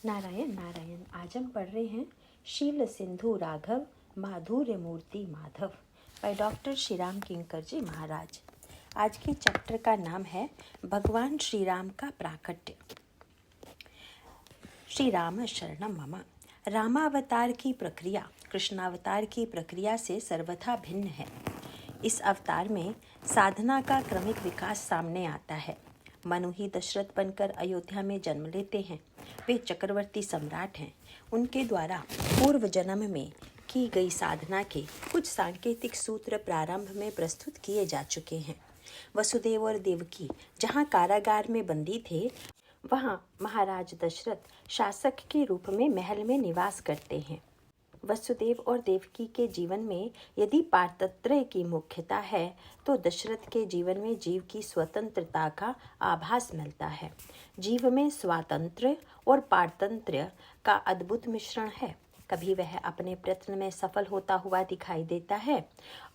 नारायण नारायण। आज हम पढ़ रहे हैं शील सिंधु राघव माधुर्य मूर्ति माधव बाय डॉक्टर श्री राम किंकर जी महाराज। आज के चैप्टर का नाम है भगवान श्री राम का प्राकट्य। श्री राम शरणम मम। रामावतार की प्रक्रिया कृष्णावतार की प्रक्रिया से सर्वथा भिन्न है। इस अवतार में साधना का क्रमिक विकास सामने आता है। मनु ही दशरथ बनकर अयोध्या में जन्म लेते हैं। वे चक्रवर्ती सम्राट हैं। उनके द्वारा पूर्व जन्म में की गई साधना के कुछ सांकेतिक सूत्र प्रारंभ में प्रस्तुत किए जा चुके हैं। वसुदेव और देवकी जहाँ कारागार में बंदी थे, वहाँ महाराज दशरथ शासक के रूप में महल में निवास करते हैं। वसुदेव और देवकी के जीवन में यदि पारतंत्र्य की मुख्यता है, तो दशरथ के जीवन में जीव की स्वतंत्रता का आभास मिलता है। जीव में स्वातंत्र्य और पारतंत्र्य का अद्भुत मिश्रण है। कभी वह अपने प्रयत्न में सफल होता हुआ दिखाई देता है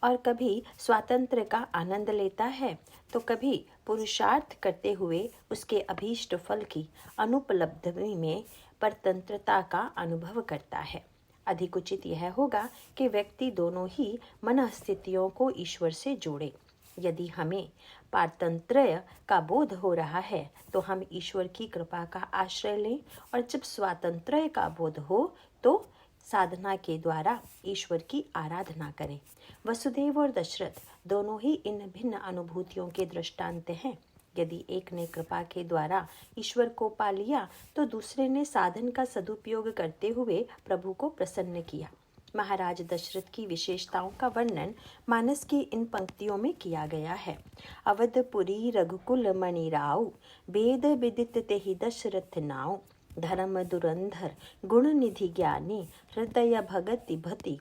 और कभी स्वातंत्र्य का आनंद लेता है, तो कभी पुरुषार्थ करते हुए उसके अभीष्ट फल की अनुपलब्धि में परतंत्रता का अनुभव करता है। अधिक उचित यह होगा कि व्यक्ति दोनों ही मनस्थितियों को ईश्वर से जोड़े। यदि हमें पारतंत्र्य का बोध हो रहा है, तो हम ईश्वर की कृपा का आश्रय लें, और जब स्वातंत्र्य का बोध हो तो साधना के द्वारा ईश्वर की आराधना करें। वसुदेव और दशरथ दोनों ही इन भिन्न अनुभूतियों के दृष्टांत हैं। यदि एक ने कृपा के द्वारा ईश्वर को पा लिया, तो दूसरे ने साधन का सदुपयोग करते हुए प्रभु को प्रसन्न किया। महाराज दशरथ की विशेषताओं का वर्णन मानस की इन पंक्तियों में किया गया है। अवधपुरी रघुकुल मणि राव, वेद विदित तेहि दशरथ नाव। धर्म दुरंधर गुण निधि ज्ञानी, हृदय भगति भति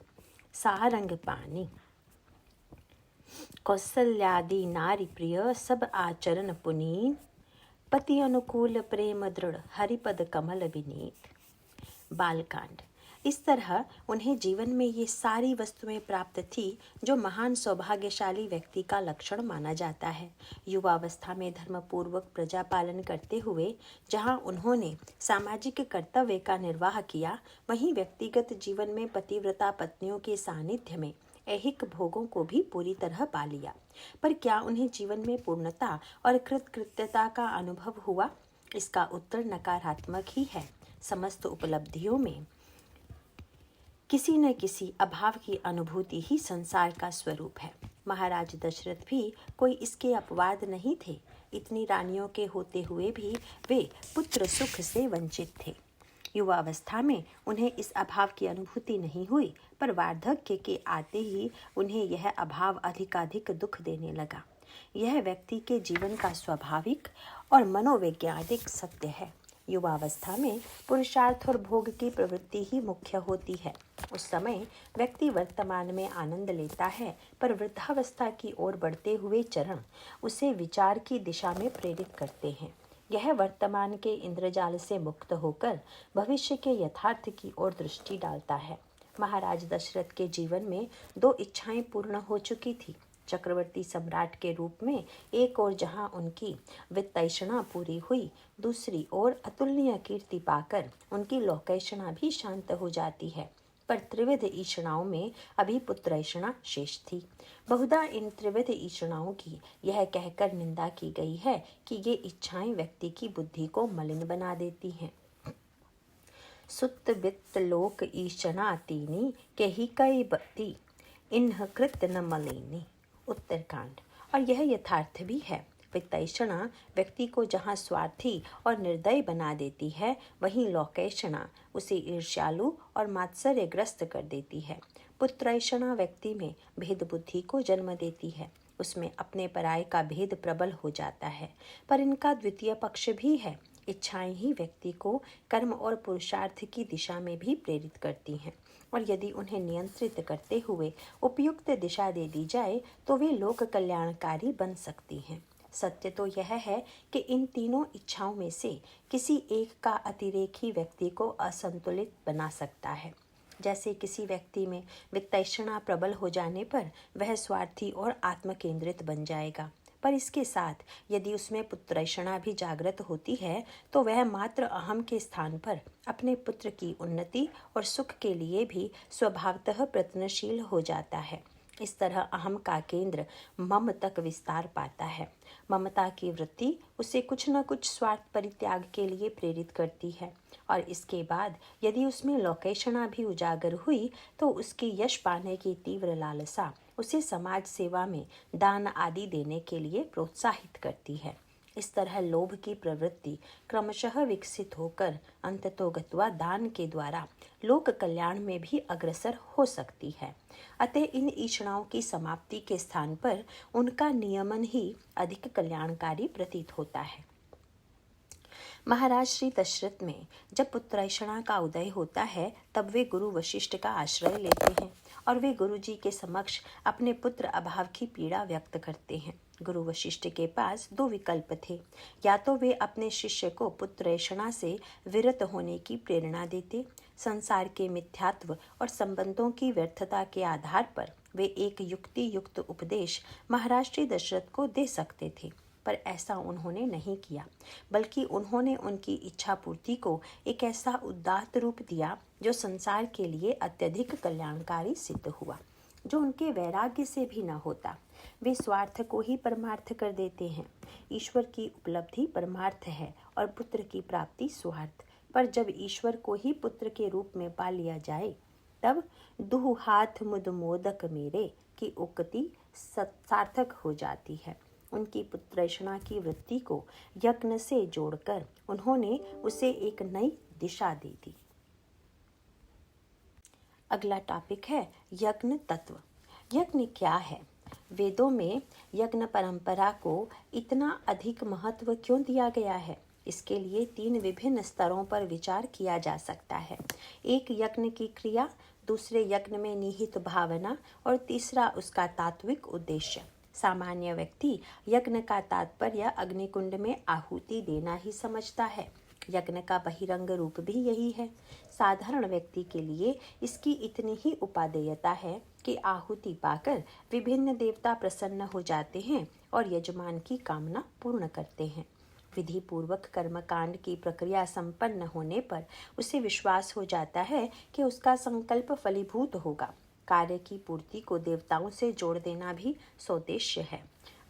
सारंग पानी। कौशल्यादि नारी प्रिय, सब आचरण पुनीत। पति अनुकूल प्रेम दृढ़, हरिपद कमल विनीत। बालकांड। इस तरह उन्हें जीवन में ये सारी वस्तुएं प्राप्त थी जो महान सौभाग्यशाली व्यक्ति का लक्षण माना जाता है। युवावस्था में धर्मपूर्वक प्रजा पालन करते हुए जहां उन्होंने सामाजिक कर्तव्य का निर्वाह किया, वहीं व्यक्तिगत जीवन में पतिव्रता पत्नियों के सानिध्य में ऐहिक भोगों को भी पूरी तरह पा लिया। पर क्या उन्हें जीवन में पूर्णता और कृतकृत्यता का अनुभव हुआ? इसका उत्तर नकारात्मक ही है। समस्त उपलब्धियों में किसी न किसी अभाव की अनुभूति ही संसार का स्वरूप है। महाराज दशरथ भी कोई इसके अपवाद नहीं थे। इतनी रानियों के होते हुए भी वे पुत्र सुख से वंचित थे। युवावस्था में उन्हें इस अभाव की अनुभूति नहीं हुई, पर वार्धक्य के आते ही उन्हें यह अभाव अधिकाधिक दुख देने लगा। यह व्यक्ति के जीवन का स्वाभाविक और मनोवैज्ञानिक सत्य है। युवावस्था में पुरुषार्थ और भोग की प्रवृत्ति ही मुख्य होती है। उस समय व्यक्ति वर्तमान में आनंद लेता है, पर वृद्धावस्था की ओर बढ़ते हुए चरण उसे विचार की दिशा में प्रेरित करते हैं। यह वर्तमान के इंद्रजाल से मुक्त होकर भविष्य के यथार्थ की ओर दृष्टि डालता है। महाराज दशरथ के जीवन में दो इच्छाएं पूर्ण हो चुकी थी। चक्रवर्ती सम्राट के रूप में एक ओर जहां उनकी वित्तैषणा पूरी हुई, दूसरी ओर अतुलनीय कीर्ति पाकर उनकी लोकैषणा भी शांत हो जाती है। पर त्रिविध ईषणाओं में अभी पुत्रैषणा शेष थी। बहुधा इन त्रिविध ईषणाओं की यह कहकर निंदा की गई है कि ये इच्छाएं व्यक्ति की बुद्धि को मलिन बना देती हैं। सुत वित्त लोक ईषणा तीनी, केहि कई बती इन्ह कृत न मलिनी। उत्तरकांड। और यह यथार्थ भी है। वित्तैषणा व्यक्ति को जहाँ स्वार्थी और निर्दयी बना देती है, वहीं लोकैषणा उसे ईर्ष्यालु और मात्सर्यग्रस्त कर देती है। पुत्रैषणा व्यक्ति में भेद बुद्धि को जन्म देती है। उसमें अपने पराये का भेद प्रबल हो जाता है। पर इनका द्वितीय पक्ष भी है। इच्छाएं ही व्यक्ति को कर्म और पुरुषार्थ की दिशा में भी प्रेरित करती हैं, और यदि उन्हें नियंत्रित करते हुए उपयुक्त दिशा दे दी जाए, तो वे लोक कल्याणकारी बन सकती हैं। सत्य तो यह है कि इन तीनों इच्छाओं में से किसी एक का अतिरेक ही व्यक्ति को असंतुलित बना सकता है। जैसे किसी व्यक्ति में वित्तैषणा प्रबल हो जाने पर वह स्वार्थी और आत्मकेंद्रित बन जाएगा। पर इसके साथ यदि उसमें पुत्रैषणा भी जागृत होती है तो वह मात्र अहम के स्थान पर अपने पुत्र की उन्नति और सुख के लिए भी स्वभावतः प्रयत्नशील हो जाता है। इस तरह अहम का केंद्र मम तक विस्तार पाता है। ममता की वृत्ति उसे कुछ न कुछ स्वार्थ परित्याग के लिए प्रेरित करती है और इसके बाद यदि उसमें लोकेशना भी उजागर हुई तो उसकी यश पाने की तीव्र लालसा उसे समाज सेवा में दान आदि देने के लिए प्रोत्साहित करती है। इस तरह लोभ की प्रवृत्ति क्रमशः विकसित होकर अंततोगत्वा दान के द्वारा लोक कल्याण में भी अग्रसर हो सकती है। अतः इन ईषणाओं की समाप्ति के स्थान पर उनका नियमन ही अधिक कल्याणकारी प्रतीत होता है। महाराज श्री दशरथ में जब पुत्रैषणा का उदय होता है तब वे गुरु वशिष्ठ का आश्रय लेते हैं और वे गुरु जी के समक्ष अपने पुत्र अभाव की पीड़ा व्यक्त करते हैं। गुरु वशिष्ठ के पास दो विकल्प थे, या तो वे अपने शिष्य को पुत्रैषणा से विरत होने की प्रेरणा देते, संसार के मिथ्यात्व और संबंधों की व्यर्थता के आधार पर वे एक युक्ति युक्त उपदेश महाराज श्री दशरथ को दे सकते थे, पर ऐसा उन्होंने नहीं किया, बल्कि उन्होंने उनकी इच्छा पूर्ति को एक ऐसा उदात्त रूप दिया जो संसार के लिए अत्यधिक कल्याणकारी सिद्ध हुआ, जो उनके वैराग्य से भी न होता। वे स्वार्थ को ही परमार्थ कर देते हैं। ईश्वर की उपलब्धि परमार्थ है और पुत्र की प्राप्ति स्वार्थ, पर जब ईश्वर को ही पुत्र के रूप में पा लिया जाए तब दुह हाथ मुद मोदक मेरे की उक्ति सार्थक हो जाती है। उनकी पुत्रैषणा की वृत्ति को यज्ञ से जोड़कर उन्होंने उसे एक नई दिशा दी थी। अगला टॉपिक है यज्ञ तत्व। यज्ञ क्या है? वेदों में यज्ञ परंपरा को इतना अधिक महत्व क्यों दिया गया है? इसके लिए 3 विभिन्न स्तरों पर विचार किया जा सकता है। एक यज्ञ की क्रिया, दूसरे यज्ञ में निहित भावना और तीसरा उसका तात्विक उद्देश्य। सामान्य व्यक्ति यज्ञ का तात्पर्य अग्निकुंड में आहुति देना ही समझता है। यज्ञ का बहिरंग रूप भी यही है। साधारण व्यक्ति के लिए इसकी इतनी ही उपादेयता है कि आहुति पाकर विभिन्न देवता प्रसन्न हो जाते हैं और यजमान की कामना पूर्ण करते हैं। विधि पूर्वक कर्मकांड की प्रक्रिया संपन्न होने पर उसे विश्वास हो जाता है कि उसका संकल्प फलीभूत होगा। कार्य की पूर्ति को देवताओं से जोड़ देना भी सौदेश्य है।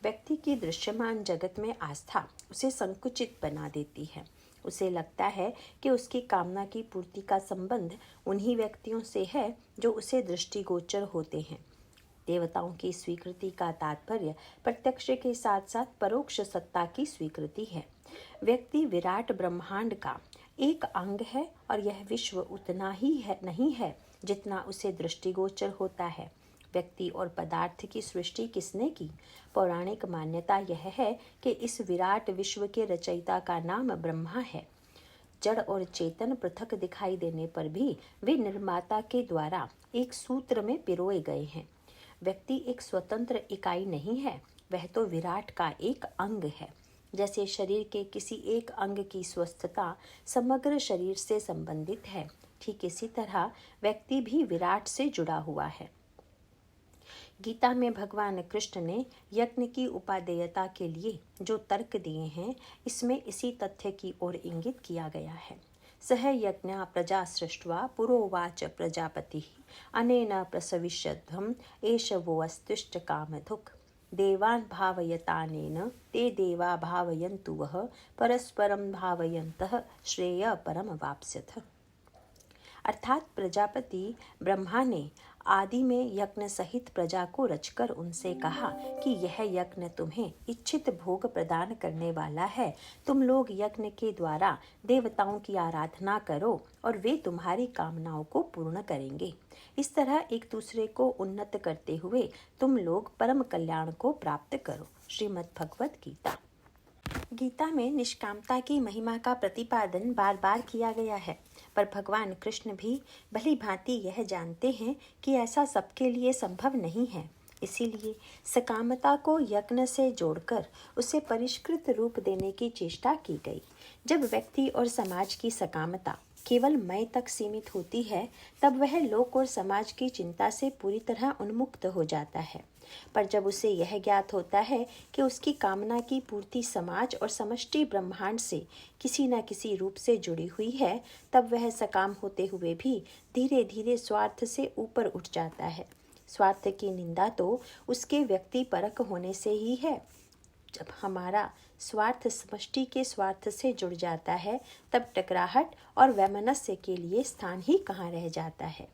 व्यक्ति की दृश्यमान जगत में आस्था उसे संकुचित बना देती है। उसे लगता है कि उसकी कामना की पूर्ति का संबंध उन्हीं व्यक्तियों से है जो उसे दृष्टिगोचर होते हैं। देवताओं की स्वीकृति का तात्पर्य प्रत्यक्ष के साथ साथ परोक्ष सत्ता की स्वीकृति है। व्यक्ति विराट ब्रह्मांड का एक अंग है और यह विश्व उतना ही है नहीं है जितना उसे दृष्टिगोचर होता है। व्यक्ति और पदार्थ की सृष्टि किसने की? पौराणिक मान्यता यह है कि इस विराट विश्व के रचयिता का नाम ब्रह्मा है। जड़ और चेतन पृथक दिखाई देने पर भी वे निर्माता के द्वारा एक सूत्र में पिरोए गए हैं। व्यक्ति एक स्वतंत्र इकाई नहीं है, वह तो विराट का एक अंग है। जैसे शरीर के किसी एक अंग की स्वस्थता समग्र शरीर से संबंधित है, ठीक इसी तरह व्यक्ति भी विराट से जुड़ा हुआ है। गीता में भगवान कृष्ण ने यज्ञ की उपादेयता के लिए जो तर्क दिए हैं, इसमें इसी तथ्य की ओर इंगित किया गया है। सह यज्ञ प्रजा सृष्ट्वा पुरोवाच प्रजापति अनेन प्रसविष्यध्वम एष वो अस्तिष्ठ कामधुक् देवान् भावयतानेन ते देवा भावयन्तु वः परस्परं भावयन्तः श्रेय परम वाप्स्यथ। अर्थात प्रजापति ब्रह्मा ने आदि में यज्ञ सहित प्रजा को रचकर उनसे कहा कि यह यज्ञ तुम्हें इच्छित भोग प्रदान करने वाला है। तुम लोग यज्ञ के द्वारा देवताओं की आराधना करो और वे तुम्हारी कामनाओं को पूर्ण करेंगे। इस तरह एक दूसरे को उन्नत करते हुए तुम लोग परम कल्याण को प्राप्त करो। श्रीमद् भगवत गीता। गीता में निष्कामता की महिमा का प्रतिपादन बार बार किया गया है, पर भगवान कृष्ण भी भली भांति यह जानते हैं कि ऐसा सबके लिए संभव नहीं है। इसीलिए सकामता को यज्ञ से जोड़कर उसे परिष्कृत रूप देने की चेष्टा की गई। जब व्यक्ति और समाज की सकामता केवल मैं तक सीमित होती है, तब वह लोक और समाज की चिंता से पूरी तरह उन्मुक्त हो जाता है। पर जब उसे यह ज्ञात होता है कि उसकी कामना की पूर्ति समाज और समष्टि ब्रह्मांड से किसी न किसी रूप से जुड़ी हुई है, तब वह सकाम होते हुए भी धीरे धीरे स्वार्थ से ऊपर उठ जाता है। स्वार्थ की निंदा तो उसके व्यक्तिपरक होने से ही है। जब हमारा स्वार्थ समष्टि के स्वार्थ से जुड़ जाता है, तब टकराहट और वैमनस्य के लिए स्थान ही कहाँ रह जाता है।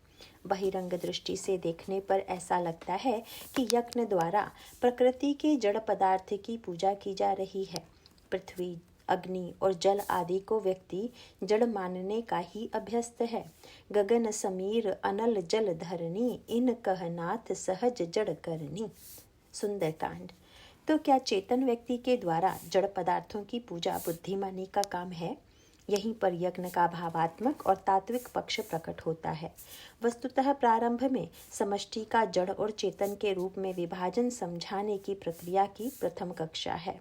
बहिरंग दृष्टि से देखने पर ऐसा लगता है कि यज्ञ द्वारा प्रकृति के जड़ पदार्थ की पूजा की जा रही है। पृथ्वी, अग्नि और जल आदि को व्यक्ति जड़ मानने का ही अभ्यस्त है। गगन समीर अनल जल धरनी, इन कहनाथ सहज जड़ करनी। सुंदरकांड। तो क्या चेतन व्यक्ति के द्वारा जड़ पदार्थों की पूजा बुद्धिमानी का काम है? यहीं पर यज्ञ का भावात्मक और तात्विक पक्ष प्रकट होता है। वस्तुतः प्रारंभ में समष्टि का जड़ और चेतन के रूप में विभाजन समझाने की प्रक्रिया की प्रथम कक्षा है।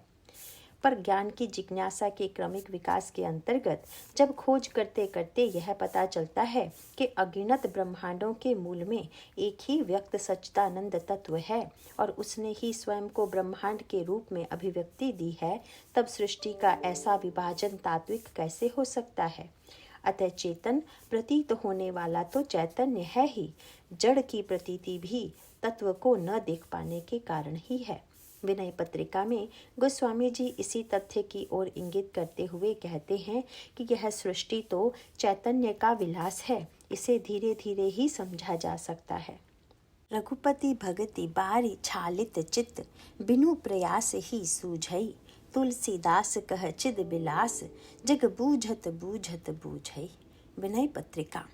पर ज्ञान की जिज्ञासा के क्रमिक विकास के अंतर्गत जब खोज करते करते यह पता चलता है कि अगिनत ब्रह्मांडों के मूल में एक ही व्यक्त सच्चिदानंद तत्व है और उसने ही स्वयं को ब्रह्मांड के रूप में अभिव्यक्ति दी है, तब सृष्टि का ऐसा विभाजन तात्विक कैसे हो सकता है? अतः चेतन प्रतीत होने वाला तो चैतन्य है ही, जड़ की प्रतीति भी तत्व को न देख पाने के कारण ही है। विनय पत्रिका में गोस्वामी जी इसी तथ्य की ओर इंगित करते हुए कहते हैं कि यह सृष्टि तो चैतन्य का विलास है, इसे धीरे धीरे ही समझा जा सकता है। रघुपति भगति बारी छालित चित्त, बिनु प्रयास ही सूझई, तुलसीदास कह चिद बिलास, जग बूझत बूझत बूझई। विनय पत्रिका।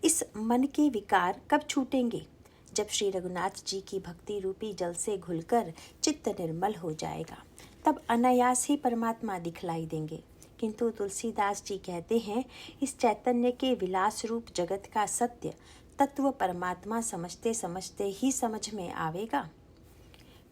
इस मन के विकार कब छूटेंगे? जब श्री रघुनाथ जी की भक्ति रूपी जल से घुलकर चित्त निर्मल हो जाएगा, तब अनायास ही परमात्मा दिखलाई देंगे। किंतु तुलसीदास जी कहते हैं, इस चैतन्य के विलास रूप जगत का सत्य तत्व परमात्मा समझते समझते ही समझ में आवेगा।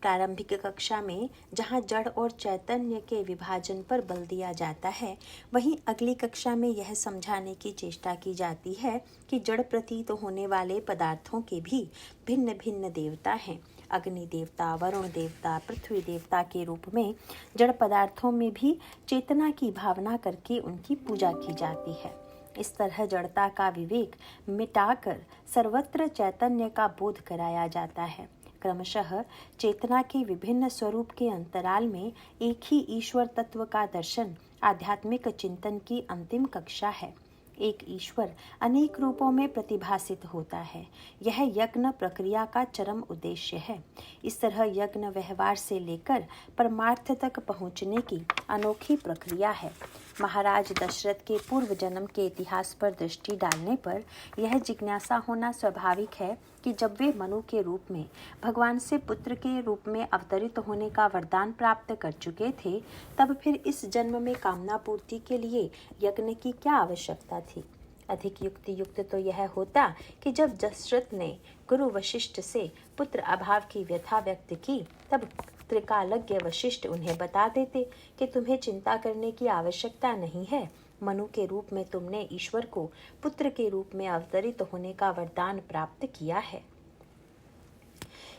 प्रारंभिक कक्षा में जहाँ जड़ और चैतन्य के विभाजन पर बल दिया जाता है, वहीं अगली कक्षा में यह समझाने की चेष्टा की जाती है कि जड़ प्रतीत होने वाले पदार्थों के भी भिन्न भिन्न देवता हैं। अग्नि देवता, वरुण देवता, पृथ्वी देवता के रूप में जड़ पदार्थों में भी चेतना की भावना करके उनकी पूजा की जाती है। इस तरह जड़ता का विवेक मिटाकर सर्वत्र चैतन्य का बोध कराया जाता है। क्रमशः चेतना के विभिन्न स्वरूप के अंतराल में एक ही ईश्वर तत्व का दर्शन आध्यात्मिक चिंतन की अंतिम कक्षा है। एक ईश्वर अनेक रूपों में प्रतिभासित होता है। यह यज्ञ प्रक्रिया का चरम उद्देश्य है। इस तरह यज्ञ व्यवहार से लेकर परमार्थ तक पहुँचने की अनोखी प्रक्रिया है। महाराज दशरथ के पूर्व जन्म के इतिहास पर दृष्टि डालने पर यह जिज्ञासा होना स्वाभाविक है कि जब वे मनु के रूप में भगवान से पुत्र के रूप में अवतरित होने का वरदान प्राप्त कर चुके थे, तब फिर इस जन्म में कामना पूर्ति के लिए यज्ञ की क्या आवश्यकता थी? अधिक युक्ति युक्त तो यह होता कि जब दशरथ ने गुरु वशिष्ठ से पुत्र अभाव की व्यथा व्यक्त की, तब त्रिकालज्ञ वशिष्ठ उन्हें बता देते कि तुम्हें चिंता करने की आवश्यकता नहीं है। मनु के रूप में तुमने ईश्वर को पुत्र के रूप में अवतरित होने का वरदान प्राप्त किया है,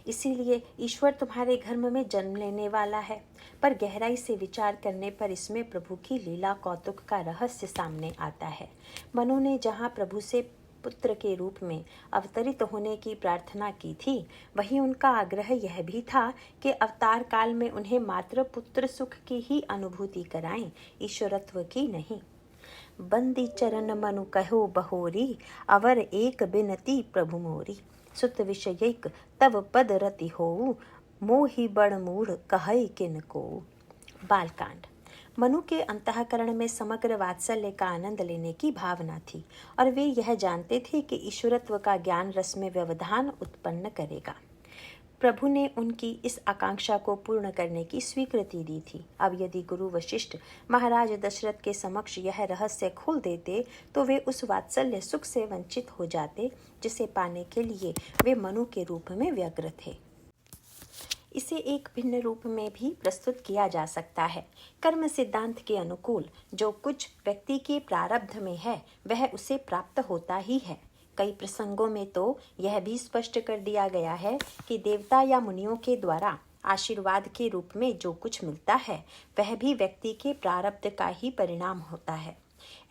इसीलिए ईश्वर तुम्हारे घर में जन्म लेने वाला है। पर गहराई से विचार करने पर इसमें प्रभु की लीला कौतुक का रहस्य सामने आता है। मनु ने जहाँ प्रभु से पुत्र के रूप में अवतरित होने की प्रार्थना की थी, वहीं उनका आग्रह यह भी था कि अवतार काल में उन्हें मात्र पुत्र सुख की ही अनुभूति कराएं, ईश्वरत्व की नहीं। बंदी चरण मनु कहो बहोरी, अवर एक बिनती प्रभु मोरी, सुत विषयिक तब पद रति हो, मोहि बड़ मूढ़ कहै किन को। बालकांड। मनु के अंतःकरण में समग्र वात्सल्य का आनंद लेने की भावना थी और वे यह जानते थे कि ईश्वरत्व का ज्ञान रस में व्यवधान उत्पन्न करेगा। प्रभु ने उनकी इस आकांक्षा को पूर्ण करने की स्वीकृति दी थी। अब यदि गुरु वशिष्ठ महाराज दशरथ के समक्ष यह रहस्य खोल देते, तो वे उस वात्सल्य सुख से वंचित हो जाते जिसे पाने के लिए वे मनु के रूप में व्यग्र थे। इसे एक भिन्न रूप में भी प्रस्तुत किया जा सकता है। कर्म सिद्धांत के अनुकूल जो कुछ व्यक्ति के प्रारब्ध में है वह उसे प्राप्त होता ही है। कई प्रसंगों में तो यह भी स्पष्ट कर दिया गया है कि देवता या मुनियों के द्वारा आशीर्वाद के रूप में जो कुछ मिलता है वह भी व्यक्ति के प्रारब्ध का ही परिणाम होता है।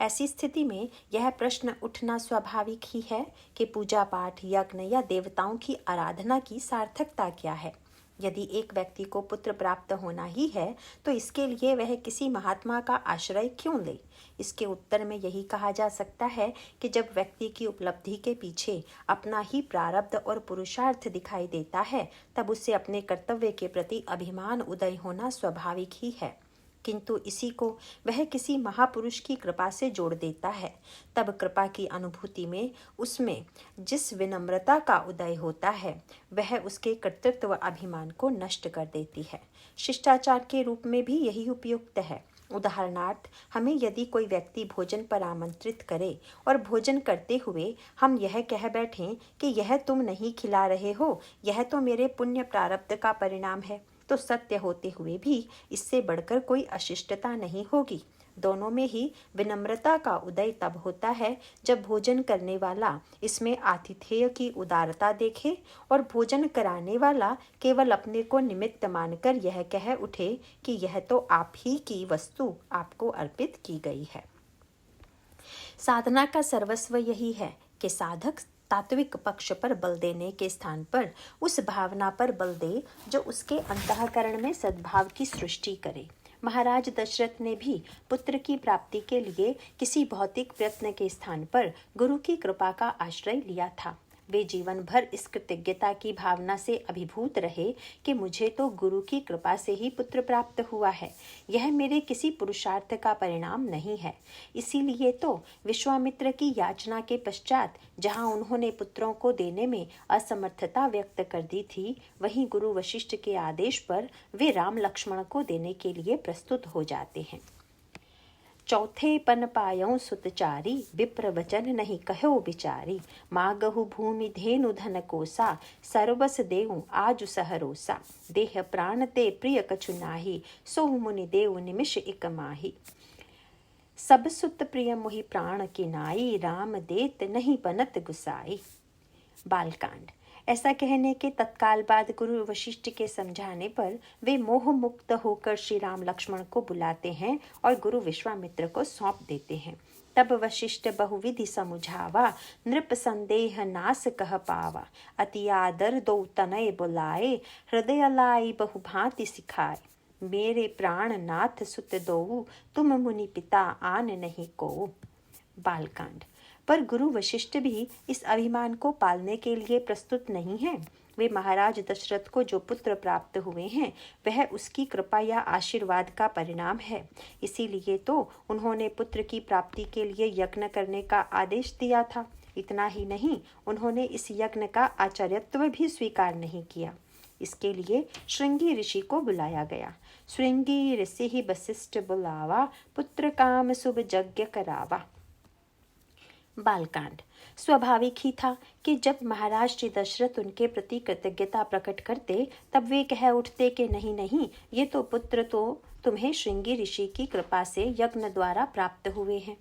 ऐसी स्थिति में यह प्रश्न उठना स्वाभाविक ही है कि पूजा पाठ, यज्ञ या देवताओं की आराधना की सार्थकता क्या है। यदि एक व्यक्ति को पुत्र प्राप्त होना ही है तो इसके लिए वह किसी महात्मा का आश्रय क्यों ले? इसके उत्तर में यही कहा जा सकता है कि जब व्यक्ति की उपलब्धि के पीछे अपना ही प्रारब्ध और पुरुषार्थ दिखाई देता है तब उसे अपने कर्तव्य के प्रति अभिमान उदय होना स्वाभाविक ही है। किंतु इसी को वह किसी महापुरुष की कृपा से जोड़ देता है, तब कृपा की अनुभूति में उसमें जिस विनम्रता का उदय होता है वह उसके कर्तृत्व अभिमान को नष्ट कर देती है। शिष्टाचार के रूप में भी यही उपयुक्त है। उदाहरणार्थ, हमें यदि कोई व्यक्ति भोजन पर आमंत्रित करे और भोजन करते हुए हम यह कह बैठें कि यह तुम नहीं खिला रहे हो, यह तो मेरे पुण्य प्रारब्ध का परिणाम है, तो सत्य होते हुए भी इससे बढ़कर कोई अशिष्टता नहीं होगी। दोनों में ही विनम्रता का उदय तब होता है जब भोजन करने वाला इसमें आतिथेय की उदारता देखे और भोजन कराने वाला केवल अपने को निमित्त मानकर यह कह उठे कि यह तो आप ही की वस्तु आपको अर्पित की गई है। साधना का सर्वस्व यही है कि साधक तात्विक पक्ष पर बल देने के स्थान पर उस भावना पर बल दे जो उसके अंतःकरण में सद्भाव की सृष्टि करे। महाराज दशरथ ने भी पुत्र की प्राप्ति के लिए किसी भौतिक प्रयत्न के स्थान पर गुरु की कृपा का आश्रय लिया था। वे जीवन भर इस कृतज्ञता की भावना से अभिभूत रहे कि मुझे तो गुरु की कृपा से ही पुत्र प्राप्त हुआ है, यह मेरे किसी पुरुषार्थ का परिणाम नहीं है। इसीलिए तो विश्वामित्र की याचना के पश्चात जहाँ उन्होंने पुत्रों को देने में असमर्थता व्यक्त कर दी थी, वहीं गुरु वशिष्ठ के आदेश पर वे राम लक्ष्मण को देने के लिए प्रस्तुत हो जाते हैं। चौथे पन पायों सुतचारी, विप्र वचन नहीं कहो बिचारी। मागहु भूमि धेनु धन कोसा, सर्वस देऊ आजु सहरोसा। देह प्राण ते प्रिय कछु नाही, सोहु मुनि देव निमिष इक माही। सब सुत प्रिय मोहि प्राण की नाई, राम देत नहीं पनत गुसाई। बालकांड। ऐसा कहने के तत्काल बाद गुरु वशिष्ठ के समझाने पर वे मोह मुक्त होकर श्री राम लक्ष्मण को बुलाते हैं और गुरु विश्वामित्र को सौंप देते हैं। तब वशिष्ठ बहुविधि समुझावा, नृप संदेह नास कह पावा। अति आदर दो तनय बुलाए, हृदय लाई बहु भांति सिखाए। मेरे प्राण नाथ सुत दो, तुम मुनि पिता आन नहीं को। बालकांड। पर गुरु वशिष्ठ भी इस अभिमान को पालने के लिए प्रस्तुत नहीं हैं। वे महाराज दशरथ को जो पुत्र प्राप्त हुए हैं वह उसकी कृपा या आशीर्वाद का परिणाम है। इसीलिए तो उन्होंने पुत्र की प्राप्ति के लिए यज्ञ करने का आदेश दिया था। इतना ही नहीं, उन्होंने इस यज्ञ का आचार्यत्व भी स्वीकार नहीं किया। इसके लिए श्रृंगी ऋषि को बुलाया गया। श्रृंगी ऋषि ही वशिष्ठ बुलावा, पुत्र काम शुभ यज्ञ करावा। बालकांड। स्वाभाविक ही था कि जब महाराज श्री दशरथ उनके प्रति कृतज्ञता प्रकट करते तब वे कह उठते कि नहीं नहीं, ये तो पुत्र तो तुम्हें श्रृंगी ऋषि की कृपा से यज्ञ द्वारा प्राप्त हुए हैं।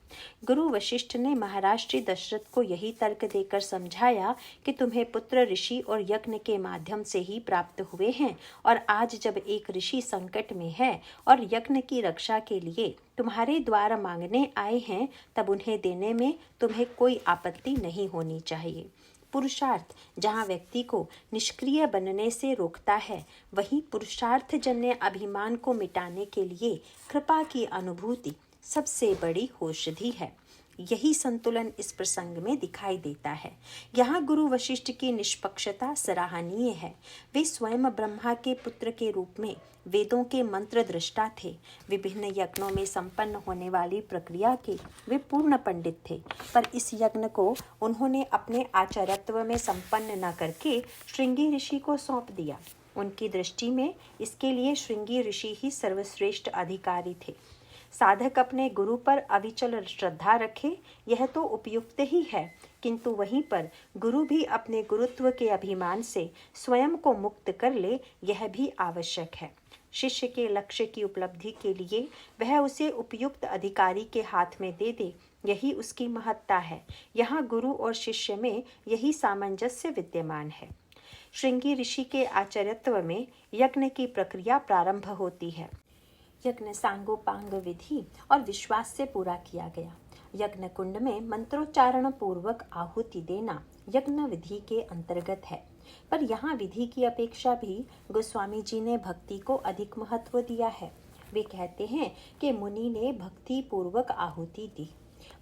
गुरु वशिष्ठ ने महाराज श्री दशरथ को यही तर्क देकर समझाया कि तुम्हें पुत्र ऋषि और यज्ञ के माध्यम से ही प्राप्त हुए हैं, और आज जब एक ऋषि संकट में है और यज्ञ की रक्षा के लिए तुम्हारे द्वार मांगने आए हैं, तब उन्हें देने में तुम्हें कोई आपत्ति नहीं होनी चाहिए। पुरुषार्थ जहाँ व्यक्ति को निष्क्रिय बनने से रोकता है, वहीं पुरुषार्थ जन्य अभिमान को मिटाने के लिए कृपा की अनुभूति सबसे बड़ी औषधि है। यही संतुलन इस प्रसंग में दिखाई देता है। यहाँ गुरु वशिष्ठ की निष्पक्षता सराहनीय है। वे स्वयं ब्रह्मा के पुत्र के रूप में वेदों के मंत्र दृष्टा थे। विभिन्न यज्ञों में संपन्न होने वाली प्रक्रिया के वे पूर्ण पंडित थे, पर इस यज्ञ को उन्होंने अपने आचार्यत्व में संपन्न न करके श्रृंगी ऋषि को सौंप दिया। उनकी दृष्टि में इसके लिए श्रृंगी ऋषि ही सर्वश्रेष्ठ अधिकारी थे। साधक अपने गुरु पर अविचल श्रद्धा रखे, यह तो उपयुक्त ही है, किंतु वहीं पर गुरु भी अपने गुरुत्व के अभिमान से स्वयं को मुक्त कर ले, यह भी आवश्यक है। शिष्य के लक्ष्य की उपलब्धि के लिए वह उसे उपयुक्त अधिकारी के हाथ में दे दे, यही उसकी महत्ता है। यहाँ गुरु और शिष्य में यही सामंजस्य विद्यमान है। श्रृंगी ऋषि के आचार्यत्व में यज्ञ की प्रक्रिया प्रारंभ होती है। यज्ञ सांगोपांग विधि और विश्वास से पूरा किया गया। यज्ञ कुंड में मंत्रोच्चारण पूर्वक आहुति देना यज्ञ विधि के अंतर्गत है, पर यहाँ विधि की अपेक्षा भी गोस्वामी जी ने भक्ति को अधिक महत्व दिया है। वे कहते हैं कि मुनि ने भक्ति पूर्वक आहुति दी,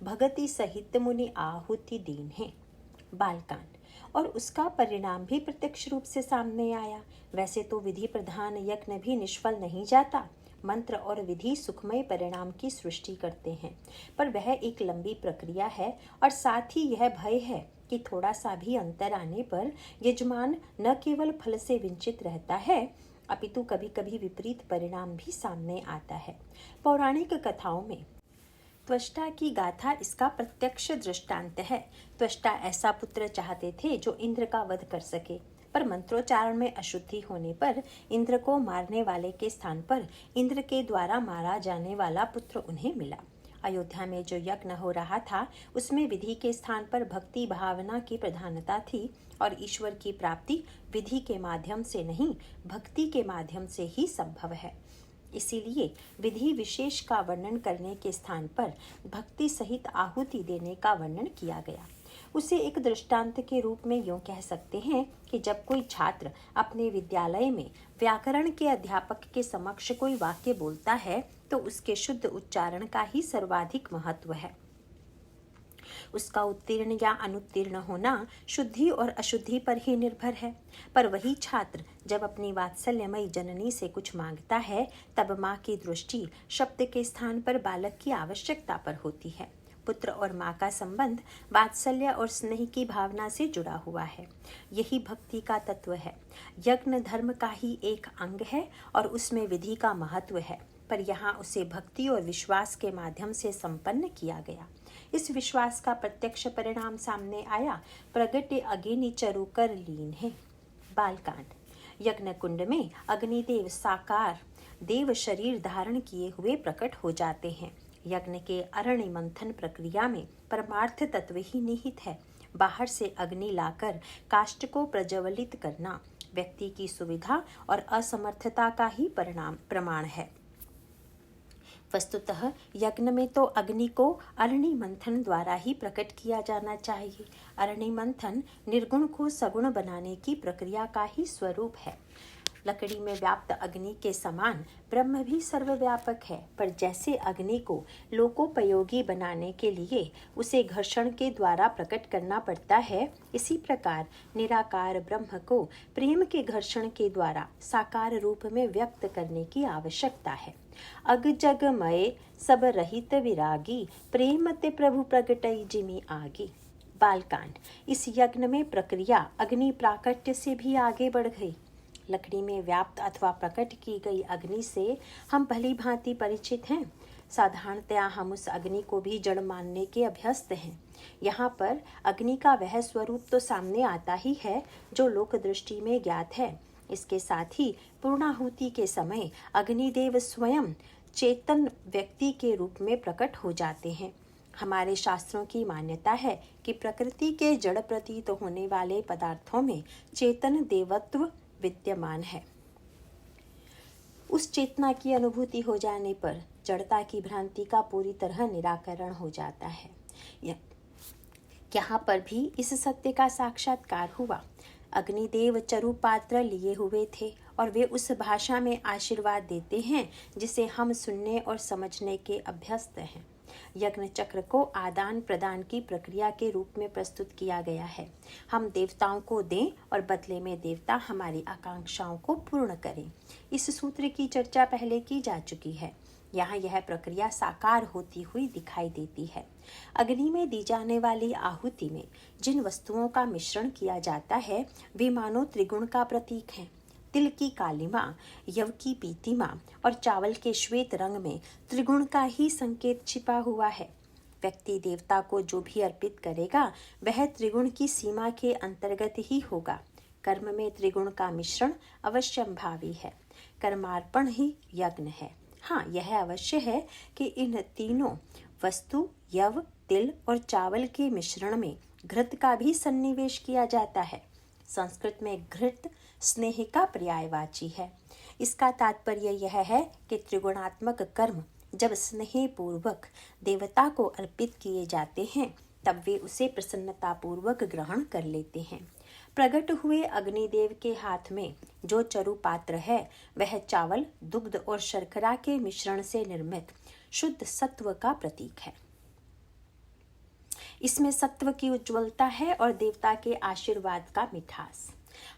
भगति सहित मुनि आहुति दीन है। बालकांड और उसका परिणाम भी प्रत्यक्ष रूप से सामने आया। वैसे तो विधि प्रधान यज्ञ भी निष्फल नहीं जाता। मंत्र और विधि सुखमय परिणाम की सृष्टि करते हैं, पर वह एक लंबी प्रक्रिया है और साथ ही यह भय है कि थोड़ा सा भी अंतर आने पर यजमान न केवल फल से वंचित रहता है, अपितु कभी कभी विपरीत परिणाम भी सामने आता है। पौराणिक कथाओं में त्वष्टा की गाथा इसका प्रत्यक्ष दृष्टांत है। त्वष्टा ऐसा पुत्र चाहते थे जो इंद्र का वध कर सके, पर मंत्रोच्चारण में अशुद्धि होने पर इंद्र को मारने वाले के स्थान पर इंद्र के द्वारा मारा जाने वाला पुत्र उन्हें मिला। अयोध्या में जो यज्ञ हो रहा था उसमें विधि के स्थान पर भक्ति भावना की प्रधानता थी और ईश्वर की प्राप्ति विधि के माध्यम से नहीं, भक्ति के माध्यम से ही संभव है। इसीलिए विधि विशेष का वर्णन करने के स्थान पर भक्ति सहित आहुति देने का वर्णन किया गया। उसे एक दृष्टांत के रूप में यूं कह सकते हैं कि जब कोई छात्र अपने विद्यालय में व्याकरण के अध्यापक के समक्ष कोई वाक्य बोलता है तो उसके शुद्ध उच्चारण का ही सर्वाधिक महत्व है। उसका उत्तीर्ण या अनुत्तीर्ण होना शुद्धि और अशुद्धि पर ही निर्भर है। पर वही छात्र जब अपनी वात्सल्यमयी जननी से कुछ मांगता है तब माँ की दृष्टि शब्द के स्थान पर बालक की आवश्यकता पर होती है। पुत्र और माँ का संबंध वात्सल्य और स्नेह की भावना से जुड़ा हुआ है। यही भक्ति का तत्व है। यज्ञ धर्म का ही एक अंग है और उसमें विधि का महत्व है, पर यहाँ उसे भक्ति और विश्वास के माध्यम से संपन्न किया गया। इस विश्वास का प्रत्यक्ष परिणाम सामने आया। प्रगटे अग्नि चरु कर लीन है। बालकांड यज्ञ कुंड में अग्निदेव साकार देव शरीर धारण किए हुए प्रकट हो जाते हैं। यज्ञ के अरणि मंथन प्रक्रिया में परमार्थ तत्व ही निहित है। बाहर से अग्नि लाकर काष्ठ को प्रज्वलित करना व्यक्ति की सुविधा और असमर्थता का ही प्रमाण है। वस्तुतः यज्ञ में तो अग्नि को अरणि मंथन द्वारा ही प्रकट किया जाना चाहिए। अरणि मंथन निर्गुण को सगुण बनाने की प्रक्रिया का ही स्वरूप है। लकड़ी में व्याप्त अग्नि के समान ब्रह्म भी सर्वव्यापक है, पर जैसे अग्नि को लोकोपयोगी बनाने के लिए उसे घर्षण के द्वारा प्रकट करना पड़ता है, इसी प्रकार निराकार ब्रह्म को प्रेम के घर्षण के द्वारा साकार रूप में व्यक्त करने की आवश्यकता है। अग जग मय सब रहित विरागी, प्रेम ते प्रभु प्रगटई जिमि आगी। बालकांड इस यज्ञ में प्रक्रिया अग्नि प्राकट्य से भी आगे बढ़ गई। लकड़ी में व्याप्त अथवा प्रकट की गई अग्नि से हम भली भांति परिचित हैं। साधारणतया हम उस अग्नि को भी जड़ मानने के अभ्यस्त हैं। यहाँ पर अग्नि का वह स्वरूप तो सामने आता ही है जो लोक दृष्टि में ज्ञात है। इसके साथ ही पूर्णाहुति के समय अग्निदेव स्वयं चेतन व्यक्ति के रूप में प्रकट हो जाते हैं। हमारे शास्त्रों की मान्यता है कि प्रकृति के जड़ प्रतीत होने वाले पदार्थों में चेतन देवत्व विद्यमान है। उस चेतना की अनुभूति हो जाने पर जड़ता की भ्रांति का पूरी तरह निराकरण हो जाता है। यहाँ पर भी इस सत्य का साक्षात्कार हुआ। अग्निदेव चरु पात्र लिए हुए थे और वे उस भाषा में आशीर्वाद देते हैं जिसे हम सुनने और समझने के अभ्यस्त हैं। यज्ञ चक्र को आदान प्रदान की प्रक्रिया के रूप में प्रस्तुत किया गया है। हम देवताओं को दें और बदले में देवता हमारी आकांक्षाओं को पूर्ण करें। इस सूत्र की चर्चा पहले की जा चुकी है। यहाँ यह प्रक्रिया साकार होती हुई दिखाई देती है। अग्नि में दी जाने वाली आहुति में जिन वस्तुओं का मिश्रण किया जाता है वे मानो त्रिगुण का प्रतीक हैं। तिल की कालिमा, यव की पीतिमा और चावल के श्वेत रंग में त्रिगुण का ही संकेत छिपा हुआ है। व्यक्ति देवता को जो भी अर्पित करेगा वह त्रिगुण की सीमा के अंतर्गत ही होगा। कर्म में त्रिगुण का मिश्रण अवश्यंभावी है। कर्मार्पण ही यज्ञ है। हाँ, यह अवश्य है कि इन तीनों वस्तु यव, तिल और चावल के मिश्रण में घृत का भी सन्निवेश किया जाता है। संस्कृत में घृत स्नेह का पर्यायवाची है। इसका तात्पर्य यह है कि त्रिगुणात्मक कर्म जब स्नेह पूर्वक देवता को अर्पित किए जाते हैं तब वे उसे प्रसन्नता पूर्वक ग्रहण कर लेते हैं। प्रकट हुए अग्निदेव के हाथ में जो चरु पात्र है वह चावल, दुग्ध और शर्करा के मिश्रण से निर्मित शुद्ध सत्व का प्रतीक है। इसमें सत्व की उज्ज्वलता है और देवता के आशीर्वाद का मिठास।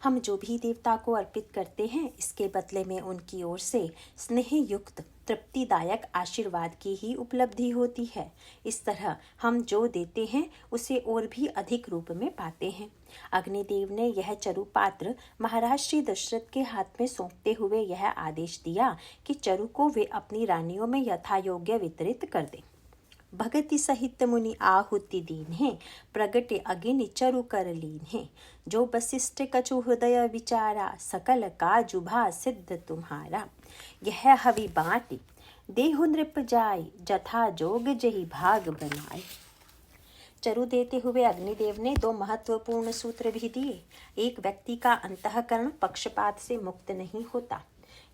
हम जो भी देवता को अर्पित करते हैं इसके बदले में उनकी ओर से स्नेह युक्त तृप्तिदायक आशीर्वाद की ही उपलब्धि होती है। इस तरह हम जो देते हैं उसे और भी अधिक रूप में पाते हैं। अग्निदेव ने यह चरु पात्र महाराज श्री दशरथ के हाथ में सौंपते हुए यह आदेश दिया कि चरु को वे अपनी रानियों में यथायोग्य वितरित कर दें। भगति सहित मुनि आहुति दीन है, प्रगटे अगिनि चरु कर लीन है। जो वशिष्ठ कछु हृदय विचारा, सकल काजुभा सिद्ध तुम्हारा। यह हवि बाटी देहु नृप जाय, जथा जोग जही भाग बनाए। चरु देते हुए अग्निदेव ने 2 महत्वपूर्ण सूत्र भी दिए। एक, व्यक्ति का अंतःकरण पक्षपात से मुक्त नहीं होता।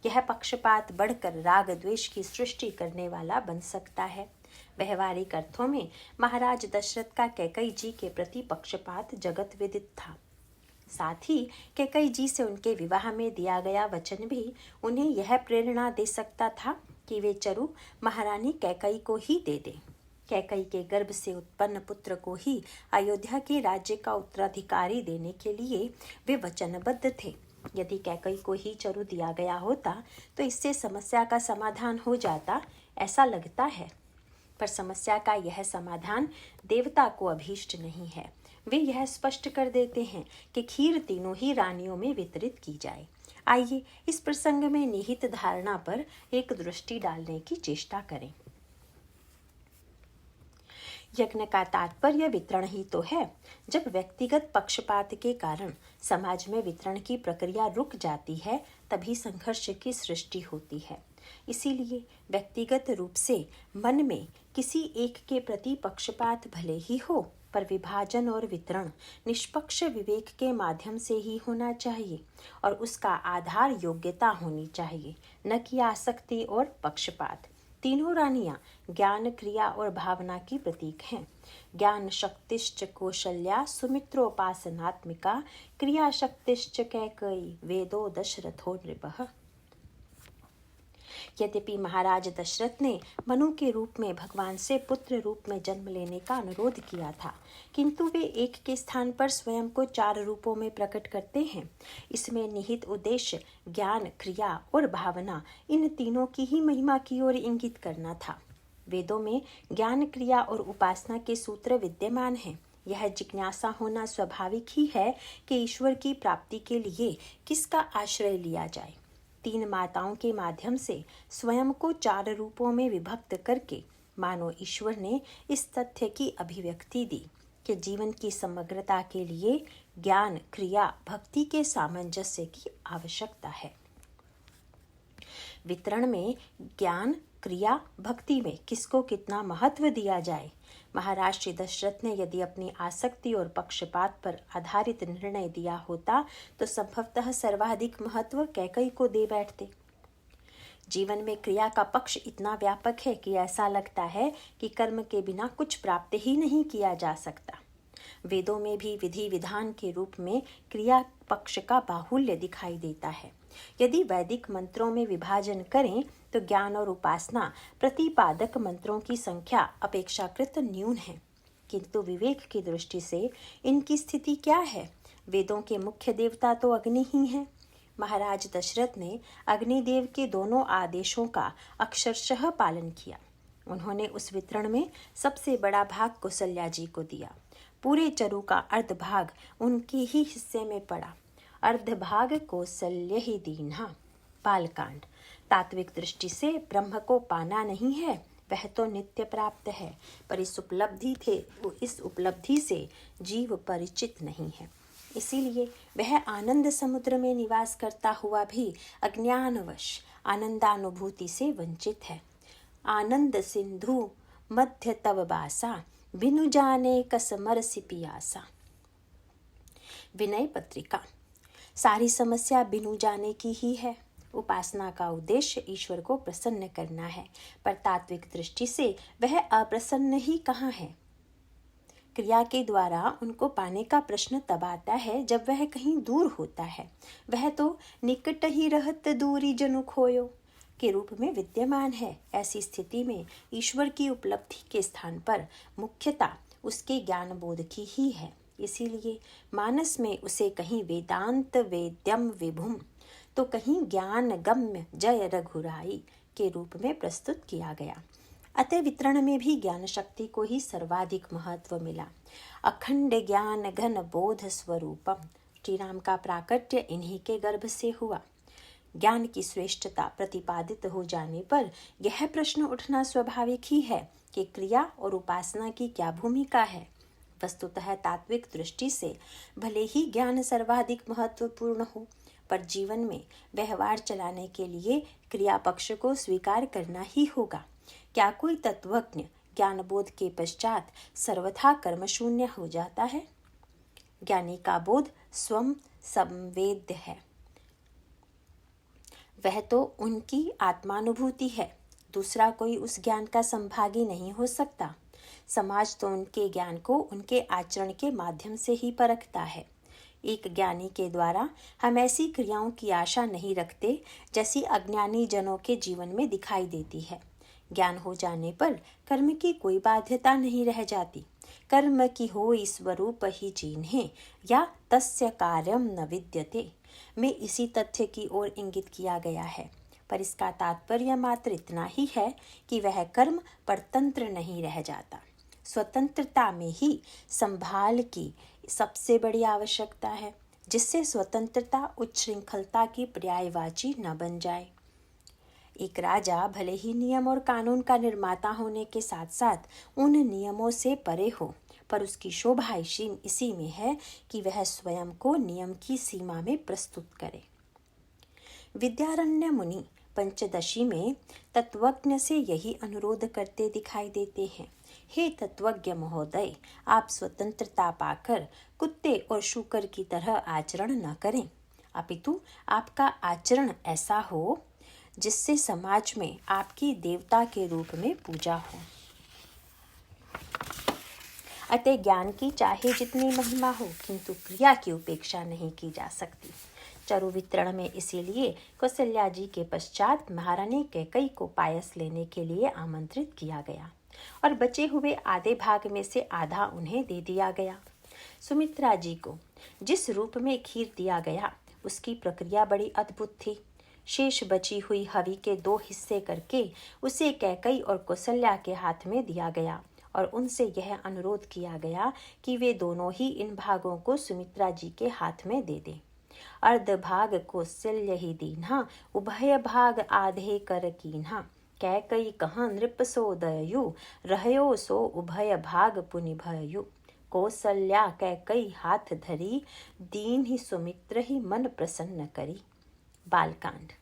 यह पक्षपात बढ़कर राग द्वेष की सृष्टि करने वाला बन सकता है। व्यवहारिक अर्थों में महाराज दशरथ का कैकेयी जी के प्रति पक्षपात जगत विदित था। साथ ही कैकेयी जी से उनके विवाह में दिया गया वचन भी उन्हें यह प्रेरणा दे सकता था कि वे चरु महारानी कैकेयी को ही दे दें। कैकेयी के गर्भ से उत्पन्न पुत्र को ही अयोध्या के राज्य का उत्तराधिकारी देने के लिए वे वचनबद्ध थे। यदि कैकेयी को ही चरु दिया गया होता तो इससे समस्या का समाधान हो जाता, ऐसा लगता है। पर समस्या का यह समाधान देवता को अभीष्ट नहीं है। वे यह स्पष्ट कर देते हैं कि खीर तीनों ही रानियों में वितरित की जाए। आइए इस प्रसंग में निहित धारणा पर एक दृष्टि डालने की चेष्टा करें। यज्ञ का तात्पर्य वितरण ही तो है। जब व्यक्तिगत पक्षपात के कारण समाज में वितरण की प्रक्रिया रुक जाती है तभी संघर्ष की सृष्टि होती है। इसीलिए व्यक्तिगत रूप से मन में किसी एक के प्रति पक्षपात भले ही हो, पर विभाजन और वितरण निष्पक्ष विवेक के माध्यम से ही होना चाहिए और उसका आधार योग्यता होनी चाहिए, न कि आसक्ति और पक्षपात। तीनों रानियां ज्ञान, क्रिया और भावना की प्रतीक हैं। ज्ञान शक्तिश्च कौशल्या सुमित्रोपासनात्मिका, क्रिया शक्तिश्च कैकेयी वेदो दशरथो नृपः। यद्यपि महाराज दशरथ ने मनु के रूप में भगवान से पुत्र रूप में जन्म लेने का अनुरोध किया था, किंतु वे एक के स्थान पर स्वयं को 4 रूपों में प्रकट करते हैं। इसमें निहित उद्देश्य ज्ञान, क्रिया और भावना इन तीनों की ही महिमा की ओर इंगित करना था। वेदों में ज्ञान, क्रिया और उपासना के सूत्र विद्यमान हैं। यह जिज्ञासा होना स्वाभाविक ही है कि ईश्वर की प्राप्ति के लिए किसका आश्रय लिया जाए। 3 माताओं के माध्यम से स्वयं को 4 रूपों में विभक्त करके मानो ईश्वर ने इस तथ्य की अभिव्यक्ति दी कि जीवन की समग्रता के लिए ज्ञान, क्रिया, भक्ति के सामंजस्य की आवश्यकता है। वितरण में ज्ञान, क्रिया, भक्ति में किसको कितना महत्व दिया जाए। महाराज श्री दशरथ ने यदि अपनी आसक्ति और पक्षपात पर आधारित निर्णय दिया होता तो संभवतः सर्वाधिक महत्व कैकेयी को दे बैठते। जीवन में क्रिया का पक्ष इतना व्यापक है कि ऐसा लगता है कि कर्म के बिना कुछ प्राप्त ही नहीं किया जा सकता। वेदों में भी विधि विधान के रूप में क्रिया पक्ष का बाहुल्य दिखाई देता है। यदि वैदिक मंत्रों में विभाजन करें तो ज्ञान और उपासना प्रतिपादक मंत्रों की संख्या अपेक्षाकृत न्यून है, किंतु विवेक की दृष्टि से इनकी स्थिति क्या है। वेदों के मुख्य देवता तो अग्नि ही हैं। महाराज दशरथ ने अग्निदेव के दोनों आदेशों का अक्षरशः पालन किया। उन्होंने उस वितरण में सबसे बड़ा भाग कौसल्या जी को दिया। पूरे चरु का अर्ध भाग उनके ही हिस्से में पड़ा। अर्धभाग कौसल्य ही दीन्हा। बालकांड। तात्विक दृष्टि से ब्रह्म को पाना नहीं है, वह तो नित्य प्राप्त है, पर इस उपलब्धि से जीव परिचित नहीं है। इसीलिए वह आनंद समुद्र में निवास करता हुआ भी अज्ञानवश आनंदानुभूति से वंचित है। आनंद सिंधु मध्य तव बासा, बिनु जाने कस मरसि पियासा। विनय पत्रिका। सारी समस्या बिनु जाने की ही है। उपासना का उद्देश्य ईश्वर को प्रसन्न करना है, पर तात्विक दृष्टि से वह अप्रसन्न ही कहाँ है। क्रिया के द्वारा उनको पाने का प्रश्न तब आता है जब वह कहीं दूर होता है। वह तो निकट ही रहत दूरी जनु खोयो के रूप में विद्यमान है। ऐसी स्थिति में ईश्वर की उपलब्धि के स्थान पर मुख्यता उसके ज्ञान बोध की ही है। इसीलिए मानस में उसे कहीं वेदांत वेद्यम विभुम तो कहीं ज्ञान गम्य जय रघुराई के रूप में प्रस्तुत किया गया। अतः वितरण में भी ज्ञान शक्ति को ही सर्वाधिक महत्व मिला। अखंड ज्ञान घन बोध स्वरूपम, श्री राम का प्राकट्य इन्हीं के गर्भ से हुआ। ज्ञान की श्रेष्ठता प्रतिपादित हो जाने पर यह प्रश्न उठना स्वाभाविक ही है कि क्रिया और उपासना की क्या भूमिका है। वस्तुतः तात्विक दृष्टि से भले ही ज्ञान सर्वाधिक महत्वपूर्ण हो, पर जीवन में व्यवहार चलाने के लिए क्रिया पक्ष को स्वीकार करना ही होगा। क्या कोई तत्वज्ञ ज्ञान बोध के पश्चात सर्वथा कर्मशून्य हो जाता है? ज्ञानी का बोध स्वयं संवेद्य है, वह तो उनकी आत्मानुभूति है। दूसरा कोई उस ज्ञान का संभागी नहीं हो सकता। समाज तो उनके ज्ञान को उनके आचरण के माध्यम से ही परखता है। एक ज्ञानी के द्वारा हम ऐसी क्रियाओं की आशा नहीं रखते जैसी अज्ञानी जनों के जीवन में दिखाई देती है। ज्ञान हो जाने पर कर्म की कोई बाध्यता नहीं रह जाती। कर्म की होई स्वरूप ही चिन्हे या तस्य कार्यम न विद्यते में इसी तथ्य की ओर इंगित किया गया है, पर इसका तात्पर्य मात्र इतना ही है कि वह कर्म परतंत्र नहीं रह जाता। स्वतंत्रता में ही संभाल की सबसे बड़ी आवश्यकता है, जिससे स्वतंत्रता उच्छृंखलता की पर्यायवाची न बन जाए। एक राजा भले ही नियम और कानून का निर्माता होने के साथ साथ उन नियमों से परे हो, पर उसकी शोभा इसी में है कि वह स्वयं को नियम की सीमा में प्रस्तुत करे। विद्यारण्य मुनि पंचदशी में तत्वज्ञ से यही अनुरोध करते दिखाई देते हैं। हे तत्वज्ञ महोदय, आप स्वतंत्रता पाकर कुत्ते और शूकर की तरह आचरण न करें, अपितु आपका आचरण ऐसा हो जिससे समाज में आपकी देवता के रूप में पूजा हो। अतः ज्ञान की चाहे जितनी महिमा हो, किंतु क्रिया की उपेक्षा नहीं की जा सकती। चरु वितरण में इसीलिए कौशल्या जी के पश्चात महारानी कैकई को पायस लेने के लिए आमंत्रित किया गया और बचे हुए आधे भाग में से आधा उन्हें दे दिया गया। सुमित्रा जी को जिस रूप में खीर दिया गया उसकी प्रक्रिया बड़ी अद्भुत थी। शेष बची हुई हवि के 2 हिस्से करके उसे कैकई और कौशल्या के हाथ में दिया गया और उनसे यह अनुरोध किया गया कि वे दोनों ही इन भागों को सुमित्रा जी के हाथ में दे दें। अर्ध भाग कौशल्य ही दीन्हा, उभय भाग आधे कर कीन्हा। कैकई कहाँ नृप सो दययु, रहयो सो उभय भाग पुनि भययु। कौशल्या कैकई हाथ धरी, दीन ही सुमित्र ही मन प्रसन्न करी। बालकांड।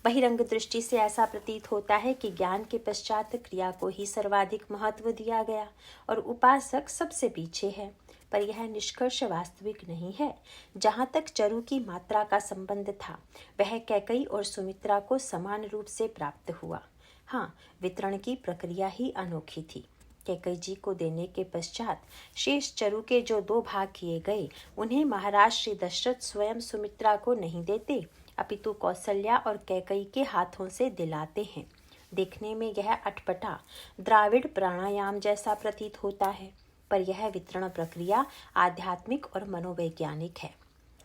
बहिरंग दृष्टि से ऐसा प्रतीत होता है कि ज्ञान के पश्चात क्रिया को ही सर्वाधिक महत्व दिया गया और उपासक सबसे पीछे है, पर यह निष्कर्ष वास्तविक नहीं है। जहाँ तक चरु की मात्रा का संबंध था, वह कैकई और सुमित्रा को समान रूप से प्राप्त हुआ। हाँ, वितरण की प्रक्रिया ही अनोखी थी। कैकई जी को देने के पश्चात शेष चरु के जो 2 भाग किए गए, उन्हें महाराज श्री दशरथ स्वयं सुमित्रा को नहीं देते, अपितु कौशल्या और कैकई के हाथों से दिलाते हैं। देखने में यह अटपटा द्राविड़ प्राणायाम जैसा प्रतीत होता है, पर यह वितरण प्रक्रिया आध्यात्मिक और मनोवैज्ञानिक है।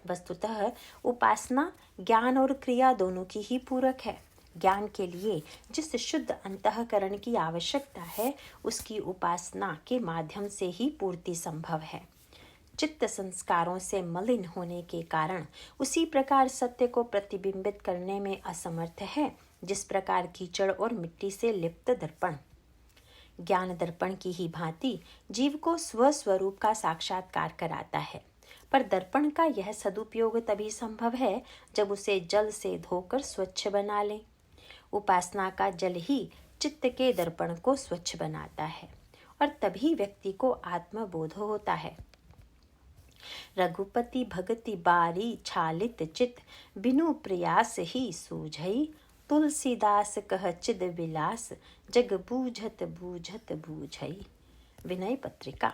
वस्तुतः उपासना ज्ञान और क्रिया दोनों की ही पूरक है। ज्ञान के लिए जिस शुद्ध अंतःकरण की आवश्यकता है, उसकी उपासना के माध्यम से ही पूर्ति संभव है। चित्त संस्कारों से मलिन होने के कारण उसी प्रकार सत्य को प्रतिबिंबित करने में असमर्थ है जिस प्रकार कीचड़ और मिट्टी से लिप्त दर्पण। ज्ञान दर्पण की ही भांति जीव को स्वस्वरूप का साक्षात्कार कराता है, पर दर्पण का यह सदुपयोग तभी संभव है जब उसे जल से धोकर स्वच्छ बना लें। उपासना का जल ही चित्त के दर्पण को स्वच्छ बनाता है और तभी व्यक्ति को आत्मबोध होता है। रघुपति भगति बारी छालित चित बिनु प्रयास ही सूझई, तुलसीदास कह चिद विलास जग बूझत बूझत बूझई। विनय पत्रिका।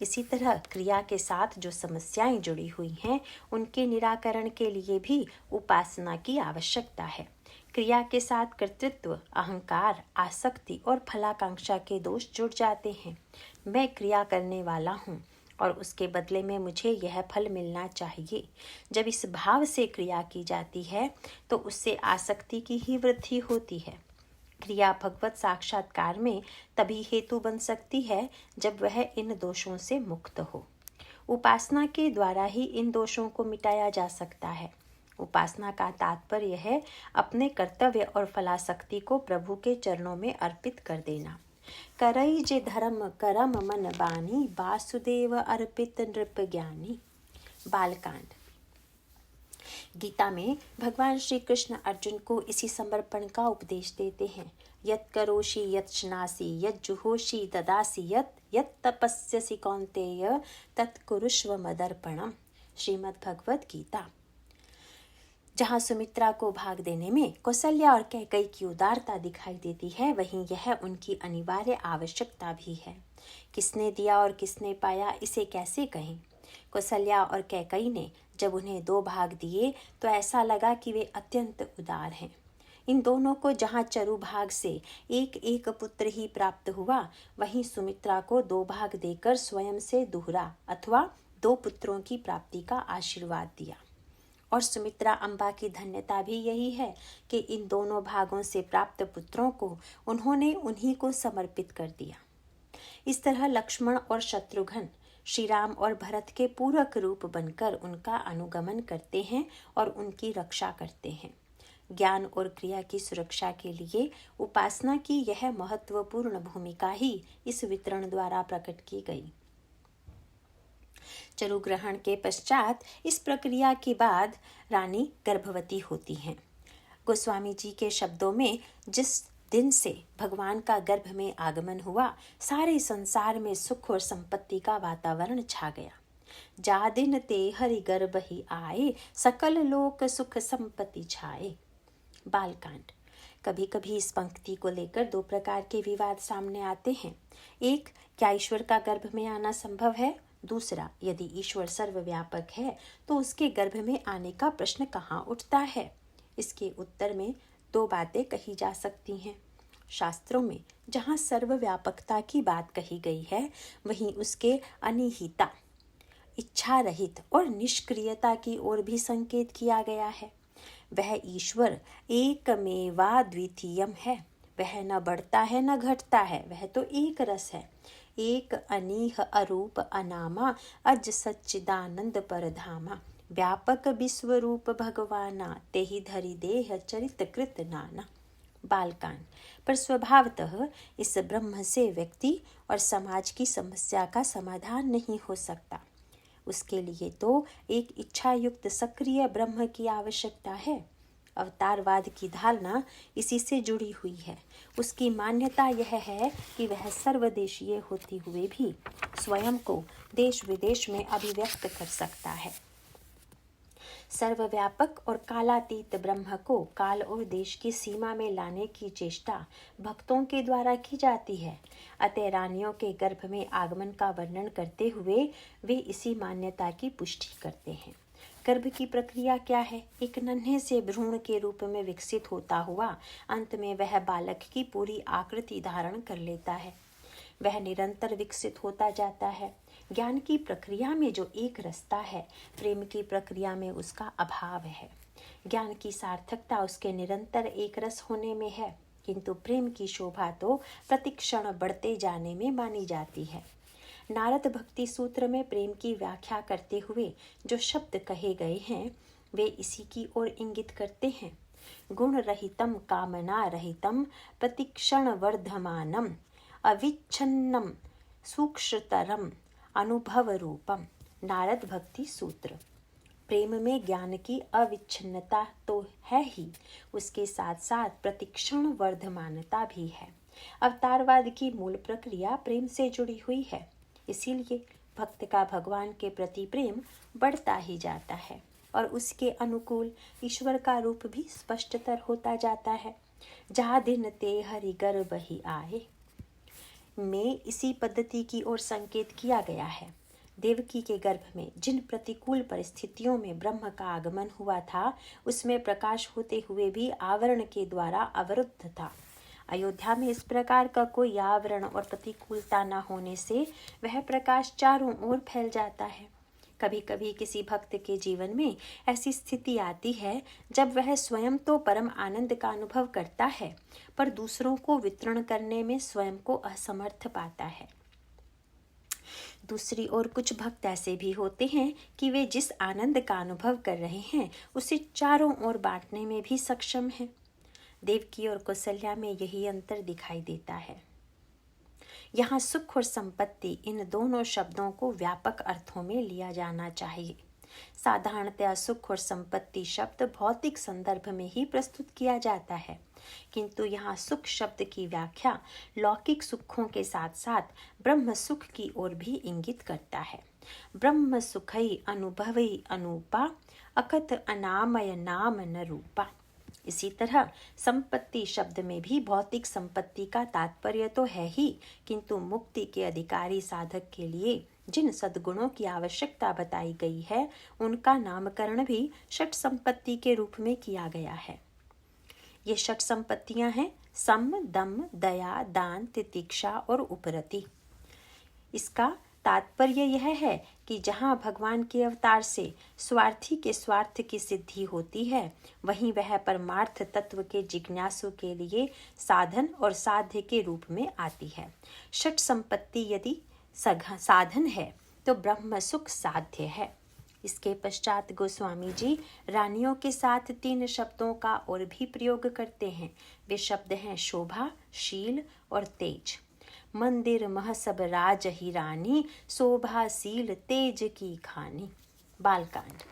इसी तरह क्रिया के साथ जो समस्याएं जुड़ी हुई हैं उनके निराकरण के लिए भी उपासना की आवश्यकता है। क्रिया के साथ कर्तृत्व, अहंकार, आसक्ति और फलाकांक्षा के दोष जुड़ जाते हैं। मैं क्रिया करने वाला हूँ और उसके बदले में मुझे यह फल मिलना चाहिए। जब इस भाव से क्रिया की जाती है तो उससे आसक्ति की ही वृद्धि होती है। क्रिया भगवत साक्षात्कार में तभी हेतु बन सकती है जब वह इन दोषों से मुक्त हो। उपासना के द्वारा ही इन दोषों को मिटाया जा सकता है। उपासना का तात्पर्य है अपने कर्तव्य और फलासक्ति को प्रभु के चरणों में अर्पित कर देना। करई जे धर्म करम मन बानी, वासुदेव अर्पित नृप ज्ञानी। बालकांड। गीता में भगवान श्री कृष्ण अर्जुन को इसी समर्पण का उपदेश देते हैं। यत् करोषि यत् श्नासि यत् जुहोषि ददासि यत् तपस्यसि कौन्तेय तत् कुरुष्व मदर्पणम। श्रीमद् भगवत गीता। जहाँ सुमित्रा को भाग देने में कौशल्या और कैकेयी की उदारता दिखाई देती है, वहीं यह उनकी अनिवार्य आवश्यकता भी है। किसने दिया और किसने पाया, इसे कैसे कहें। कौशल्या और कैकेयी ने जब उन्हें 2 भाग दिए तो ऐसा लगा कि वे अत्यंत उदार हैं। इन दोनों को जहाँ चरु भाग से एक एक पुत्र ही प्राप्त हुआ, वहीं सुमित्रा को 2 भाग देकर स्वयं से दोहरा अथवा 2 पुत्रों की प्राप्ति का आशीर्वाद दिया। और सुमित्रा अम्बा की धन्यता भी यही है कि इन दोनों भागों से प्राप्त पुत्रों को उन्होंने उन्हीं को समर्पित कर दिया। इस तरह लक्ष्मण और शत्रुघ्न श्री राम और भरत के पूरक रूप बनकर उनका अनुगमन करते हैं और उनकी रक्षा करते हैं। ज्ञान और क्रिया की सुरक्षा के लिए उपासना की यह महत्वपूर्ण भूमिका ही इस वितरण द्वारा प्रकट की गई। चरु ग्रहण के पश्चात इस प्रक्रिया के बाद रानी गर्भवती होती हैं। गोस्वामी जी के शब्दों में, जिस दिन से भगवान का गर्भ में आगमन हुआ, सारे संसार में सुख और संपत्ति का वातावरण छा गया। जा दिन ते हरि गर्भ ही आए, सकल लोक सुख संपत्ति छाए। बालकांड। कभी कभी इस पंक्ति को लेकर 2 प्रकार के विवाद सामने आते हैं। एक, क्या ईश्वर का गर्भ में आना संभव है? दूसरा, यदि ईश्वर सर्वव्यापक है तो उसके गर्भ में आने का प्रश्न कहाँ उठता है? इसके उत्तर में 2 बातें कही जा सकती हैं। शास्त्रों में जहाँ सर्वव्यापकता की बात कही गई है, वहीं उसके अनिहिता, इच्छा रहित और निष्क्रियता की ओर भी संकेत किया गया है। वह ईश्वर एकमेवा द्वितीयम है। वह न बढ़ता है न घटता है, वह तो एक रस है। एक अनीह अरूप अनामा अज सच्चिदानंद परधामा, व्यापक विश्वरूप भगवाना तेहि धरि देह चरित कृत नाना। बालकांड। पर स्वभावतः इस ब्रह्म से व्यक्ति और समाज की समस्या का समाधान नहीं हो सकता। उसके लिए तो एक इच्छा युक्त सक्रिय ब्रह्म की आवश्यकता है। अवतारवाद की धारणा इसी से जुड़ी हुई है। उसकी मान्यता यह है कि वह सर्वदेशीय होते हुए भी स्वयं को देश विदेश में अभिव्यक्त कर सकता है। सर्वव्यापक और कालातीत ब्रह्म को काल और देश की सीमा में लाने की चेष्टा भक्तों के द्वारा की जाती है। अतः रानियों के गर्भ में आगमन का वर्णन करते हुए वे इसी मान्यता की पुष्टि करते हैं। गर्भ की प्रक्रिया क्या है? एक नन्हे से भ्रूण के रूप में विकसित होता हुआ अंत में वह बालक की पूरी आकृति धारण कर लेता है। वह निरंतर विकसित होता जाता है। ज्ञान की प्रक्रिया में जो एक रास्ता है, प्रेम की प्रक्रिया में उसका अभाव है। ज्ञान की सार्थकता उसके निरंतर एक रस होने में है, किंतु प्रेम की शोभा तो प्रतिक्षण बढ़ते जाने में मानी जाती है। नारद भक्ति सूत्र में प्रेम की व्याख्या करते हुए जो शब्द कहे गए हैं वे इसी की ओर इंगित करते हैं। गुण रहितम कामना रहितम प्रतिक्षण वर्धमानम अविच्छिन्नम सूक्ष्मतरम अनुभव रूपम। नारद भक्ति सूत्र। प्रेम में ज्ञान की अविच्छिन्नता तो है ही, उसके साथ साथ प्रतिक्षण वर्धमानता भी है। अवतारवाद की मूल प्रक्रिया प्रेम से जुड़ी हुई है, इसीलिए भक्त का भगवान के प्रति प्रेम बढ़ता ही जाता है और उसके अनुकूल ईश्वर का रूप भी स्पष्टतर होता जाता है। जहाँ दिन ते हरि गर्भ ही आए में इसी पद्धति की ओर संकेत किया गया है। देवकी के गर्भ में जिन प्रतिकूल परिस्थितियों में ब्रह्म का आगमन हुआ था, उसमें प्रकाश होते हुए भी आवरण के द्वारा अवरुद्ध था। अयोध्या में इस प्रकार का कोई आवरण और प्रतिकूलता न होने से वह प्रकाश चारों ओर फैल जाता है। कभी कभी किसी भक्त के जीवन में ऐसी स्थिति आती है जब वह स्वयं तो परम आनंद का अनुभव करता है, पर दूसरों को वितरण करने में स्वयं को असमर्थ पाता है। दूसरी ओर कुछ भक्त ऐसे भी होते हैं कि वे जिस आनंद का अनुभव कर रहे हैं उसे चारों ओर बांटने में भी सक्षम हैं। देवकी और कौशल्या में यही अंतर दिखाई देता है। यहाँ सुख और संपत्ति, इन दोनों शब्दों को व्यापक अर्थों में लिया जाना चाहिए। साधारणतया सुख और संपत्ति शब्द भौतिक संदर्भ में ही प्रस्तुत किया जाता है, किंतु यहाँ सुख शब्द की व्याख्या लौकिक सुखों के साथ साथ ब्रह्म सुख की ओर भी इंगित करता है। ब्रह्म सुखई अनुभवई अनुपा अकथ अनामय नाम न रूपा। इसी तरह संपत्ति शब्द में भी भौतिक संपत्ति का तात्पर्य तो है ही, किंतु मुक्ति के अधिकारी साधक के लिए जिन सद्गुणों की आवश्यकता बताई गई है उनका नामकरण भी षट संपत्ति के रूप में किया गया है। ये षट संपत्तियां हैं सम, दम, दया, दान, तितिक्षा और उपरति। इसका तात्पर्य यह है कि जहाँ भगवान के अवतार से स्वार्थी के स्वार्थ की सिद्धि होती है, वहीं वह परमार्थ तत्व के जिज्ञासु के लिए साधन और साध्य के रूप में आती है। षट संपत्ति यदि साधन है तो ब्रह्म सुख साध्य है। इसके पश्चात गोस्वामी जी रानियों के साथ 3 शब्दों का और भी प्रयोग करते हैं। वे शब्द हैं शोभा, शील और तेज। मंदिर मह सब राज ही रानी, शोभा शील तेज की खानी। बालकांड।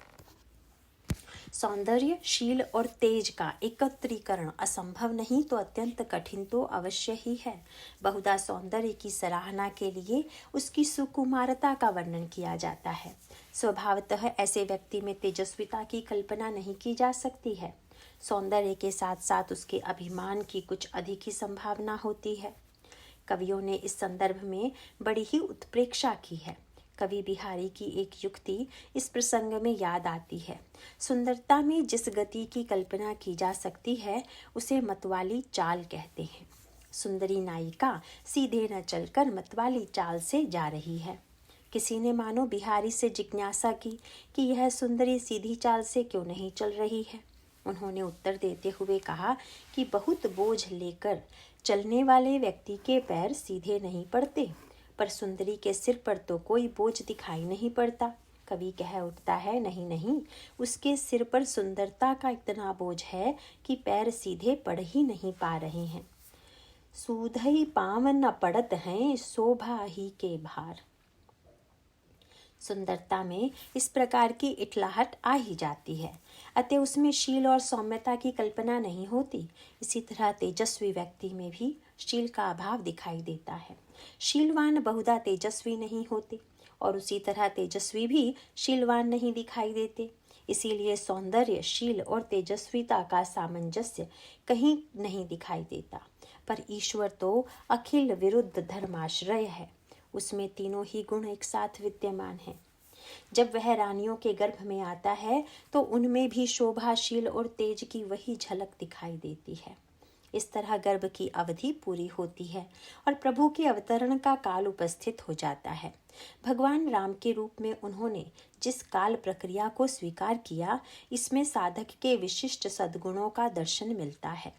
सौंदर्य, शील और तेज का एकत्रीकरण असंभव नहीं तो अत्यंत कठिन तो अवश्य ही है। बहुधा सौंदर्य की सराहना के लिए उसकी सुकुमारता का वर्णन किया जाता है। स्वभावतः ऐसे व्यक्ति में तेजस्विता की कल्पना नहीं की जा सकती है। सौंदर्य के साथ साथ उसके अभिमान की कुछ अधिक ही संभावना होती है। कवियों ने इस संदर्भ में बड़ी ही उत्प्रेक्षा की है। कवि बिहारी की एक युक्ति इस प्रसंग में याद आती है। सुंदरता में जिस गति की कल्पना की जा सकती है उसे मतवाली चाल कहते हैं। सुंदरी नायिका सीधे न चलकर मतवाली चाल से जा रही है। किसी ने मानो बिहारी से जिज्ञासा की कि यह सुंदरी सीधी चाल से क्यों नहीं चल रही है। उन्होंने उत्तर देते हुए कहा कि बहुत बोझ लेकर चलने वाले व्यक्ति के पैर सीधे नहीं पड़ते, पर सुंदरी के सिर पर तो कोई बोझ दिखाई नहीं पड़ता। कवि कह उठता है, नहीं नहीं, उसके सिर पर सुंदरता का इतना बोझ है कि पैर सीधे पड़ ही नहीं पा रहे हैं। सूधई पाँव न पड़त हैं, शोभा ही के भार। सुंदरता में इस प्रकार की इटलाहट आ ही जाती है, अतः उसमें शील और सौम्यता की कल्पना नहीं होती। इसी तरह तेजस्वी व्यक्ति में भी शील का अभाव दिखाई देता है। शीलवान बहुधा तेजस्वी नहीं होते और उसी तरह तेजस्वी भी शीलवान नहीं दिखाई देते। इसीलिए सौंदर्य, शील और तेजस्विता का सामंजस्य कहीं नहीं दिखाई देता। पर ईश्वर तो अखिल विरुद्ध धर्माश्रय है, उसमें तीनों ही गुण एक साथ विद्यमान हैं। जब वह रानियों के गर्भ में आता है तो उनमें भी शोभा, शील और तेज की वही झलक दिखाई देती है। इस तरह गर्भ की अवधि पूरी होती है और प्रभु के अवतरण का काल उपस्थित हो जाता है। भगवान राम के रूप में उन्होंने जिस काल प्रक्रिया को स्वीकार किया, इसमें साधक के विशिष्ट सद्गुणों का दर्शन मिलता है।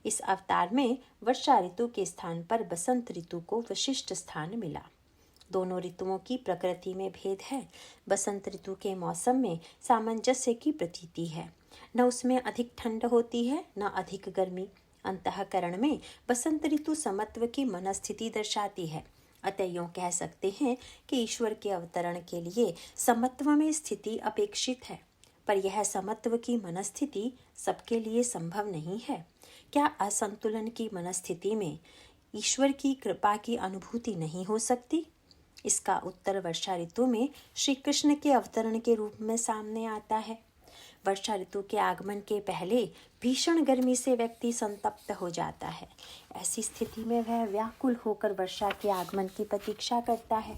इस अवतार में वर्षा ऋतु के स्थान पर बसंत ऋतु को विशिष्ट स्थान मिला। दोनों ऋतुओं की प्रकृति में भेद है। बसंत ऋतु के मौसम में सामंजस्य की प्रतीति है, न उसमें अधिक ठंड होती है न अधिक गर्मी। अंतःकरण में बसंत ऋतु समत्व की मनस्थिति दर्शाती है। अतः यूं कह सकते हैं कि ईश्वर के अवतरण के लिए समत्व में स्थिति अपेक्षित है, पर यह समत्व की मनस्थिति सबके लिए संभव नहीं है। क्या असंतुलन की मनस्थिति में ईश्वर की कृपा की अनुभूति नहीं हो सकती? इसका उत्तर वर्षा ऋतु में श्री कृष्ण के अवतरण के रूप में सामने आता है। वर्षा ऋतु के आगमन के पहले भीषण गर्मी से व्यक्ति संतप्त हो जाता है। ऐसी स्थिति में वह व्याकुल होकर वर्षा के आगमन की प्रतीक्षा करता है।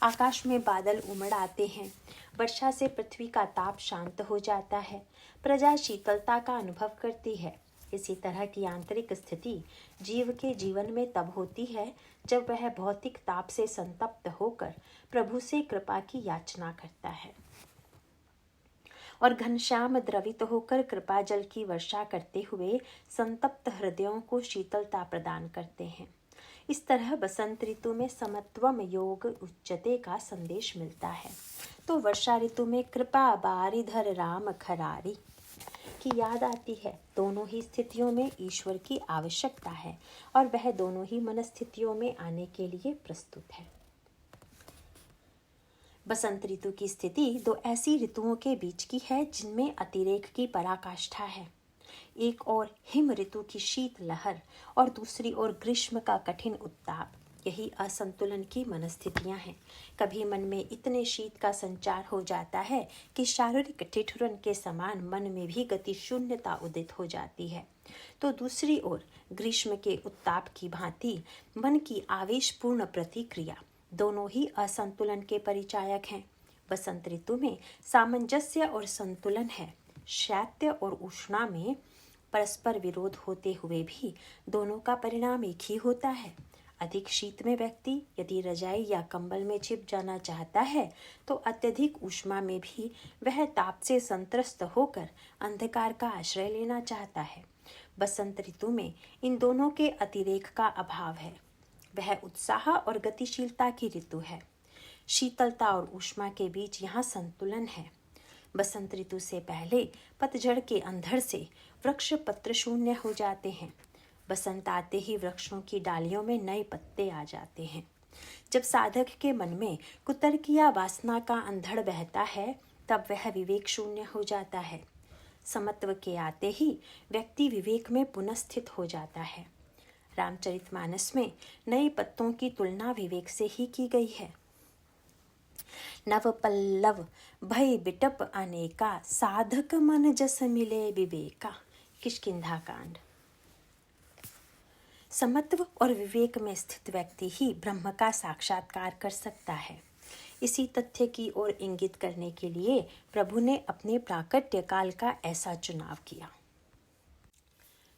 आकाश में बादल उमड़ आते हैं। वर्षा से पृथ्वी का ताप शांत हो जाता है। प्रजा शीतलता का अनुभव करती है। इसी तरह की आंतरिक स्थिति जीव के जीवन में तब होती है जब वह भौतिक ताप से संतप्त होकर प्रभु से कृपा की याचना करता है और घनश्याम द्रवित होकर कृपा जल की वर्षा करते हुए संतप्त हृदयों को शीतलता प्रदान करते हैं। इस तरह बसंत ऋतु में समत्वम योग उच्चते का संदेश मिलता है। तो वर्षा ऋतु में कृपा बारिधर राम खरारी की याद आती है। दोनों ही स्थितियों में ईश्वर की आवश्यकता है और वह दोनों ही मनस्थितियों में आने के लिए प्रस्तुत है। बसंत ऋतु की स्थिति दो ऐसी ऋतुओं के बीच की है जिनमें अतिरेक की पराकाष्ठा है। एक ओर हिम ऋतु की शीत लहर और दूसरी ओर ग्रीष्म का कठिन उत्ताप, यही असंतुलन की मनस्थितियां हैं। कभी मन में इतने शीत का संचार हो जाता है कि शारीरिक ठिठुरन के समान मन में भी गति शून्यता उदित हो जाती है, तो दूसरी ओर ग्रीष्म के उत्ताप की भांति मन की आवेशपूर्ण प्रतिक्रिया, दोनों ही असंतुलन के परिचायक हैं। बसंत ऋतु में सामंजस्य और संतुलन है। शैत्य और उष्णा में परस्पर विरोध होते हुए भी दोनों का परिणाम एक ही होता है। अधिक शीत में व्यक्ति यदि रजाई या कंबल में छिप जाना चाहता है तो अत्यधिक ऊष्मा में भी वह ताप से संत्रस्त होकर अंधकार का आश्रय लेना चाहता है। बसंत ऋतु में इन दोनों के अतिरेक का अभाव है। वह उत्साह और गतिशीलता की ऋतु है। शीतलता और ऊष्मा के बीच यहाँ संतुलन है। बसंत ऋतु से पहले पतझड़ के अंधड़ से वृक्ष पत्र शून्य हो जाते हैं। बसंत आते ही वृक्षों की डालियों में नए पत्ते आ जाते हैं। जब साधक के मन में कुतर्क या वासना का अंधड़ बहता है तब वह विवेक शून्य हो जाता है। समत्व के आते ही व्यक्ति विवेक में पुनः स्थित हो जाता है। रामचरितमानस में नए पत्तों की तुलना विवेक से ही की गई है। नव पल्लव भय बिटप अनेका, साधक मन जस मिले विवेका। किष्किंधा कांड। समत्व और विवेक में स्थित व्यक्ति ही ब्रह्म का साक्षात्कार कर सकता है। इसी तथ्य की ओर इंगित करने के लिए प्रभु ने अपने प्राकट्य काल का ऐसा चुनाव किया।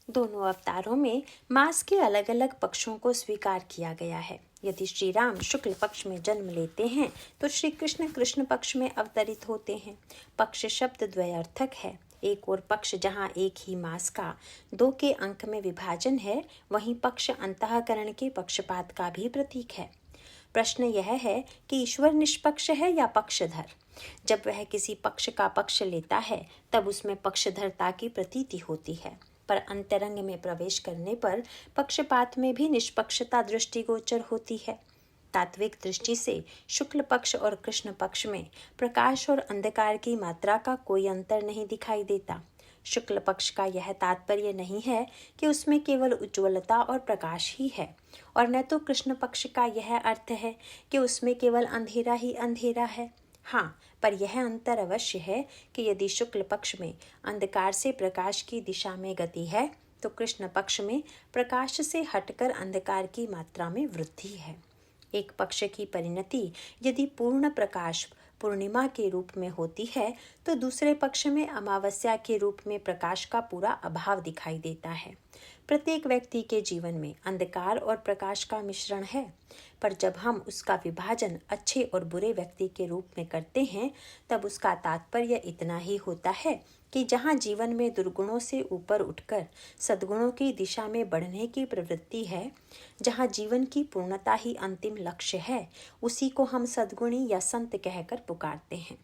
दोनों अवतारों में मास के अलग अलग पक्षों को स्वीकार किया गया है। यदि श्री राम शुक्ल पक्ष में जन्म लेते हैं तो श्री कृष्ण कृष्ण पक्ष में अवतरित होते हैं। पक्ष शब्द द्वयार्थक है। एक और पक्ष जहाँ एक ही मास का 2 के अंक में विभाजन है, वहीं पक्ष अंतःकरण के पक्षपात का भी प्रतीक है। प्रश्न यह है कि ईश्वर निष्पक्ष है या पक्षधर। जब वह किसी पक्ष का पक्ष लेता है तब उसमें पक्षधरता की प्रतीति होती है, पर अंतरंग में प्रवेश करने पर पक्षपात में भी निष्पक्षता दृष्टिगोचर होती है। तात्विक दृष्टि से शुक्ल पक्ष और कृष्ण पक्ष में प्रकाश और अंधकार की मात्रा का कोई अंतर नहीं दिखाई देता। शुक्ल पक्ष का यह तात्पर्य नहीं है कि उसमें केवल उज्ज्वलता और प्रकाश ही है, और न तो कृष्ण पक्ष का यह अर्थ है कि उसमें केवल अंधेरा ही अंधेरा है। हाँ, पर यह अंतर अवश्य है कि यदि शुक्ल पक्ष में अंधकार से प्रकाश की दिशा में गति है तो कृष्ण पक्ष में प्रकाश से हटकर अंधकार की मात्रा में वृद्धि है। एक पक्ष की परिणति यदि पूर्ण प्रकाश पूर्णिमा के रूप में होती है तो दूसरे पक्ष में अमावस्या के रूप में प्रकाश का पूरा अभाव दिखाई देता है। प्रत्येक व्यक्ति के जीवन में अंधकार और प्रकाश का मिश्रण है, पर जब हम उसका विभाजन अच्छे और बुरे व्यक्ति के रूप में करते हैं, तब उसका तात्पर्य इतना ही होता है कि जहाँ जीवन में दुर्गुणों से ऊपर उठकर सद्गुणों की दिशा में बढ़ने की प्रवृत्ति है, जहाँ जीवन की पूर्णता ही अंतिम लक्ष्य है, उसी को हम सद्गुणी या संत कहकर पुकारते हैं।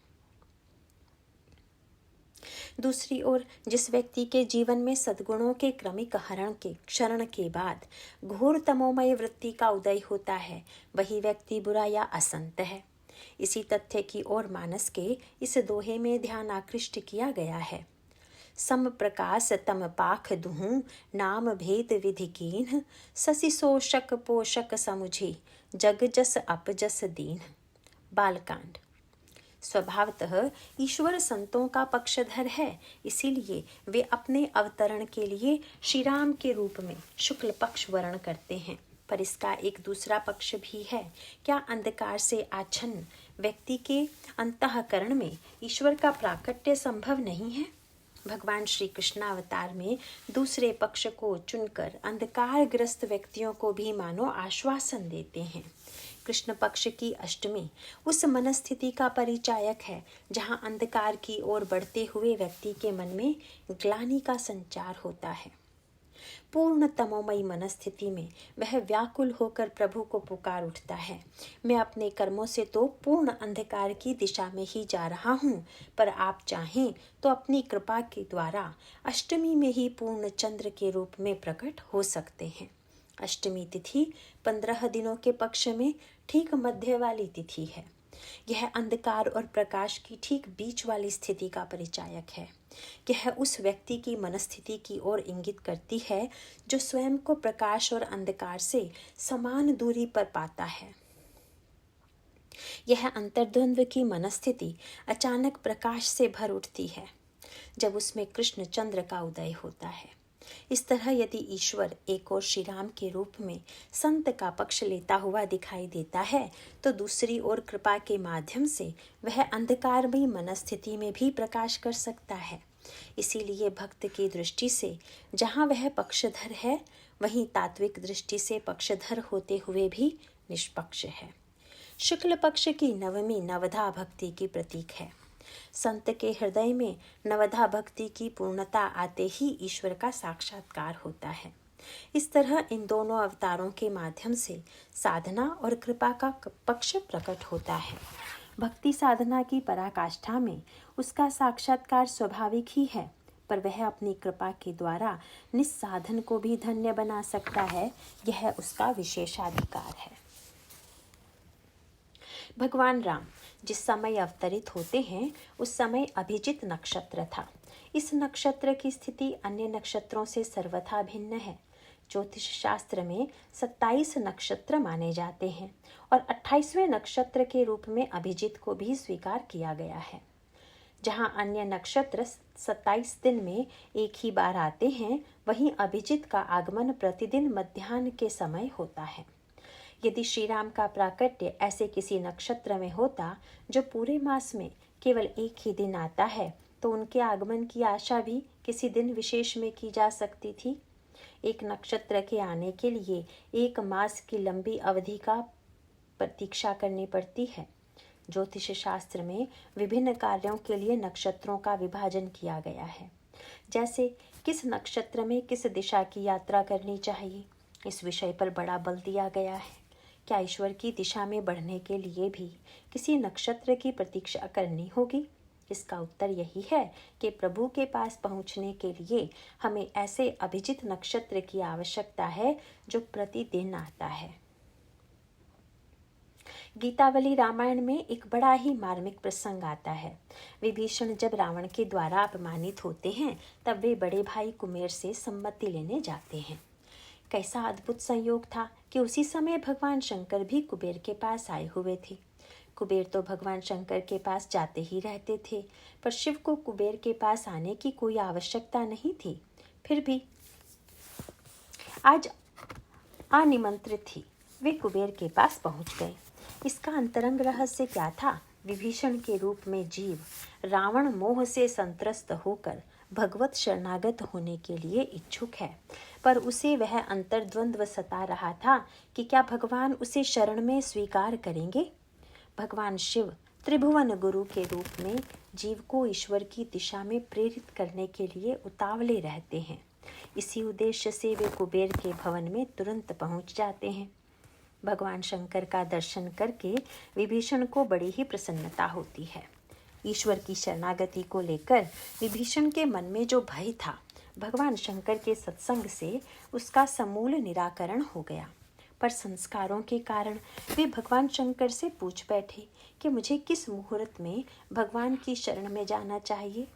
दूसरी ओर जिस व्यक्ति के जीवन में सद्गुणों के क्रमिक हरण के क्षरण के बाद घोर तमोमय वृत्ति का उदय होता है, वही व्यक्ति बुरा या असंत है। इसी तथ्य की ओर मानस के इस दोहे में ध्यान आकृष्ट किया गया है। सम प्रकाश तम पाख दुहूं, नाम भेद विधि कीन्ह, ससि शोषक पोषक समुझी, जग जस अपजस दीन। बालकांड। स्वभावतः ईश्वर संतों का पक्षधर है, इसीलिए वे अपने अवतरण के लिए श्री राम के रूप में शुक्ल पक्ष वर्ण करते हैं। पर इसका एक दूसरा पक्ष भी है। क्या अंधकार से आच्छन्न व्यक्ति के अंतःकरण में ईश्वर का प्राकट्य संभव नहीं है? भगवान श्री कृष्णावतार में दूसरे पक्ष को चुनकर अंधकारग्रस्त व्यक्तियों को भी मानो आश्वासन देते हैं। कृष्ण पक्ष की अष्टमी उस मनस्थिति का परिचायक है जहाँ अंधकार की ओर बढ़ते हुए व्यक्ति के मन में ग्लानि का संचार होता है। पूर्ण तमोमयी मनस्थिति में वह व्याकुल होकर प्रभु को पुकार उठता है, मैं अपने कर्मों से तो पूर्ण अंधकार की दिशा में ही जा रहा हूँ, पर आप चाहें तो अपनी कृपा के द्वारा अष्टमी में ही पूर्ण चंद्र के रूप में प्रकट हो सकते हैं। अष्टमी तिथि 15 दिनों के पक्ष में ठीक मध्य वाली तिथि है। यह अंधकार और प्रकाश की ठीक बीच वाली स्थिति का परिचायक है। यह उस व्यक्ति की मनस्थिति की ओर इंगित करती है जो स्वयं को प्रकाश और अंधकार से समान दूरी पर पाता है। यह अंतर्द्वंद्व की मनस्थिति अचानक प्रकाश से भर उठती है जब उसमें कृष्ण चंद्र का उदय होता है। इस तरह यदि ईश्वर एक और श्री राम के रूप में संत का पक्ष लेता हुआ दिखाई देता है, तो दूसरी ओर कृपा के माध्यम से वह अंधकारमयी मनस्थिति में भी प्रकाश कर सकता है। इसीलिए भक्त की दृष्टि से जहाँ वह पक्षधर है, वहीं तात्विक दृष्टि से पक्षधर होते हुए भी निष्पक्ष है। शुक्ल पक्ष की नवमी नवधा भक्ति की प्रतीक है। संत के हृदय में नवधा भक्ति की पूर्णता आते ही ईश्वर का साक्षात्कार होता है। इस तरह इन दोनों अवतारों के माध्यम से साधना और कृपा का पक्ष प्रकट होता है। भक्ति साधना की पराकाष्ठा में उसका साक्षात्कार स्वाभाविक ही है, पर वह अपनी कृपा के द्वारा निस्साधन को भी धन्य बना सकता है, यह उसका विशेषाधिकार है। भगवान राम जिस समय अवतरित होते हैं उस समय अभिजित नक्षत्र था। इस नक्षत्र की स्थिति अन्य नक्षत्रों से सर्वथा भिन्न है। ज्योतिष शास्त्र में 27 नक्षत्र माने जाते हैं और 28वें नक्षत्र के रूप में अभिजित को भी स्वीकार किया गया है। जहाँ अन्य नक्षत्र 27 दिन में एक ही बार आते हैं, वहीं अभिजित का आगमन प्रतिदिन मध्याह्न के समय होता है। यदि श्री राम का प्राकट्य ऐसे किसी नक्षत्र में होता जो पूरे मास में केवल एक ही दिन आता है, तो उनके आगमन की आशा भी किसी दिन विशेष में की जा सकती थी। एक नक्षत्र के आने के लिए एक मास की लंबी अवधि का प्रतीक्षा करनी पड़ती है। ज्योतिष शास्त्र में विभिन्न कार्यों के लिए नक्षत्रों का विभाजन किया गया है, जैसे किस नक्षत्र में किस दिशा की यात्रा करनी चाहिए, इस विषय पर बड़ा बल दिया गया है। क्या ईश्वर की दिशा में बढ़ने के लिए भी किसी नक्षत्र की प्रतीक्षा करनी होगी? इसका उत्तर यही है कि प्रभु के पास पहुंचने के लिए हमें ऐसे अभिजित नक्षत्र की आवश्यकता है जो प्रतिदिन आता है। गीतावली रामायण में एक बड़ा ही मार्मिक प्रसंग आता है। विभीषण जब रावण के द्वारा अपमानित होते हैं, तब वे बड़े भाई कुबेर से सम्मति लेने जाते हैं। कैसा अद्भुत संयोग था कि उसी समय भगवान शंकर भी कुबेर के पास आए हुए थे। कुबेर तो भगवान शंकर के पास जाते ही रहते थे, पर शिव को कुबेर के पास आने की कोई आवश्यकता नहीं थी। फिर भी आज अनिमंत्रित थी वे कुबेर के पास पहुंच गए। इसका अंतरंग रहस्य क्या था? विभीषण के रूप में जीव रावण मोह से संत्रस्त होकर भगवत शरणागत होने के लिए इच्छुक है, पर उसे वह अंतर्द्वंद्व सता रहा था कि क्या भगवान उसे शरण में स्वीकार करेंगे। भगवान शिव त्रिभुवन गुरु के रूप में जीव को ईश्वर की दिशा में प्रेरित करने के लिए उतावले रहते हैं। इसी उद्देश्य से वे कुबेर के भवन में तुरंत पहुंच जाते हैं। भगवान शंकर का दर्शन करके विभीषण को बड़ी ही प्रसन्नता होती है। ईश्वर की शरणागति को लेकर विभीषण के मन में जो भय था, भगवान शंकर के सत्संग से उसका समूल निराकरण हो गया। पर संस्कारों के कारण वे भगवान शंकर से पूछ बैठे कि मुझे किस मुहूर्त में भगवान की शरण में जाना चाहिए।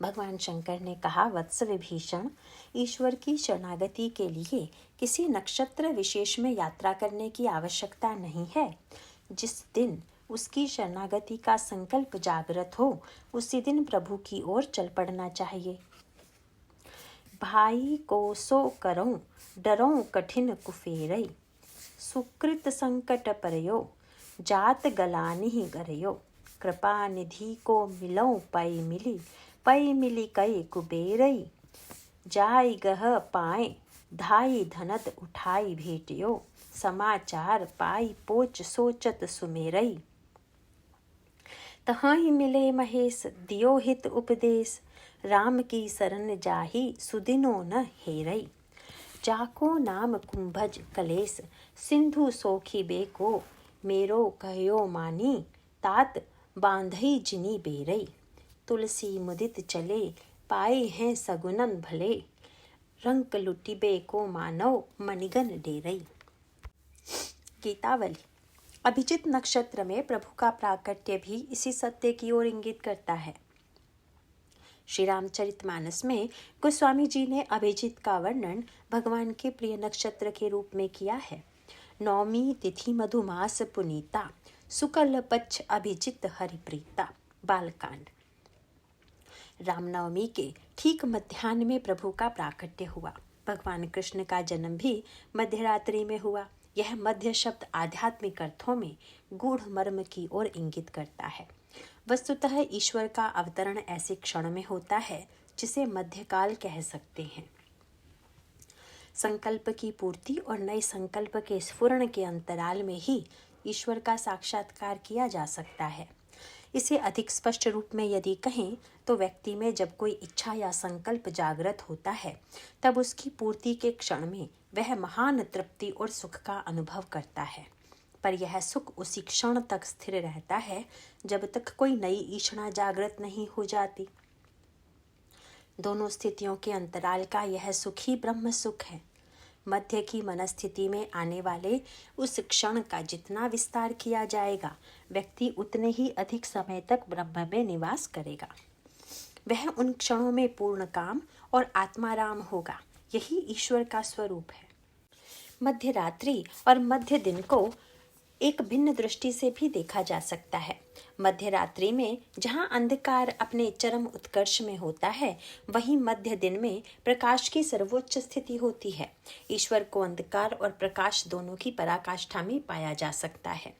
भगवान शंकर ने कहा, वत्स विभीषण, ईश्वर की शरणागति के लिए किसी नक्षत्र विशेष में यात्रा करने की आवश्यकता नहीं है। जिस दिन उसकी शरणागति का संकल्प जागृत हो, उसी दिन प्रभु की ओर चल पड़ना चाहिए। भाई को सो करऊं, डरऊं कठिन कुफेरई, सुकृत संकट परयो, जात गलानि गरयो, कृपा निधि को मिलऊं पै मिली कई कुबेरई, जाय गह पाए धाई धनद उठाई भेटियो, समाचार पाई पोच सोचत सुमेरई। तहाई मिले महेश दियो हित उपदेश, राम की शरण जाही सुदिनो न हेरई, जाको नाम कुंभज कलेस सिंधु सोखी बेको, मेरो कहो मानी तात बांधई जिनी बेरई, तुलसी मुदित चले पाए हैं सगुनन भले, रंक लुटिबे को मानव मणिगन डेरई। गीतावली। अभिजित नक्षत्र में प्रभु का प्राकट्य भी इसी सत्य की ओर इंगित करता है। श्री रामचरितमानस में गोस्वामी जी ने अभिजित का वर्णन भगवान के प्रिय नक्षत्र के रूप में किया है। नौमी तिथि मधुमास पुनीता, शुक्ल पक्ष अभिजित हरिप्रीता। बालकांड। रामनवमी के ठीक मध्याह्न में प्रभु का प्राकट्य हुआ। भगवान कृष्ण का जन्म भी मध्यरात्रि में हुआ। यह मध्य शब्द आध्यात्मिक अर्थों में गूढ़ मर्म की ओर इंगित करता है। वस्तुतः ईश्वर का अवतरण ऐसे क्षण में होता है जिसे मध्यकाल कह सकते हैं। संकल्प की पूर्ति और नए संकल्प के स्फुरण के अंतराल में ही ईश्वर का साक्षात्कार किया जा सकता है। इसे अधिक स्पष्ट रूप में यदि कहें तो व्यक्ति में जब कोई इच्छा या संकल्प जागृत होता है, तब उसकी पूर्ति के क्षण में वह महान तृप्ति और सुख का अनुभव करता है। पर यह सुख उसी क्षण तक स्थिर रहता है जब तक कोई नई इच्छा जागृत नहीं हो जाती। दोनों स्थितियों के अंतराल का यह सुख ही ब्रह्म सुख है। मध्य की मनस्थिति में आने वाले उस क्षण का जितना विस्तार किया जाएगा, व्यक्ति उतने ही अधिक समय तक ब्रह्म में निवास करेगा। वह उन क्षणों में पूर्ण काम और आत्माराम होगा। यही ईश्वर का स्वरूप है। मध्य रात्रि और मध्य दिन को एक भिन्न दृष्टि से भी देखा जा सकता है। मध्य रात्रि में जहाँ अंधकार अपने चरम उत्कर्ष में होता है, वहीं मध्य दिन में प्रकाश की सर्वोच्च स्थिति होती है। ईश्वर को अंधकार और प्रकाश दोनों की पराकाष्ठा में पाया जा सकता है।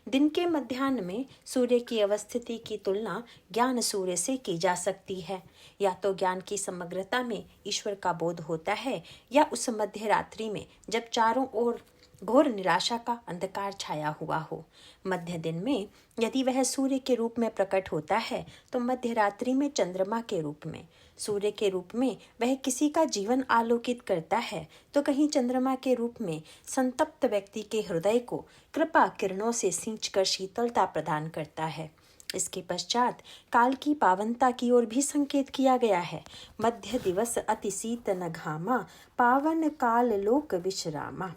दिन के मध्याह्न में सूर्य की अवस्थिति की तुलना ज्ञान सूर्य से की जा सकती है। या तो ज्ञान की समग्रता में ईश्वर का बोध होता है, या उस मध्य रात्रि में जब चारों ओर घोर निराशा का अंधकार छाया हुआ हो। मध्य दिन में यदि वह सूर्य के रूप में प्रकट होता है, तो मध्य रात्रि में चंद्रमा के रूप में। सूर्य के रूप में वह किसी का जीवन आलोकित करता है, तो कहीं चंद्रमा के रूप में संतप्त व्यक्ति के हृदय को कृपा किरणों से सींचकर शीतलता प्रदान करता है। इसके पश्चात काल की पावनता की ओर भी संकेत किया गया है। मध्य दिवस अति शीत न घामा, पावन काल लोक विश्रामा।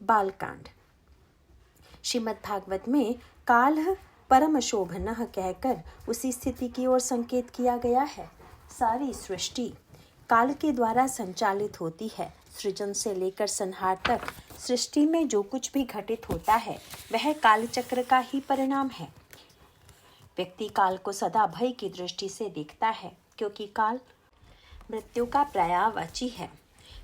बालकांड। श्रीमद् भागवत में काल परम शोभनः कहकर उसी स्थिति की ओर संकेत किया गया है। सारी सृष्टि काल के द्वारा संचालित होती है। सृजन से लेकर संहार तक सृष्टि में जो कुछ भी घटित होता है, वह काल चक्र का ही परिणाम है। व्यक्ति काल को सदा भय की दृष्टि से देखता है, क्योंकि काल मृत्यु का पर्यायवाची है।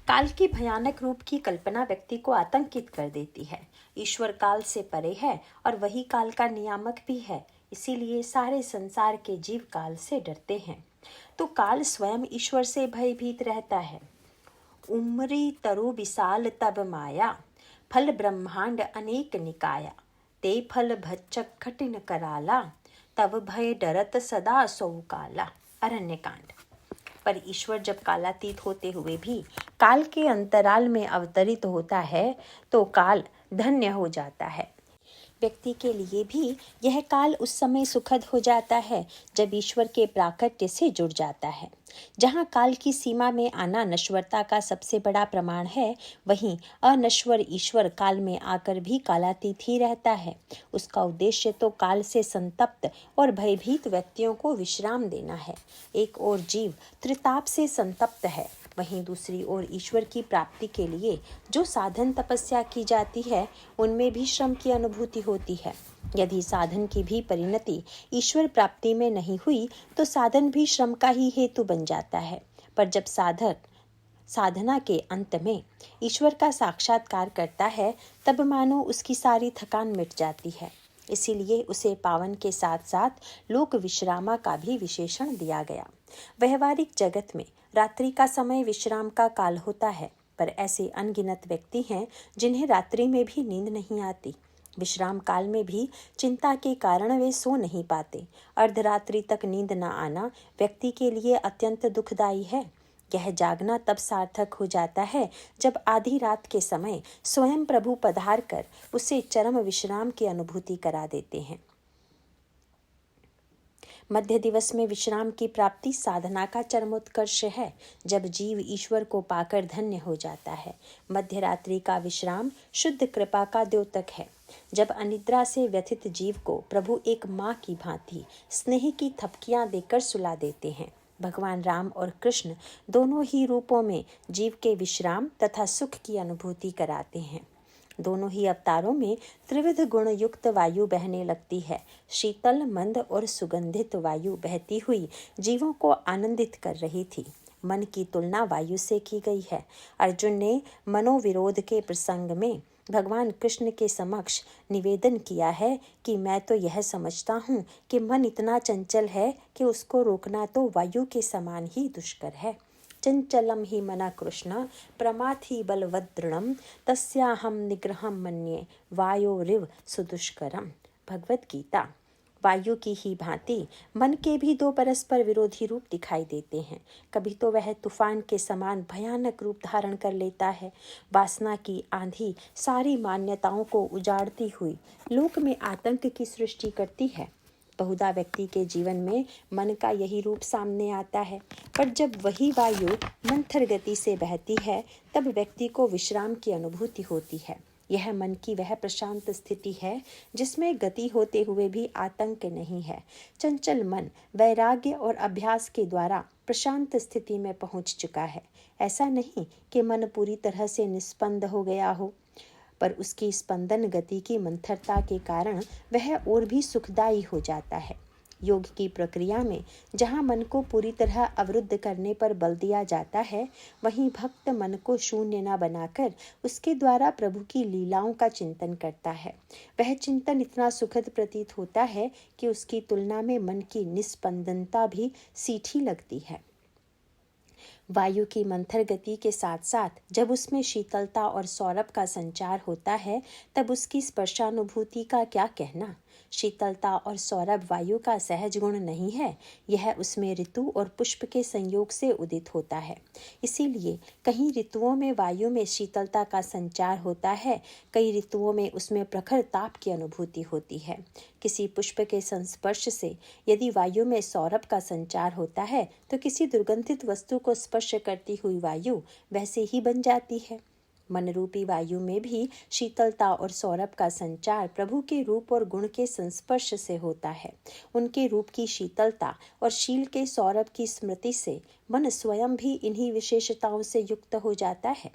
काल की भयानक रूप की कल्पना व्यक्ति को आतंकित कर देती है। ईश्वर काल से परे है और वही काल का नियामक भी है। इसीलिए सारे संसार के जीव काल से डरते हैं। तो काल स्वयं ईश्वर से भयभीत रहता है। उमरी तरु विशाल तब माया, फल ब्रह्मांड अनेक निकाया, ते फल भच्चक कठिन कराला, तब भय डरत सदा सौ काला। अरण्यकांड। पर ईश्वर जब कालातीत होते हुए भी काल के अंतराल में अवतरित होता है तो काल धन्य हो जाता है। व्यक्ति के लिए भी यह काल उस समय सुखद हो जाता है जब ईश्वर के प्राकट्य से जुड़ जाता है। जहाँ काल की सीमा में आना नश्वरता का सबसे बड़ा प्रमाण है, वहीं अनश्वर ईश्वर काल में आकर भी कालातीत ही रहता है। उसका उद्देश्य तो काल से संतप्त और भयभीत व्यक्तियों को विश्राम देना है। एक ओर जीव त्रिताप से संतप्त है, वहीं दूसरी ओर ईश्वर की प्राप्ति के लिए जो साधन तपस्या की जाती है उनमें भी श्रम की अनुभूति होती है। यदि साधन की भी परिणति ईश्वर प्राप्ति में नहीं हुई तो साधन भी श्रम का ही हेतु बन जाता है। पर जब साधना के अंत में ईश्वर का साक्षात्कार करता है तब मानो उसकी सारी थकान मिट जाती है। इसीलिए उसे पावन के साथ साथ लोक विश्रामा का भी विशेषण दिया गया। व्यवहारिक जगत में रात्रि का समय विश्राम का काल होता है, पर ऐसे अनगिनत व्यक्ति हैं जिन्हें रात्रि में भी नींद नहीं आती। विश्राम काल में भी चिंता के कारण वे सो नहीं पाते। अर्धरात्रि तक नींद न आना व्यक्ति के लिए अत्यंत दुखदायी है। यह जागना तब सार्थक हो जाता है जब आधी रात के समय स्वयं प्रभु पधार कर उसे चरम विश्राम की अनुभूति करा देते हैं। मध्य दिवस में विश्राम की प्राप्ति साधना का चरमोत्कर्ष है, जब जीव ईश्वर को पाकर धन्य हो जाता है। मध्य रात्रि का विश्राम शुद्ध कृपा का द्योतक है। जब अनिद्रा से व्यथित जीव को प्रभु एक माँ की भांति स्नेह की थपकियां देकर सुला देते हैं। भगवान राम और कृष्ण दोनों ही रूपों में जीव के विश्राम तथा सुख की अनुभूति कराते हैं। दोनों ही अवतारों में त्रिविध गुण युक्त वायु बहने लगती है। शीतल, मंद और सुगंधित वायु बहती हुई जीवों को आनंदित कर रही थी। मन की तुलना वायु से की गई है। अर्जुन ने मनोविरोध के प्रसंग में भगवान कृष्ण के समक्ष निवेदन किया है कि मैं तो यह समझता हूँ कि मन इतना चंचल है कि उसको रोकना तो वायु के समान ही दुष्कर है। चंचलम ही मना कृष्ण प्रमाथि बलवदृढ़म तस्याहम निग्रहम मन्ये वायोरिव सुदुष्करम। भगवत गीता। वायु की ही भांति मन के भी दो परस्पर विरोधी रूप दिखाई देते हैं। कभी तो वह तूफान के समान भयानक रूप धारण कर लेता है। वासना की आंधी सारी मान्यताओं को उजाड़ती हुई लोक में आतंक की सृष्टि करती है। बहुधा व्यक्ति के जीवन में मन का यही रूप सामने आता है, पर जब वही वायु मंथर गति से बहती है तब व्यक्ति को विश्राम की अनुभूति होती है। यह मन की वह प्रशांत स्थिति है जिसमें गति होते हुए भी आतंक नहीं है। चंचल मन वैराग्य और अभ्यास के द्वारा प्रशांत स्थिति में पहुंच चुका है। ऐसा नहीं कि मन पूरी तरह से निस्पंद हो गया हो, पर उसकी स्पंदन गति की मंथरता के कारण वह और भी सुखदायी हो जाता है। योग की प्रक्रिया में जहाँ मन को पूरी तरह अवरुद्ध करने पर बल दिया जाता है, वहीं भक्त मन को शून्य न बनाकर उसके द्वारा प्रभु की लीलाओं का चिंतन करता है। वह चिंतन इतना सुखद प्रतीत होता है कि उसकी तुलना में मन की निस्पंदनता भी सीठी लगती है। वायु की मंथर गति के साथ साथ जब उसमें शीतलता और सौरभ का संचार होता है तब उसकी स्पर्शानुभूति का क्या कहना। शीतलता और सौरभ वायु का सहज गुण नहीं है, यह उसमें ऋतु और पुष्प के संयोग से उदित होता है। इसीलिए कई ऋतुओं में वायु में शीतलता का संचार होता है, कई ऋतुओं में उसमें प्रखर ताप की अनुभूति होती है। किसी पुष्प के संस्पर्श से यदि वायु में सौरभ का संचार होता है तो किसी दुर्गंधित वस्तु को स्पर्श करती हुई वायु वैसे ही बन जाती है। मन रूपी वायु में भी शीतलता और सौरभ का संचार प्रभु के रूप और गुण के संस्पर्श से होता है। उनके रूप की शीतलता और शील के सौरभ की स्मृति से मन स्वयं भी इन्हीं विशेषताओं से युक्त हो जाता है।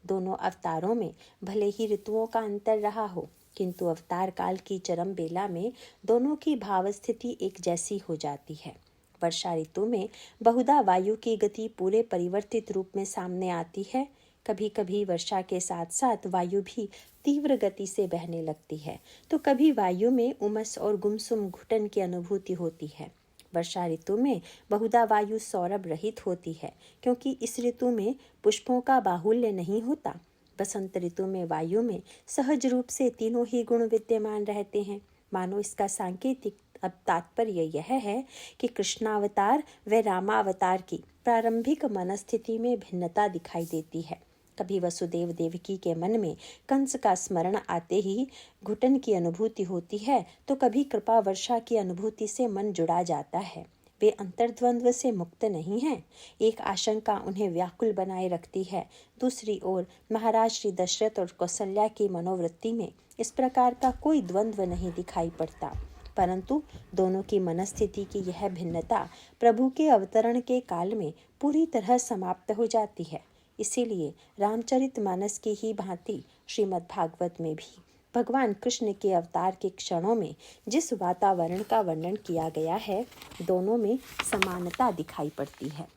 दोनों अवतारों में भले ही ऋतुओं का अंतर रहा हो, किंतु अवतार काल की चरम बेला में दोनों की भाव स्थिति एक जैसी हो जाती है। वर्षा ऋतु में बहुधा वायु की गति पूरे परिवर्तित रूप में सामने आती है। कभी कभी वर्षा के साथ साथ वायु भी तीव्र गति से बहने लगती है, तो कभी वायु में उमस और गुमसुम घुटन की अनुभूति होती है। वर्षा ऋतु में बहुधा वायु सौरभ रहित होती है, क्योंकि इस ऋतु में पुष्पों का बाहुल्य नहीं होता। बसंत ऋतु में वायु में सहज रूप से तीनों ही गुण विद्यमान रहते हैं। मानो इसका सांकेतिक अब तात्पर्य यह है कि कृष्णावतार व रामावतार की प्रारंभिक मनस्थिति में भिन्नता दिखाई देती है। कभी वसुदेव देवकी के मन में कंस का स्मरण आते ही घुटन की अनुभूति होती है, तो कभी कृपा वर्षा की अनुभूति से मन जुड़ा जाता है। वे अंतर्द्वंद्व से मुक्त नहीं हैं। एक आशंका उन्हें व्याकुल बनाए रखती है, दूसरी ओर महाराज श्री दशरथ और कौशल्या की मनोवृत्ति में इस प्रकार का कोई द्वंद्व नहीं दिखाई पड़ता। परंतु दोनों की मनस्थिति की यह भिन्नता प्रभु के अवतरण के काल में पूरी तरह समाप्त हो जाती है। इसीलिए रामचरितमानस की ही भांति श्रीमद् भागवत में भी भगवान कृष्ण के अवतार के क्षणों में जिस वातावरण का वर्णन किया गया है, दोनों में समानता दिखाई पड़ती है।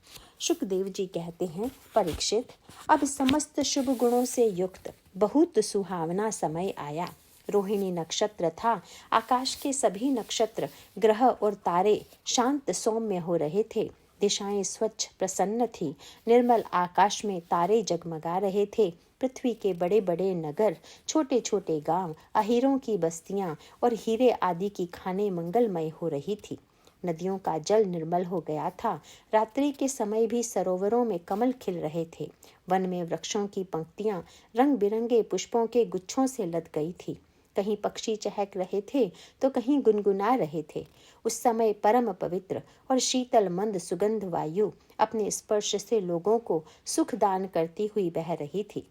शुकदेव जी कहते हैं, परीक्षित, अब समस्त शुभ गुणों से युक्त बहुत सुहावना समय आया। रोहिणी नक्षत्र था। आकाश के सभी नक्षत्र, ग्रह और तारे शांत सौम्य हो रहे थे। दिशाएं स्वच्छ प्रसन्न थी। निर्मल आकाश में तारे जगमगा रहे थे। पृथ्वी के बड़े बड़े नगर, छोटे छोटे गांव, अहीरों की बस्तियां और हीरे आदि की खानें मंगलमय हो रही थी। नदियों का जल निर्मल हो गया था। रात्रि के समय भी सरोवरों में कमल खिल रहे थे। वन में वृक्षों की पंक्तियां रंग बिरंगे पुष्पों के गुच्छों से लद गई थी। कहीं पक्षी चहक रहे थे तो कहीं गुनगुना रहे थे। उस समय परम पवित्र और शीतल मंद सुगंध वायु अपने स्पर्श से लोगों को सुख दान करती हुई बह रही थी।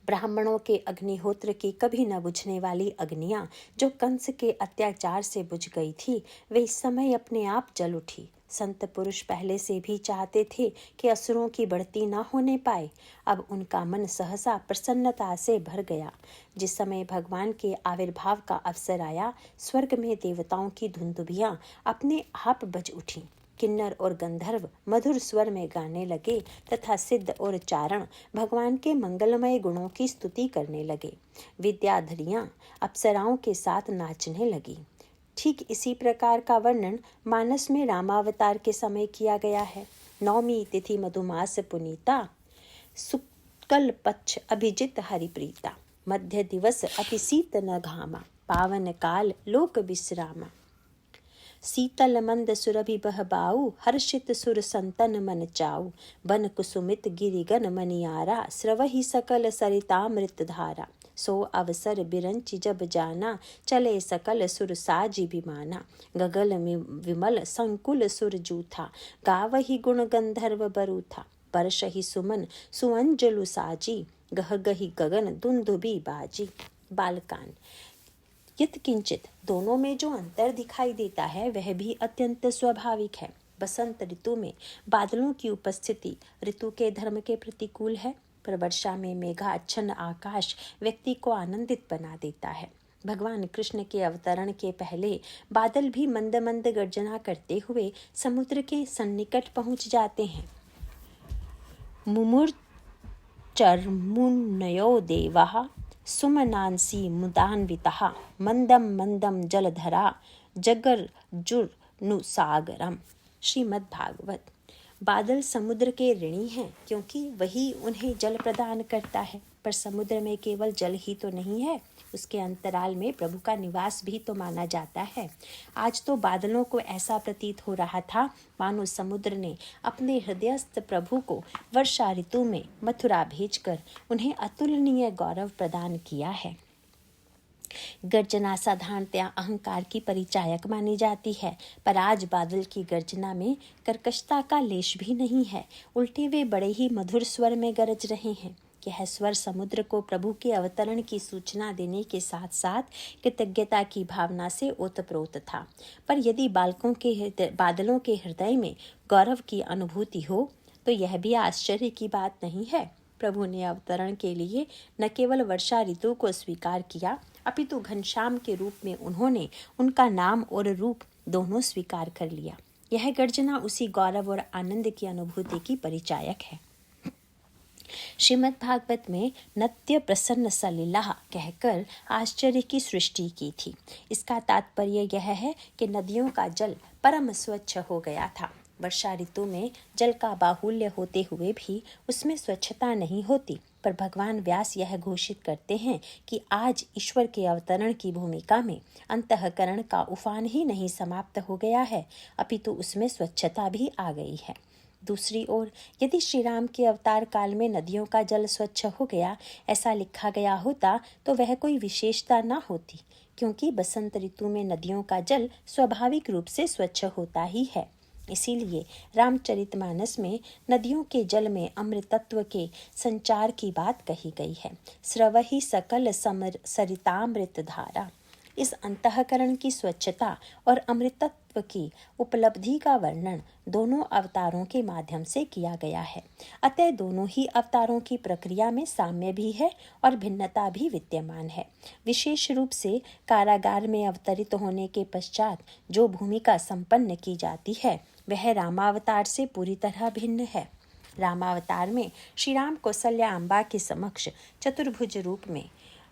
ब्राह्मणों के अग्निहोत्र की कभी न बुझने वाली अग्नियां, जो कंस के अत्याचार से बुझ गई थी, वे इस समय अपने आप जल उठी। संत पुरुष पहले से भी चाहते थे कि असुरों की बढ़ती न होने पाए। अब उनका मन सहसा प्रसन्नता से भर गया। जिस समय भगवान के आविर्भाव का अवसर आया, स्वर्ग में देवताओं की धुंदुभियां अपने आप बज उठीं। किन्नर और गंधर्व मधुर स्वर में गाने लगे तथा सिद्ध और चारण भगवान के मंगलमय गुणों की स्तुति करने लगे। विद्याधरियां अप्सराओं के साथ नाचने लगी। ठीक इसी प्रकार का वर्णन मानस में रामावतार के समय किया गया है। नौमी तिथि मधुमास पुनीता, शुक्ल पक्ष अभिजित हरिप्रीता, मध्य दिवस अति शीत न घामा, पावन काल लोक विश्रामा। शीतल मंद सुरभि बह बाऊ, हर्षित सुर संतन मन चाऊ, बन कुसुमित गिरिगन मनियारा, स्रवहि सकल सरितामृत धारा। सो अवसर बिरंच जब जाना, चले सकल सुर साजी विमाना। गगल विमल संकुल सुर जूथा, गावहि गुण गंधर्व बरूथा। परशहि सुमन सुअंजलु साजी, गह गही गगन दुंदुबी बाजी। बालकांड। यत्किंचित दोनों में जो अंतर दिखाई देता है वह भी अत्यंत स्वाभाविक है। बसंत ऋतु में बादलों की उपस्थिति ऋतु के धर्म के प्रतिकूल है, पर वर्षा में मेघाच्छन्न आकाश व्यक्ति को आनंदित बना देता है। भगवान कृष्ण के अवतरण के पहले बादल भी मंद मंद गर्जना करते हुए समुद्र के सन्निकट पहुंच जाते हैं। मुमुर्चर्मुन्नयो देवाः सुमनांसी मुदान्वितः, मंदम मंदम जलधरा जगर्जुर्नुसागरम। श्रीमद् भागवत। बादल समुद्र के ऋणी हैं, क्योंकि वही उन्हें जल प्रदान करता है। पर समुद्र में केवल जल ही तो नहीं है, उसके अंतराल में प्रभु का निवास भी तो माना जाता है। आज तो बादलों को ऐसा प्रतीत हो रहा था मानो समुद्र ने अपने हृदयस्थ प्रभु को वर्षा ऋतु में मथुरा भेजकर उन्हें अतुलनीय गौरव प्रदान किया है। गर्जना साधारणतया अहंकार की परिचायक मानी जाती है, पर आज बादल की गर्जना में कर्कशता का लेश भी नहीं है। उल्टे वे बड़े ही मधुर स्वर में गरज रहे हैं। यह स्वर समुद्र को प्रभु के अवतरण की सूचना देने के साथ साथ कृतज्ञता की भावना से ओतप्रोत था। पर यदि बादलों के हृदय में गौरव की अनुभूति हो तो यह भी आश्चर्य की बात नहीं है। प्रभु ने अवतरण के लिए न केवल वर्षा ऋतु को स्वीकार किया, अपितु घनश्याम के रूप में उन्होंने उनका नाम और रूप दोनों स्वीकार कर लिया। यह गर्जना उसी गौरव और आनंद की अनुभूति की परिचायक है। श्रीमद् भागवत में नत्य प्रसन्न सलिलाह कहकर आश्चर्य की सृष्टि की थी। इसका तात्पर्य यह है कि नदियों का जल परम स्वच्छ हो गया था। वर्षा ऋतु में जल का बाहुल्य होते हुए भी उसमें स्वच्छता नहीं होती, पर भगवान व्यास यह घोषित करते हैं कि आज ईश्वर के अवतरण की भूमिका में अंतःकरण का उफान ही नहीं समाप्त हो गया है, अपितु उसमें स्वच्छता भी आ गई है। दूसरी ओर यदि श्री राम के अवतार काल में नदियों का जल स्वच्छ हो गया ऐसा लिखा गया होता तो वह कोई विशेषता न होती, क्योंकि बसंत ऋतु में नदियों का जल स्वाभाविक रूप से स्वच्छ होता ही है। इसीलिए रामचरितमानस में नदियों के जल में अमृतत्व के संचार की बात कही गई है। स्रवहि सकल सरितामृत धारा। इस अंतःकरण की स्वच्छता और अमृतत्व की उपलब्धि का वर्णन दोनों अवतारों के माध्यम से किया गया है। अतः दोनों ही अवतारों की प्रक्रिया में साम्य भी है और भिन्नता भी विद्यमान है। विशेष रूप से कारागार में अवतरित होने के पश्चात जो भूमिका संपन्न की जाती है वह रामावतार से पूरी तरह भिन्न है। रामावतार में श्री राम कौसल्या अम्बा के समक्ष चतुर्भुज रूप में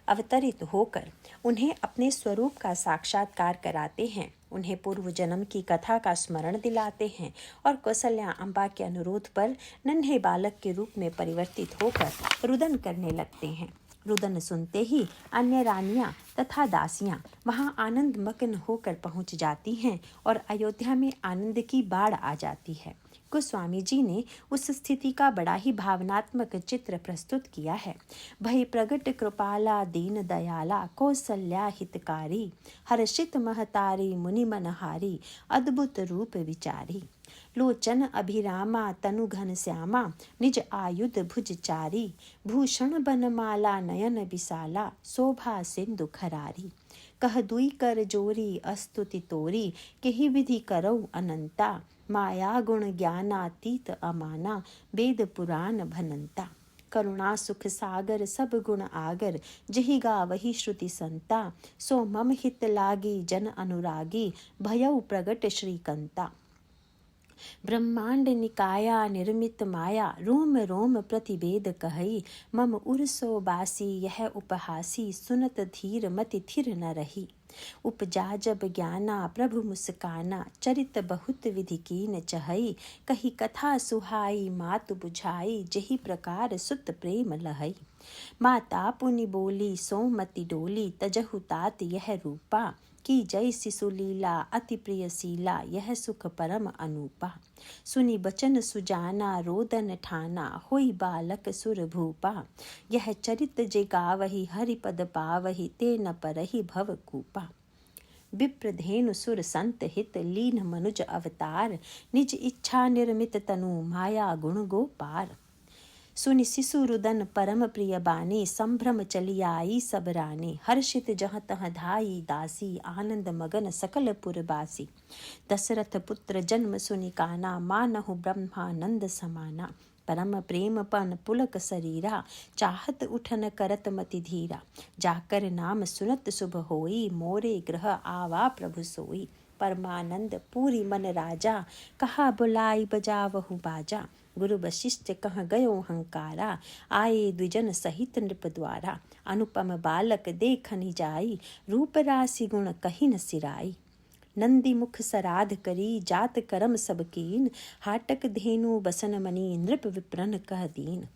अवतरित होकर उन्हें अपने स्वरूप का साक्षात्कार कराते हैं, उन्हें पूर्व जन्म की कथा का स्मरण दिलाते हैं और कौसल्या अम्बा के अनुरोध पर नन्हे बालक के रूप में परिवर्तित होकर रुदन करने लगते हैं। रुदन सुनते ही अन्य रानियां तथा दासियां वहां आनंद मग्न होकर पहुंच जाती हैं और अयोध्या में आनंद की बाढ़ आ जाती है। गोस्वामी जी ने उस स्थिति का बड़ा ही भावनात्मक चित्र प्रस्तुत किया है। भई प्रगट कृपाला दीन दयाला कौसल्या हितकारी, हर्षित महतारी मुनि मनहारी, अद्भुत रूप विचारी। लोचन अभिरामा तनु घन श्यामा, निज आयुध भुज चारी, भूषण बनमाला नयन विशाला, शोभा सिंधु खरारी। कह दुई कर जोरी अस्तुति तोरी, केहि विधि करौ अनंता, माया गुण ज्ञानातीत अमाना, वेद पुराण भनंता। करुणा सुख सागर सब गुण आगर, जहि गावहि श्रुति संता, सो मम हित लागी जन अनुरागी, भयउ प्रगट श्रीकंता। ब्रह्मांड निकाया निर्मित माया, रोम रोम प्रतिवेद कहई, मम उरसो बासी यह उपहासी, सुनत धीर मति थिर न रही। उपजा जब ज्ञाना प्रभु मुस्काना, चरित बहुत विधि कीन चहई, कही कथा सुहाई मातु बुझाई, जही प्रकार सुत प्रेम लहई। माता पुनि बोली सोमति डोली, तजहु तात यह रूपा, की जय शिशु लीला अति प्रियशीला, यह सुख परम अनूपा। सुनि बचन सुजाना रोदन ठाना, होई बालक सुर भूपा, यह चरित जे गावहि हरिपद पावहि, ते न परहि भव कूपा। विप्रधेनु सुर संत हित लीन मनुज अवतार, निज इच्छा निर्मित तनु माया गुण गोपार। सुनि शिशु रुदन परम प्रिय बानी, संभ्रम चली आई सब रानी, हर्षित जहाँ तहाँ धाई दासी, आनंद मगन सकल पुरबासी। दशरथ पुत्र जन्म सुनि काना, मानहु ब्रह्मानंद समाना, परम प्रेम पन पुलक शरीरा, चाहत उठन करत मति धीरा। जाकर नाम सुनत शुभ होई, मोरे ग्रह आवा प्रभु सोई। परमानंद पूरी मन राजा, कहा बुलाई बजावहु बाजा। गुरु वशिष्ठ कह गयो हंकारा, आए द्विजन सहित नृप द्वारा। अनुपम बालक देखनि जाई, रूप राशि गुण कहि न सिराई। नंदी मुख सराध करी, जात करम सब कीन, हाटक धेनु बसन मणि, नृप विप्रन कह दीन।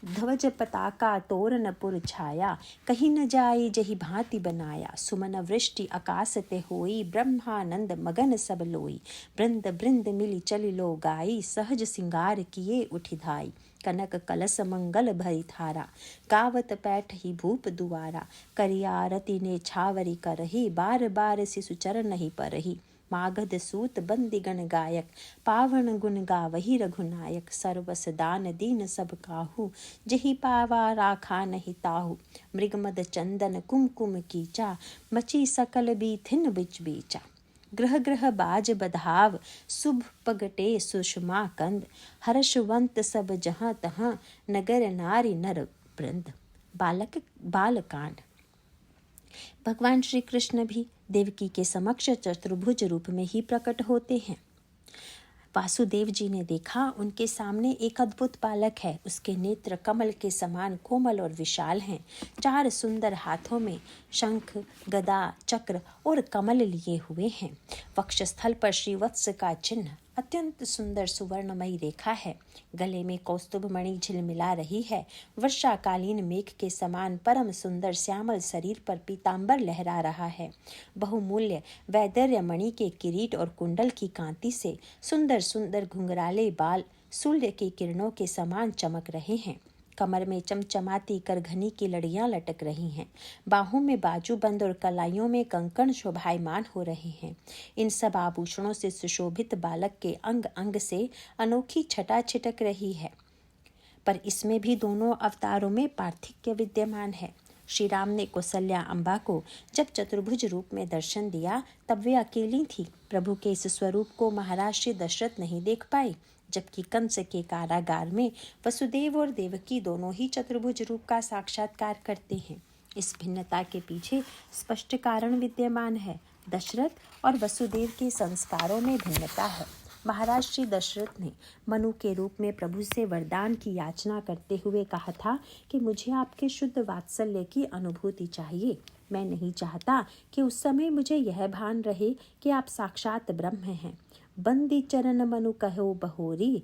ध्वज पताका तोरन पुर छाया, कहीं न जाई जही भांति बनाया। सुमन वृष्टि आकाश ते होई, ब्रह्मानंद मगन सब लोई। बृंद बृंद मिली चली लो गाई, सहज सिंगार किए उठि धाई। कनक कलश मंगल भरी थारा, गावत पैठ ही भूप दुआरा। करिया रति ने छावरी करही, बार बार शिशु चरण ही परही। मागध सूत बंदी गण गायक, पावन गुण गावही रघुनायक। सर्वस दान दीन सब काहू, जही पावा राखा नहीं ताहू। मृगमद चंदन कुमकुम कीचा, मची सकल बीथिन बिच बीचा। ग्रह ग्रह बाज बधाव, शुभ पगटे सुषमा कंद। हर्षवंत सब जहाँ तहाँ, नगर नारी नर वृंद। बालकांड। भगवान श्री कृष्ण भी देवकी के समक्ष चतुर्भुज रूप में ही प्रकट होते हैं। वासुदेव जी ने देखा उनके सामने एक अद्भुत बालक है। उसके नेत्र कमल के समान कोमल और विशाल हैं। 4 सुंदर हाथों में शंख, गदा, चक्र और कमल लिए हुए हैं। वक्षस्थल पर श्रीवत्स का चिन्ह, अत्यंत सुंदर सुवर्णमयी रेखा है। गले में कौस्तुभ मणि झिलमिला रही है। वर्षाकालीन मेघ के समान परम सुंदर श्यामल शरीर पर पीतांबर लहरा रहा है। बहुमूल्य वैदर्य मणि के किरीट और कुंडल की कांति से सुंदर सुंदर घुंघराले बाल सूर्य की किरणों के समान चमक रहे हैं। कमर में चमचमाती करघनी की लड़ियां लटक रही हैं। बाहों में बाजूबंद और कलाइयों में कंकण शोभायमान हो रहे हैं। इन सब आभूषणों से सुशोभित बालक के अंग अंग से अनोखी छटा छिटक रही है। पर इसमें भी दोनों अवतारों में पार्थक्य विद्यमान है। श्री राम ने कौसल्या अम्बा को जब चतुर्भुज रूप में दर्शन दिया तब वे अकेली थी। प्रभु के इस स्वरूप को महाराज श्री दशरथ नहीं देख पाए, जबकि कंस के कारागार में वसुदेव और देवकी दोनों ही चतुर्भुज रूप का साक्षात्कार करते हैं। इस भिन्नता के पीछे स्पष्ट कारण विद्यमान है। दशरथ और वसुदेव के संस्कारों में भिन्नता है। महाराज श्री दशरथ ने मनु के रूप में प्रभु से वरदान की याचना करते हुए कहा था कि मुझे आपके शुद्ध वात्सल्य की अनुभूति चाहिए। मैं नहीं चाहता कि उस समय मुझे यह भान रहे कि आप साक्षात ब्रह्म हैं। बंदी चरण मनु कहो बहोरी,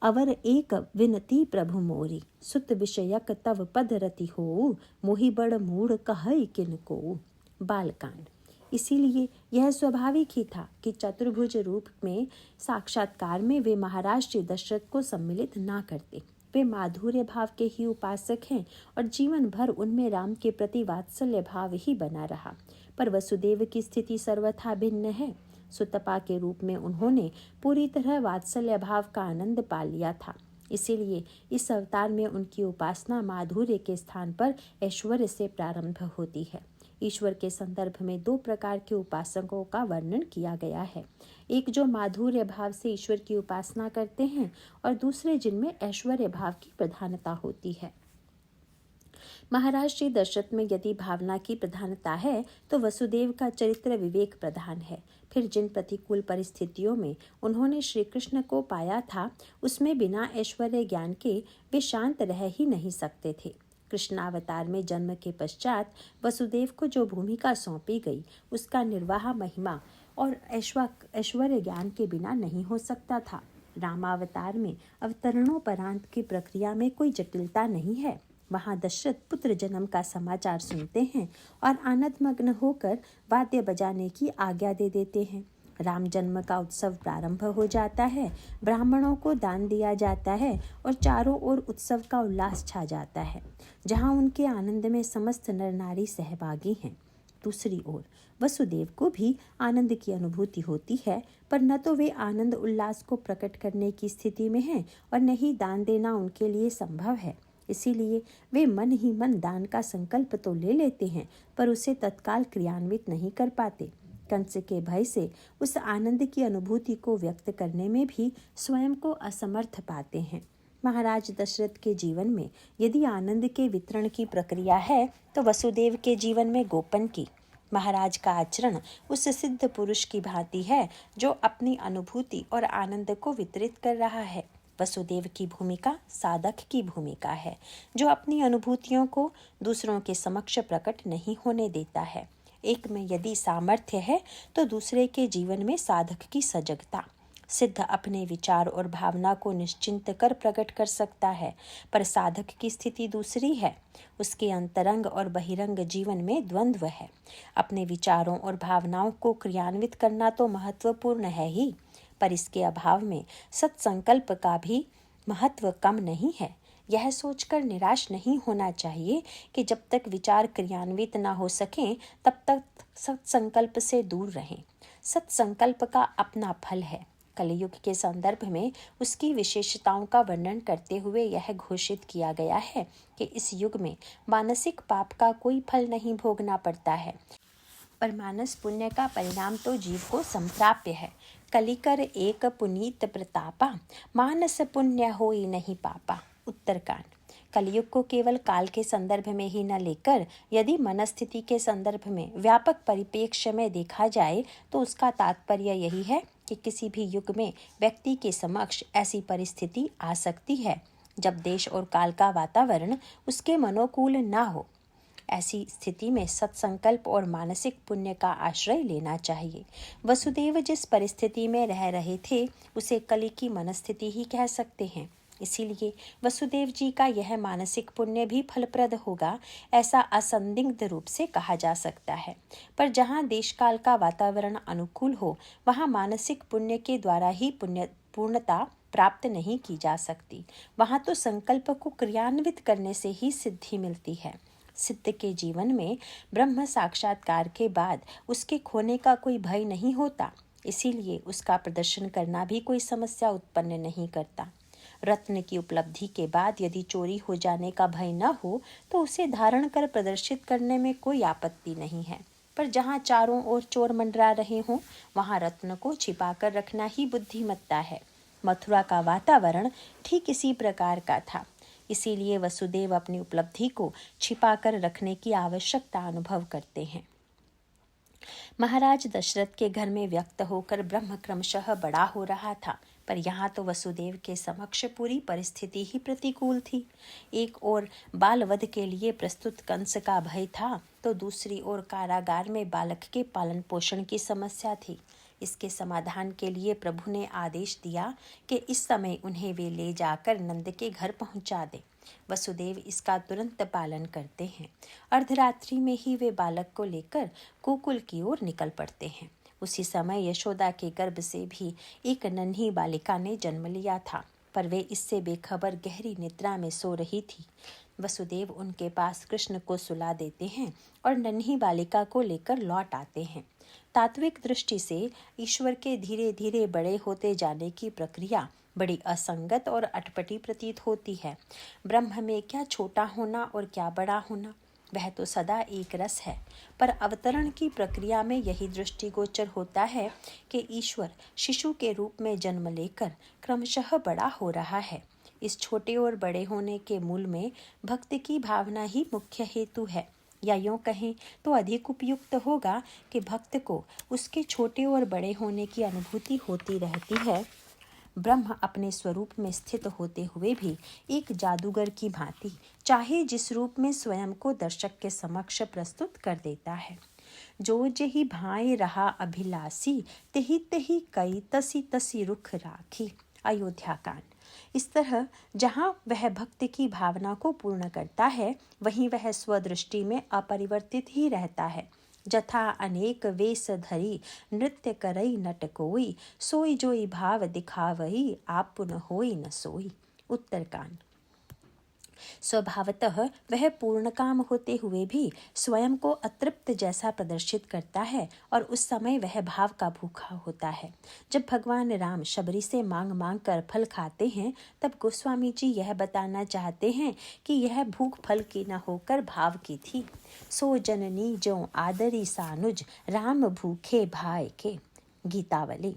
अवर एक विनती प्रभु मोरी। सुत विषयक तव पद रति हो, मोहि बड़ मूढ़ कहई किनको। बालकांड। इसीलिए यह स्वाभाविक ही था कि चतुर्भुज रूप में साक्षात्कार में वे महाराज श्री दशरथ को सम्मिलित ना करते। वे माधुर्य भाव के ही उपासक हैं और जीवन भर उनमें राम के प्रति वात्सल्य भाव ही बना रहा। पर वसुदेव की स्थिति सर्वथा भिन्न है। सुतपा के रूप में उन्होंने पूरी तरह वात्सल्य भाव का आनंद पा लिया था। इसीलिए इस अवतार में उनकी उपासना माधुर्य के स्थान पर ऐश्वर्य से प्रारंभ होती है। ईश्वर के संदर्भ में 2 प्रकार के उपासकों का वर्णन किया गया है। एक जो माधुर्य भाव से ईश्वर की उपासना करते हैं और दूसरे जिनमें ऐश्वर्य भाव की प्रधानता होती है। महाराज श्री दशरथ में यदि भावना की प्रधानता है तो वसुदेव का चरित्र विवेक प्रधान है। फिर जिन प्रतिकूल परिस्थितियों में उन्होंने श्री कृष्ण को पाया था उसमें बिना ऐश्वर्य ज्ञान के वे शांत रह ही नहीं सकते थे। कृष्णावतार में जन्म के पश्चात वसुदेव को जो भूमिका सौंपी गई उसका निर्वाह महिमा और ऐश्वर्य ज्ञान के बिना नहीं हो सकता था। रामावतार में अवतरणोपरांत की प्रक्रिया में कोई जटिलता नहीं है। वहाँ दशरथ पुत्र जन्म का समाचार सुनते हैं और आनंदमग्न होकर वाद्य बजाने की आज्ञा दे देते हैं। राम जन्म का उत्सव प्रारंभ हो जाता है, ब्राह्मणों को दान दिया जाता है और चारों ओर उत्सव का उल्लास छा जाता है, जहाँ उनके आनंद में समस्त नर नारी सहभागी हैं। दूसरी ओर वसुदेव को भी आनंद की अनुभूति होती है, पर न तो वे आनंद उल्लास को प्रकट करने की स्थिति में हैं और न ही दान देना उनके लिए संभव है। इसीलिए वे मन ही मन दान का संकल्प तो ले लेते हैं, पर उसे तत्काल क्रियान्वित नहीं कर पाते। कंस के भय से उस आनंद की अनुभूति को व्यक्त करने में भी स्वयं को असमर्थ पाते हैं। महाराज दशरथ के जीवन में यदि आनंद के वितरण की प्रक्रिया है तो वसुदेव के जीवन में गोपन की। महाराज का आचरण उस सिद्ध पुरुष की भांति है जो अपनी अनुभूति और आनंद को वितरित कर रहा है। वसुदेव की भूमिका साधक की भूमिका है, जो अपनी अनुभूतियों को दूसरों के समक्ष प्रकट नहीं होने देता है। एक में यदि सामर्थ्य है तो दूसरे के जीवन में साधक की सजगता। सिद्ध अपने विचार और भावना को निश्चिंत कर प्रकट कर सकता है, पर साधक की स्थिति दूसरी है। उसके अंतरंग और बहिरंग जीवन में द्वंद्व है। अपने विचारों और भावनाओं को क्रियान्वित करना तो महत्वपूर्ण है ही, पर इसके अभाव में सत्संकल्प का भी महत्व कम नहीं है। यह सोचकर निराश नहीं होना चाहिए कि जब तक विचार क्रियान्वित न हो सकें तब तक सत्संकल्प से दूर रहें। सत्संकल्प का अपना फल है। कलयुग के संदर्भ में उसकी विशेषताओं का वर्णन करते हुए यह घोषित किया गया है कि इस युग में मानसिक पाप का कोई फल नहीं भोगना पड़ता है, पर मानस पुण्य का परिणाम तो जीव को संप्राप्य है। कलिकर एक पुनीत प्रतापा, मानस पुण्य होई नहीं पापा। उत्तरकांड। कलयुग को केवल काल के संदर्भ में ही न लेकर यदि मनस्थिति के संदर्भ में व्यापक परिप्रेक्ष्य में देखा जाए तो उसका तात्पर्य यही है कि किसी भी युग में व्यक्ति के समक्ष ऐसी परिस्थिति आ सकती है जब देश और काल का वातावरण उसके मनोकूल ना हो। ऐसी स्थिति में सत्संकल्प और मानसिक पुण्य का आश्रय लेना चाहिए। वसुदेव जिस परिस्थिति में रह रहे थे उसे कलि की मनस्थिति ही कह सकते हैं। इसीलिए वसुदेव जी का यह मानसिक पुण्य भी फलप्रद होगा, ऐसा असंदिग्ध रूप से कहा जा सकता है। पर जहाँ देश काल का वातावरण अनुकूल हो वहाँ मानसिक पुण्य के द्वारा ही पूर्णता प्राप्त नहीं की जा सकती। वहाँ तो संकल्प को क्रियान्वित करने से ही सिद्धि मिलती है। सिद्ध के जीवन में ब्रह्म साक्षात्कार के बाद उसके खोने का कोई भय नहीं होता, इसीलिए उसका प्रदर्शन करना भी कोई समस्या उत्पन्न नहीं करता। रत्न की उपलब्धि के बाद यदि चोरी हो जाने का भय न हो तो उसे धारण कर प्रदर्शित करने में कोई आपत्ति नहीं है। पर जहाँ चारों ओर चोर मंडरा रहे हों वहाँ रत्न को छिपा कर रखना ही बुद्धिमत्ता है। मथुरा का वातावरण ठीक इसी प्रकार का था, इसीलिए वसुदेव अपनी उपलब्धि को छिपाकर रखने की आवश्यकता अनुभव करते हैं। महाराज दशरथ के घर में व्यक्त होकर ब्रह्म क्रमशः बड़ा हो रहा था, पर यहाँ तो वसुदेव के समक्ष पूरी परिस्थिति ही प्रतिकूल थी। एक ओर बालवध के लिए प्रस्तुत कंस का भय था, तो दूसरी ओर कारागार में बालक के पालन पोषण की समस्या थी। इसके समाधान के लिए प्रभु ने आदेश दिया कि इस समय उन्हें वे ले जाकर नंद के घर पहुंचा दें। वसुदेव इसका तुरंत पालन करते हैं। अर्धरात्रि में ही वे बालक को लेकर गोकुल की ओर निकल पड़ते हैं। उसी समय यशोदा के गर्भ से भी एक नन्ही बालिका ने जन्म लिया था, पर वे इससे बेखबर गहरी निद्रा में सो रही थी। वसुदेव उनके पास कृष्ण को सुला देते हैं और नन्ही बालिका को लेकर लौट आते हैं। तात्विक दृष्टि से ईश्वर के धीरे धीरे बड़े होते जाने की प्रक्रिया बड़ी असंगत और अटपटी प्रतीत होती है। ब्रह्म में क्या छोटा होना और क्या बड़ा होना, वह तो सदा एक रस है, पर अवतरण की प्रक्रिया में यही दृष्टिगोचर होता है कि ईश्वर शिशु के रूप में जन्म लेकर क्रमशः बड़ा हो रहा है। इस छोटे और बड़े होने के मूल में भक्ति की भावना ही मुख्य हेतु है, या यूँ कहें तो अधिक उपयुक्त होगा कि भक्त को उसके छोटे और बड़े होने की अनुभूति होती रहती है। ब्रह्म अपने स्वरूप में स्थित होते हुए भी एक जादूगर की भांति चाहे जिस रूप में स्वयं को दर्शक के समक्ष प्रस्तुत कर देता है। जो जही भाए रहा अभिलाषी, तेही तेही कई तसी तसी रुख राखी। अयोध्या कांड। इस तरह जहाँ वह भक्ति की भावना को पूर्ण करता है वहीं वह स्वदृष्टि में अपरिवर्तित ही रहता है। जथा अनेक वेश धरी नृत्य करई नट कोई, सोई जोई भाव दिखावई आपुन होई न सोई। उत्तरकांड। स्वभावतः वह पूर्ण काम होते हुए भी स्वयं को अतृप्त जैसा प्रदर्शित करता है और उस समय वह भाव का भूखा होता है। जब भगवान राम शबरी से मांग मांग कर फल खाते हैं तब गोस्वामी जी यह बताना चाहते हैं कि यह भूख फल की न होकर भाव की थी। सो जननी जो आदरी सानुज, राम भूखे भाई के। गीतावली।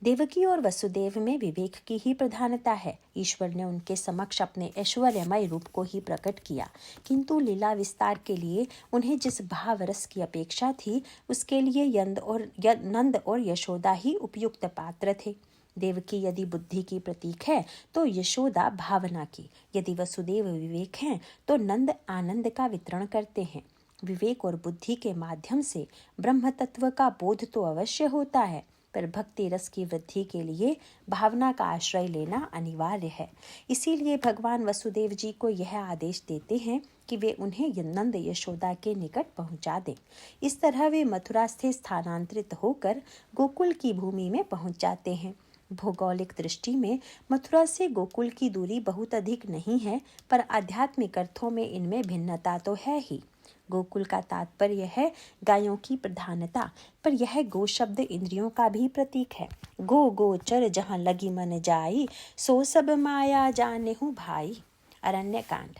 देवकी और वसुदेव में विवेक की ही प्रधानता है। ईश्वर ने उनके समक्ष अपने ऐश्वर्यमय रूप को ही प्रकट किया, किंतु लीला विस्तार के लिए उन्हें जिस भाव रस की अपेक्षा थी उसके लिए नंद और यशोदा ही उपयुक्त पात्र थे। देवकी यदि बुद्धि की प्रतीक है तो यशोदा भावना की, यदि वसुदेव विवेक हैं तो नंद आनंद का वितरण करते हैं। विवेक और बुद्धि के माध्यम से ब्रह्म तत्व का बोध तो अवश्य होता है, पर भक्ति रस की वृद्धि के लिए भावना का आश्रय लेना अनिवार्य है। इसीलिए भगवान वसुदेव जी को यह आदेश देते हैं कि वे उन्हें नंद यशोदा के निकट पहुंचा दें। इस तरह वे मथुरा से स्थानांतरित होकर गोकुल की भूमि में पहुंच जाते हैं। भौगोलिक दृष्टि में मथुरा से गोकुल की दूरी बहुत अधिक नहीं है, पर आध्यात्मिक अर्थों में इनमें भिन्नता तो है ही। गोकुल का तात्पर्य है गायों की प्रधानता, पर यह गो शब्द इंद्रियों का भी प्रतीक है। गो गोचर जहाँ लगी मन जाई, सो सब माया जाने हूँ भाई। अरण्यकांड।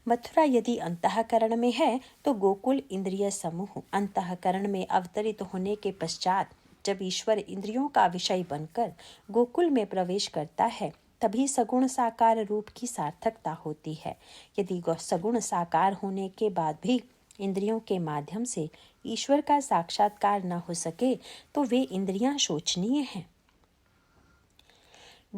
मथुरा यदि अंतःकरण में है तो गोकुल इंद्रिय समूह अंतःकरण में अवतरित होने के पश्चात जब ईश्वर इंद्रियों का विषय बनकर गोकुल में प्रवेश करता है तभी सगुण साकार रूप की सार्थकता होती है। यदि सगुण साकार होने के बाद भी इंद्रियों के माध्यम से ईश्वर का साक्षात्कार न हो सके तो वे इंद्रियां शोचनीय हैं।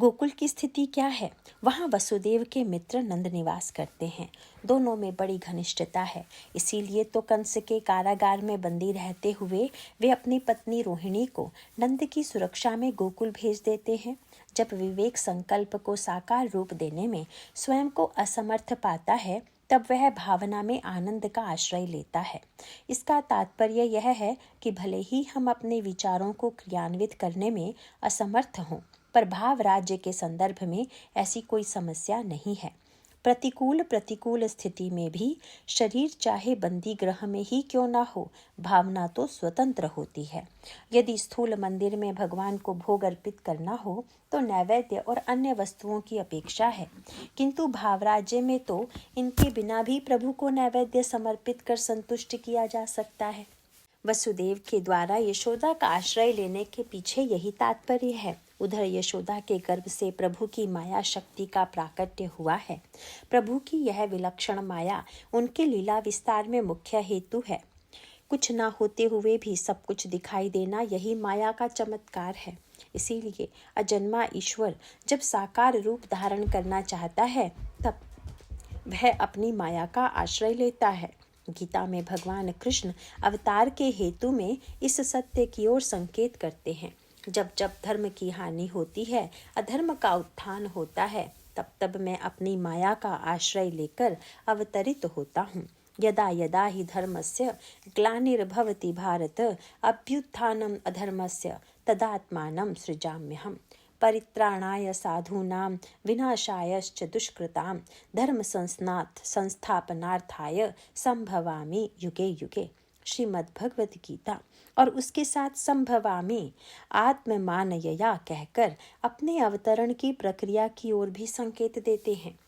गोकुल की स्थिति क्या है? वहाँ वसुदेव के मित्र नंद निवास करते हैं। दोनों में बड़ी घनिष्ठता है। इसीलिए तो कंस के कारागार में बंदी रहते हुए वे अपनी पत्नी रोहिणी को नंद की सुरक्षा में गोकुल भेज देते हैं। जब विवेक संकल्प को साकार रूप देने में स्वयं को असमर्थ पाता है, तब वह भावना में आनंद का आश्रय लेता है। इसका तात्पर्य यह है कि भले ही हम अपने विचारों को क्रियान्वित करने में असमर्थ हों, पर भाव राज्य के संदर्भ में ऐसी कोई समस्या नहीं है। प्रतिकूल स्थिति में भी शरीर चाहे बंदी गृह में ही क्यों ना हो, भावना तो स्वतंत्र होती है। यदि स्थूल मंदिर में भगवान को भोग अर्पित करना हो तो नैवेद्य और अन्य वस्तुओं की अपेक्षा है, किंतु भाव राज्य में तो इनके बिना भी प्रभु को नैवेद्य समर्पित कर संतुष्ट किया जा सकता है। वसुदेव के द्वारा यशोदा का आश्रय लेने के पीछे यही तात्पर्य है। उधर यशोदा के गर्भ से प्रभु की माया शक्ति का प्राकट्य हुआ है। प्रभु की यह विलक्षण माया उनके लीला विस्तार में मुख्य हेतु है। कुछ न होते हुए भी सब कुछ दिखाई देना यही माया का चमत्कार है। इसीलिए अजन्मा ईश्वर जब साकार रूप धारण करना चाहता है, तब वह अपनी माया का आश्रय लेता है। गीता में भगवान कृष्ण अवतार के हेतु में इस सत्य की ओर संकेत करते हैं। जब जब धर्म की हानि होती है, अधर्म का उत्थान होता है, तब तब मैं अपनी माया का आश्रय लेकर अवतरित होता हूँ। यदा यदा हि धर्मस्य ग्लानिर्भवति भारत, अभ्युत्थानम् अधर्मस्य तदात्मानं सृजाम्यहम्। परित्राणाय साधूनां विनाशायश्च दुष्कृतां धर्म संस्थापनार्थाय संभवामि युगे युगे। श्रीमद् भगवत गीता। और उसके साथ संभवामि आत्ममानयया कहकर अपने अवतरण की प्रक्रिया की ओर भी संकेत देते हैं।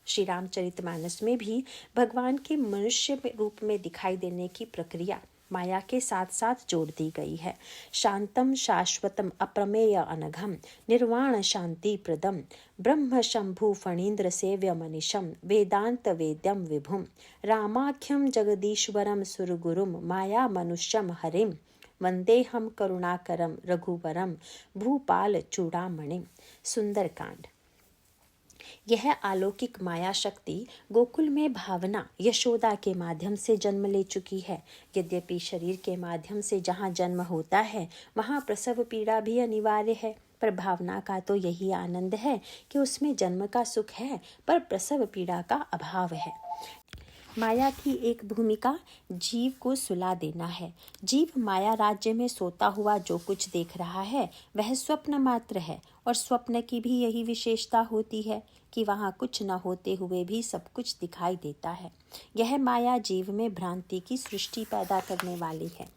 श्री रामचरितमानस में भी भगवान के मनुष्य रूप में दिखाई देने की प्रक्रिया माया के साथ साथ जोड़ दी गई है। शांतम शाश्वतम अप्रमेय अनघम निर्वाण शांति प्रदम ब्रह्म शंभु फणीन्द्र सेव्य मनीषम वेदांत वेद्यम विभुम रामाख्यम जगदीश्वरम सुरगुरुम माया मनुष्यम हरिम वंदेहम करुणाकरम रघुवरम भूपाल चूड़ामणिम। सुंदरकांड। यह अलौकिक माया शक्ति गोकुल में भावना यशोदा के माध्यम से जन्म ले चुकी है। यद्यपि शरीर के माध्यम से जहाँ जन्म होता है, वहाँ प्रसव पीड़ा भी अनिवार्य है, पर भावना का तो यही आनंद है कि उसमें जन्म का सुख है, पर प्रसव पीड़ा का अभाव है। माया की एक भूमिका जीव को सुला देना है। जीव माया राज्य में सोता हुआ जो कुछ देख रहा है, वह स्वप्न मात्र है, और स्वप्न की भी यही विशेषता होती है कि वहाँ कुछ न होते हुए भी सब कुछ दिखाई देता है। यह माया जीव में भ्रांति की सृष्टि पैदा करने वाली है।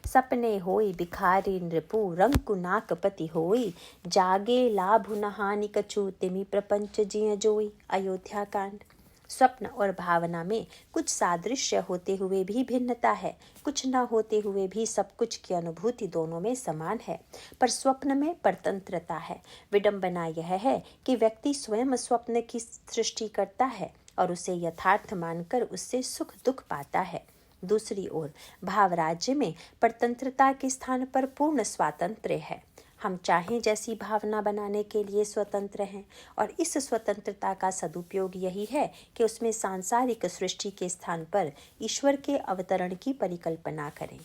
सपने होई भिखारी नृपु रंकु नाकपति होई जागे लाभ न हानि कछु तिमि प्रपंच जिय जोई। अयोध्या कांड। स्वप्न और भावना में कुछ सादृश्य होते हुए भी भिन्नता है। कुछ न होते हुए भी सब कुछ की अनुभूति दोनों में समान है, पर स्वप्न में परतंत्रता है। विडंबना यह है कि व्यक्ति स्वयं स्वप्न की सृष्टि करता है और उसे यथार्थ मानकर उससे सुख दुख पाता है। दूसरी ओर भाव राज्य में परतंत्रता के स्थान पर पूर्ण स्वातंत्र्य है। हम चाहें जैसी भावना बनाने के लिए स्वतंत्र हैं, और इस स्वतंत्रता का सदुपयोग यही है कि उसमें सांसारिक सृष्टि के स्थान पर ईश्वर के अवतरण की परिकल्पना करें।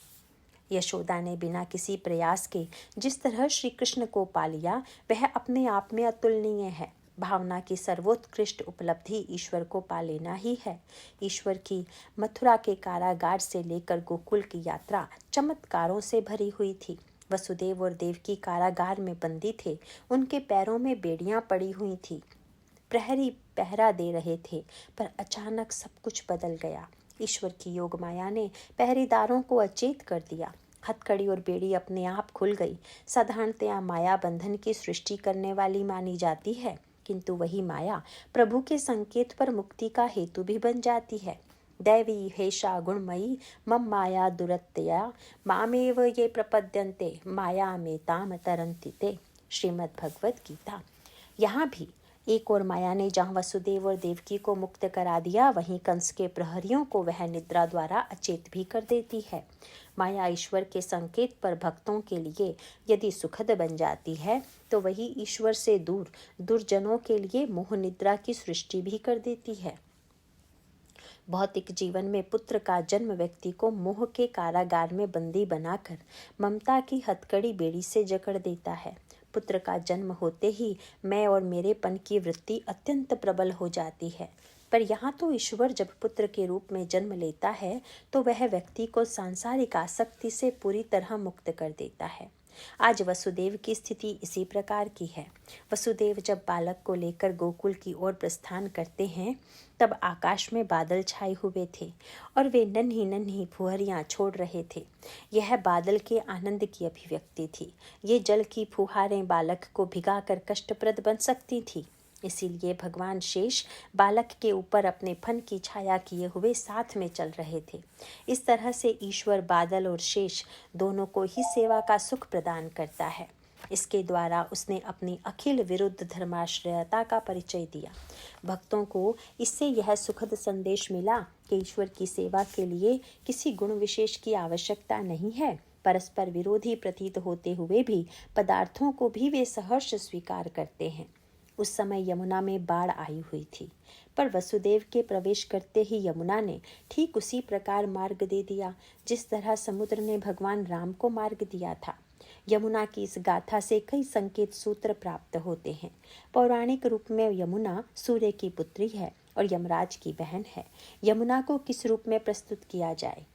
यशोदा ने बिना किसी प्रयास के जिस तरह श्री कृष्ण को पा लिया, वह अपने आप में अतुलनीय है। भावना की सर्वोत्कृष्ट उपलब्धि ईश्वर को पा लेना ही है। ईश्वर की मथुरा के कारागार से लेकर गोकुल की यात्रा चमत्कारों से भरी हुई थी। वसुदेव और देवकी कारागार में बंदी थे। उनके पैरों में बेड़ियां पड़ी हुई थी। प्रहरी पहरा दे रहे थे, पर अचानक सब कुछ बदल गया। ईश्वर की योग माया ने पहरेदारों को अचेत कर दिया। हथकड़ी और बेड़ी अपने आप खुल गई। साधारणतया माया बंधन की सृष्टि करने वाली मानी जाती है, किंतु वही माया प्रभु के संकेत पर मुक्ति का हेतु भी बन जाती है। दैवी हेषा गुणमयी मम माया दुरत्यया मामेव ये प्रपद्यन्ते माया में ताम तरन्ति ते। श्रीमद् भगवत गीता। यहाँ भी एक और माया ने जहाँ वसुदेव और देवकी को मुक्त करा दिया, वहीं कंस के प्रहरियों को वह निद्रा द्वारा अचेत भी कर देती है। माया ईश्वर के संकेत पर भक्तों के लिए यदि सुखद बन जाती है, तो वही ईश्वर से दूर दुर्जनों के लिए मोह निद्रा की सृष्टि भी कर देती है। भौतिक जीवन में पुत्र का जन्म व्यक्ति को मोह के कारागार में बंदी बनाकर ममता की हथकड़ी बेड़ी से जकड़ देता है। पुत्र का जन्म होते ही मैं और मेरेपन की वृत्ति अत्यंत प्रबल हो जाती है। पर यहाँ तो ईश्वर जब पुत्र के रूप में जन्म लेता है, तो वह व्यक्ति को सांसारिक आसक्ति से पूरी तरह मुक्त कर देता है। आज वसुदेव की स्थिति इसी प्रकार की है। वसुदेव जब बालक को लेकर गोकुल की ओर प्रस्थान करते हैं, तब आकाश में बादल छाए हुए थे और वे नन्ही नन्ही फुहरियां छोड़ रहे थे। यह बादल के आनंद की अभिव्यक्ति थी। ये जल की फुहारें बालक को भिगाकर कष्टप्रद बन सकती थी। इसीलिए भगवान शेष बालक के ऊपर अपने फन की छाया किए हुए साथ में चल रहे थे। इस तरह से ईश्वर बादल और शेष दोनों को ही सेवा का सुख प्रदान करता है। इसके द्वारा उसने अपनी अखिल विरुद्ध धर्माश्रयता का परिचय दिया। भक्तों को इससे यह सुखद संदेश मिला कि ईश्वर की सेवा के लिए किसी गुण विशेष की आवश्यकता नहीं है। परस्पर विरोधी प्रतीत होते हुए भी पदार्थों को भी वे सहर्ष स्वीकार करते हैं। उस समय यमुना में बाढ़ आई हुई थी, पर वसुदेव के प्रवेश करते ही यमुना ने ठीक उसी प्रकार मार्ग दे दिया जिस तरह समुद्र ने भगवान राम को मार्ग दिया था। यमुना की इस गाथा से कई संकेत सूत्र प्राप्त होते हैं। पौराणिक रूप में यमुना सूर्य की पुत्री है और यमराज की बहन है। यमुना को किस रूप में प्रस्तुत किया जाए?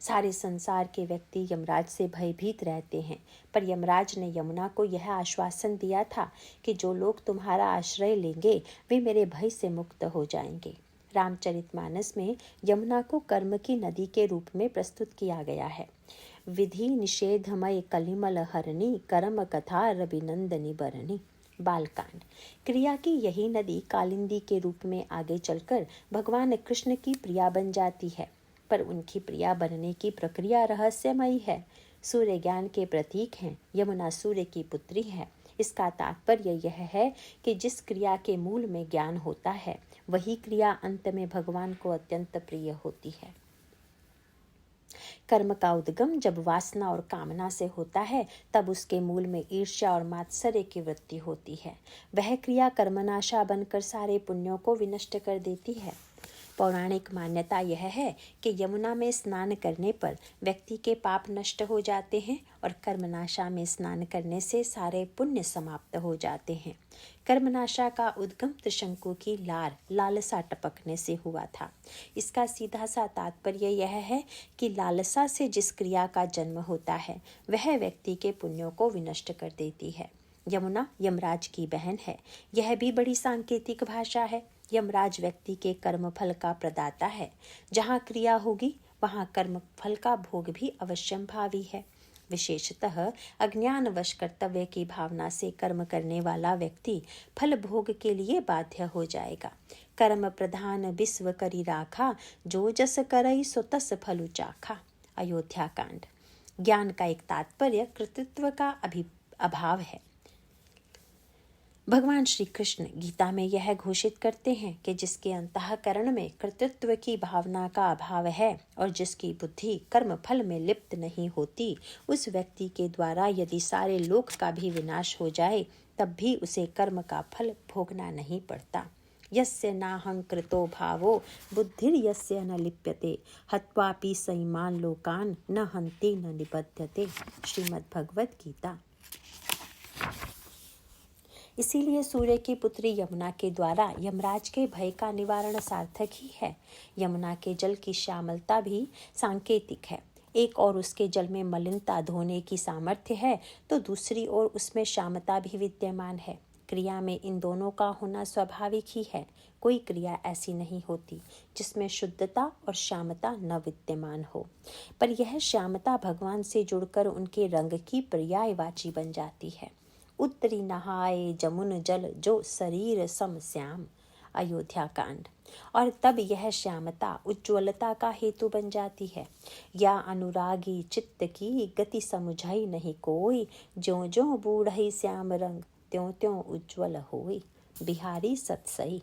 सारे संसार के व्यक्ति यमराज से भयभीत रहते हैं, पर यमराज ने यमुना को यह आश्वासन दिया था कि जो लोग तुम्हारा आश्रय लेंगे वे मेरे भय से मुक्त हो जाएंगे। रामचरितमानस में यमुना को कर्म की नदी के रूप में प्रस्तुत किया गया है। विधि निषेधमय कलिमल हरणी, कर्म कथा रविनंदनी बरणी। बालकांड। क्रिया की यही नदी कालिंदी के रूप में आगे चलकर भगवान कृष्ण की प्रिया बन जाती है, पर उनकी प्रिया बनने की प्रक्रिया रहस्यमयी है। सूर्य ज्ञान के प्रतीक हैं। यमुना सूर्य की पुत्री है। इसका तात्पर्य यह है कि जिस क्रिया के मूल में ज्ञान होता है, वही क्रिया अंत में भगवान को अत्यंत प्रिय होती है। कर्म का उद्गम जब वासना और कामना से होता है, तब उसके मूल में ईर्ष्या और मात्सर्य की वृत्ति होती है। वह क्रिया कर्मनाशा बनकर सारे पुण्यों को विनष्ट कर देती है। पौराणिक मान्यता यह है कि यमुना में स्नान करने पर व्यक्ति के पाप नष्ट हो जाते हैं और कर्मनाशा में स्नान करने से सारे पुण्य समाप्त हो जाते हैं। कर्मनाशा का उद्गम त्रिशंकु की लालसा टपकने से हुआ था। इसका सीधा सा तात्पर्य यह है कि लालसा से जिस क्रिया का जन्म होता है, वह व्यक्ति के पुण्यों को विनष्ट कर देती है। यमुना यमराज की बहन है। यह भी बड़ी सांकेतिक भाषा है। यमराज व्यक्ति के कर्म फल का प्रदाता है। जहाँ क्रिया होगी वहाँ कर्म फल का भोग भी अवश्यंभावी है। विशेषतः अज्ञानवश कर्तव्य की भावना से कर्म करने वाला व्यक्ति फल भोग के लिए बाध्य हो जाएगा। कर्म प्रधान विश्व करी राखा, जो जस करई सो तस फलु चाखा। अयोध्या कांड। ज्ञान का एक तात्पर्य कृतित्व का अभाव है। भगवान श्री कृष्ण गीता में यह घोषित करते हैं कि जिसके अंतःकरण में कर्तृत्व की भावना का अभाव है और जिसकी बुद्धि कर्म फल में लिप्त नहीं होती, उस व्यक्ति के द्वारा यदि सारे लोक का भी विनाश हो जाए, तब भी उसे कर्म का फल भोगना नहीं पड़ता। यस्य नाहंकृतो भावो बुद्धिर्यस्य न लिप्यते, हत्वापि सैमान लोकान न हन्ति न निबध्यते। श्रीमद् भगवत गीता। इसीलिए सूर्य की पुत्री यमुना के द्वारा यमराज के भय का निवारण सार्थक ही है। यमुना के जल की श्यामलता भी सांकेतिक है। एक और उसके जल में मलिनता धोने की सामर्थ्य है, तो दूसरी ओर उसमें श्यामता भी विद्यमान है। क्रिया में इन दोनों का होना स्वाभाविक ही है। कोई क्रिया ऐसी नहीं होती जिसमें शुद्धता और श्यामता न विद्यमान हो, पर यह श्यामता भगवान से जुड़कर उनके रंग की पर्यायवाची बन जाती है। उत्तरी नहाए जमुन जल, जो शरीर सम श्याम। अयोध्या कांड। और तब यह श्यामता उज्ज्वलता का हेतु बन जाती है। या अनुरागी चित्त की गति समुझई नहीं कोई, ज्यों ज्यों बूढ़ई श्याम रंग, त्यों त्यों उज्ज्वल होई। बिहारी सतसई।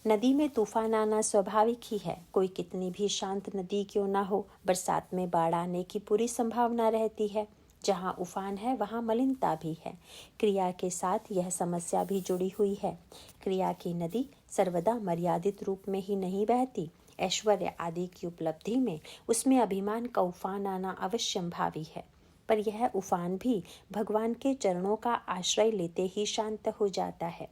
नदी में तूफान आना स्वाभाविक ही है। कोई कितनी भी शांत नदी क्यों ना हो, बरसात में बाढ़ आने की पूरी संभावना रहती है। जहाँ उफान है वहाँ मलिनता भी है। क्रिया के साथ यह समस्या भी जुड़ी हुई है। क्रिया की नदी सर्वदा मर्यादित रूप में ही नहीं बहती। ऐश्वर्य आदि की उपलब्धि में उसमें अभिमान का उफान आना अवश्यंभावी है। पर यह उफान भी भगवान के चरणों का आश्रय लेते ही शांत हो जाता है।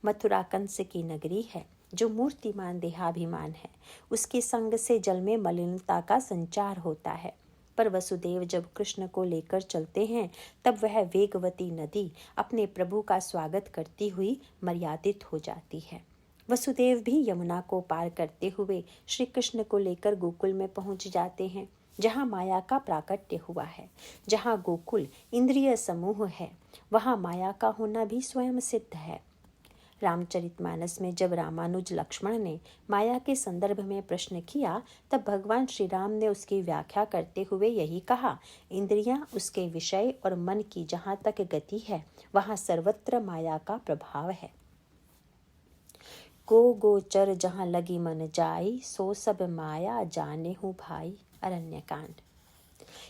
मथुरा कंस की नगरी है, जो मूर्तिमान देहाभिमान है। उसके संग से जल में मलिनता का संचार होता है। पर वसुदेव जब कृष्ण को लेकर चलते हैं, तब वह वेगवती नदी अपने प्रभु का स्वागत करती हुई मर्यादित हो जाती है। वसुदेव भी यमुना को पार करते हुए श्री कृष्ण को लेकर गोकुल में पहुंच जाते हैं, जहाँ माया का प्राकट्य हुआ है। जहाँ गोकुल इंद्रिय समूह है, वहाँ माया का होना भी स्वयं सिद्ध है। रामचरितमानस में जब रामानुज लक्ष्मण ने माया के संदर्भ में प्रश्न किया, तब भगवान श्री राम ने उसकी व्याख्या करते हुए यही कहा, इंद्रियां उसके विषय और मन की जहाँ तक गति है, वहाँ सर्वत्र माया का प्रभाव है। को गोचर जहाँ लगी मन जाई, सो सब माया जाने हूँ भाई। अरण्यकांड।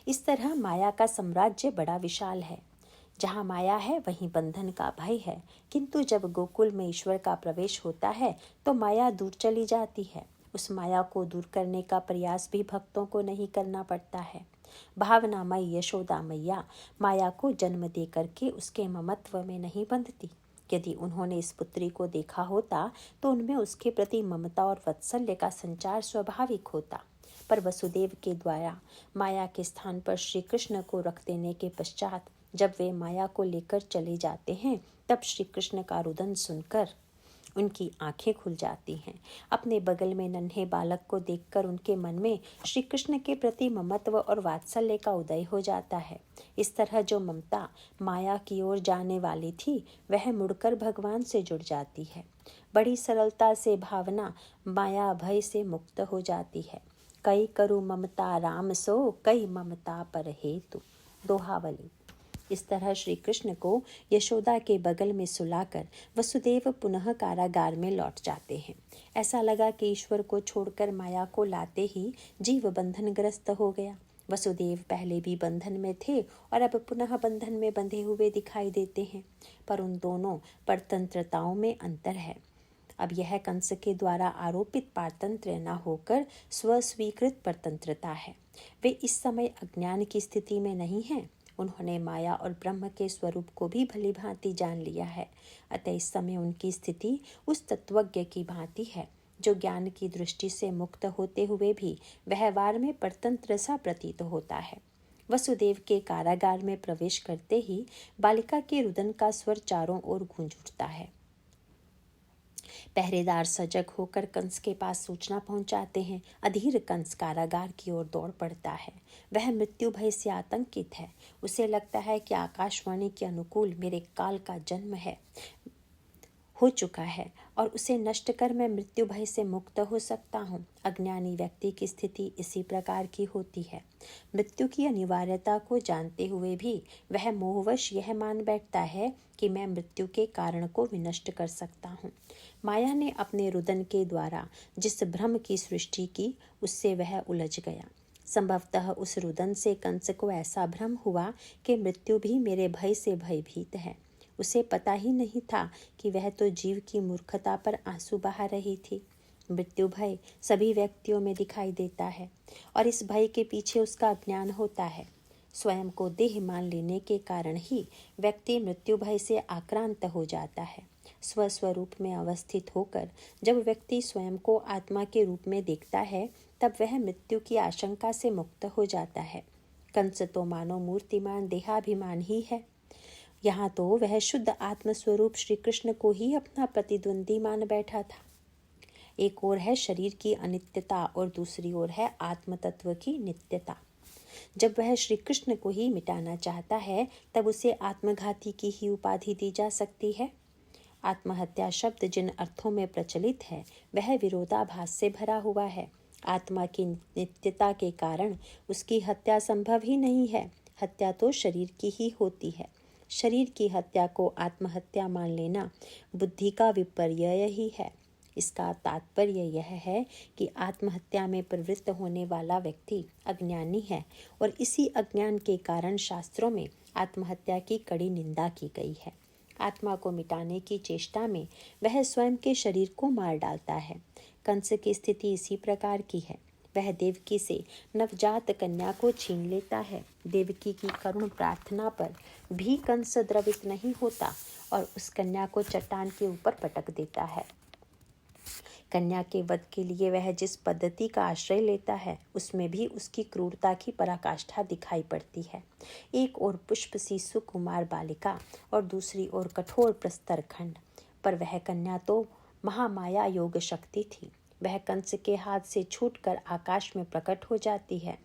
इस तरह माया का साम्राज्य बड़ा विशाल है। जहाँ माया है वहीं बंधन का भय है, किंतु जब गोकुल में ईश्वर का प्रवेश होता है तो माया दूर चली जाती है। उस माया को दूर करने का प्रयास भी भक्तों को नहीं करना पड़ता है। भावनामयी यशोदा मैया माया को जन्म दे करके उसके ममत्व में नहीं बंधती। यदि उन्होंने इस पुत्री को देखा होता तो उनमें उसके प्रति ममता और वात्सल्य का संचार स्वाभाविक होता। पर वसुदेव के द्वारा माया के स्थान पर श्री कृष्ण को रख देने के पश्चात जब वे माया को लेकर चले जाते हैं, तब श्री कृष्ण का रुदन सुनकर उनकी आंखें खुल जाती हैं। अपने बगल में नन्हे बालक को देखकर उनके मन में श्री कृष्ण के प्रति ममत्व और वात्सल्य का उदय हो जाता है। इस तरह जो ममता माया की ओर जाने वाली थी, वह मुड़कर भगवान से जुड़ जाती है। बड़ी सरलता से भावना माया भय से मुक्त हो जाती है। कई करु ममता राम सो, कई ममता पर हेतु। दोहावली। इस तरह श्री कृष्ण को यशोदा के बगल में सुलाकर वसुदेव पुनः कारागार में लौट जाते हैं। ऐसा लगा कि ईश्वर को छोड़कर माया को लाते ही जीव बंधनग्रस्त हो गया। वसुदेव पहले भी बंधन में थे और अब पुनः बंधन में बंधे हुए दिखाई देते हैं, पर उन दोनों परतंत्रताओं में अंतर है। अब यह कंस के द्वारा आरोपित पारतंत्र न होकर स्वस्वीकृत परतंत्रता है। वे इस समय अज्ञान की स्थिति में नहीं हैं। उन्होंने माया और ब्रह्म के स्वरूप को भी भली भांति जान लिया है। अतः इस समय उनकी स्थिति उस तत्वज्ञ की भांति है, जो ज्ञान की दृष्टि से मुक्त होते हुए भी व्यवहार में परतंत्र सा प्रतीत होता है। वसुदेव के कारागार में प्रवेश करते ही बालिका के रुदन का स्वर चारों ओर गूंज उठता है। पहरेदार सजग होकर कंस के पास सूचना पहुंचाते हैं। अधीर कंस कारागार की ओर दौड़ पड़ता है। वह मृत्यु भय से आतंकित है। उसे लगता है कि आकाशवाणी के अनुकूल मेरे काल का जन्म हो चुका है और उसे नष्ट कर मैं मृत्यु भय से मुक्त हो सकता हूँ। अज्ञानी व्यक्ति की स्थिति इसी प्रकार की होती है। मृत्यु की अनिवार्यता को जानते हुए भी वह मोहवश यह मान बैठता है कि मैं मृत्यु के कारण को विनष्ट कर सकता हूँ। माया ने अपने रुदन के द्वारा जिस भ्रम की सृष्टि की, उससे वह उलझ गया। संभवतः उस रुदन से कंस को ऐसा भ्रम हुआ कि मृत्यु भी मेरे भय से भयभीत है। उसे पता ही नहीं था कि वह तो जीव की मूर्खता पर आंसू बहा रही थी। मृत्यु भय सभी व्यक्तियों में दिखाई देता है और इस भय के पीछे उसका अज्ञान होता है। स्वयं को देह मान लेने के कारण ही व्यक्ति मृत्यु भय से आक्रांत हो जाता है। स्वस्वरूप में अवस्थित होकर जब व्यक्ति स्वयं को आत्मा के रूप में देखता है, तब वह मृत्यु की आशंका से मुक्त हो जाता है। कंस तो मानो मूर्तिमान देहाभिमान ही है। यहाँ तो वह शुद्ध आत्मस्वरूप श्री कृष्ण को ही अपना प्रतिद्वंदी मान बैठा था। एक ओर है शरीर की अनित्यता और दूसरी ओर है आत्म तत्व की नित्यता। जब वह श्री कृष्ण को ही मिटाना चाहता है, तब उसे आत्मघाती की ही उपाधि दी जा सकती है। आत्महत्या शब्द जिन अर्थों में प्रचलित है, वह विरोधाभास से भरा हुआ है। आत्मा की नित्यता के कारण उसकी हत्या संभव ही नहीं है। हत्या तो शरीर की ही होती है। शरीर की हत्या को आत्महत्या मान लेना बुद्धि का विपर्यय ही है। इसका तात्पर्य यह है कि आत्महत्या में प्रवृत्त होने वाला व्यक्ति अज्ञानी है और इसी अज्ञान के कारण शास्त्रों में आत्महत्या की कड़ी निंदा की गई है। आत्मा को मिटाने की चेष्टा में वह स्वयं के शरीर को मार डालता है। कंस की स्थिति इसी प्रकार की है। वह देवकी से नवजात कन्या को छीन लेता है। देवकी की करुण प्रार्थना पर भी कंस द्रवित नहीं होता और उस कन्या को चट्टान के ऊपर पटक देता है। कन्या के वध के लिए वह जिस पद्धति का आश्रय लेता है उसमें भी उसकी क्रूरता की पराकाष्ठा दिखाई पड़ती है। एक ओर पुष्प सी सुकुमार बालिका और दूसरी ओर कठोर प्रस्तर खंड, पर वह कन्या तो महामाया योग शक्ति थी। वह कंस के हाथ से छूटकर आकाश में प्रकट हो जाती है।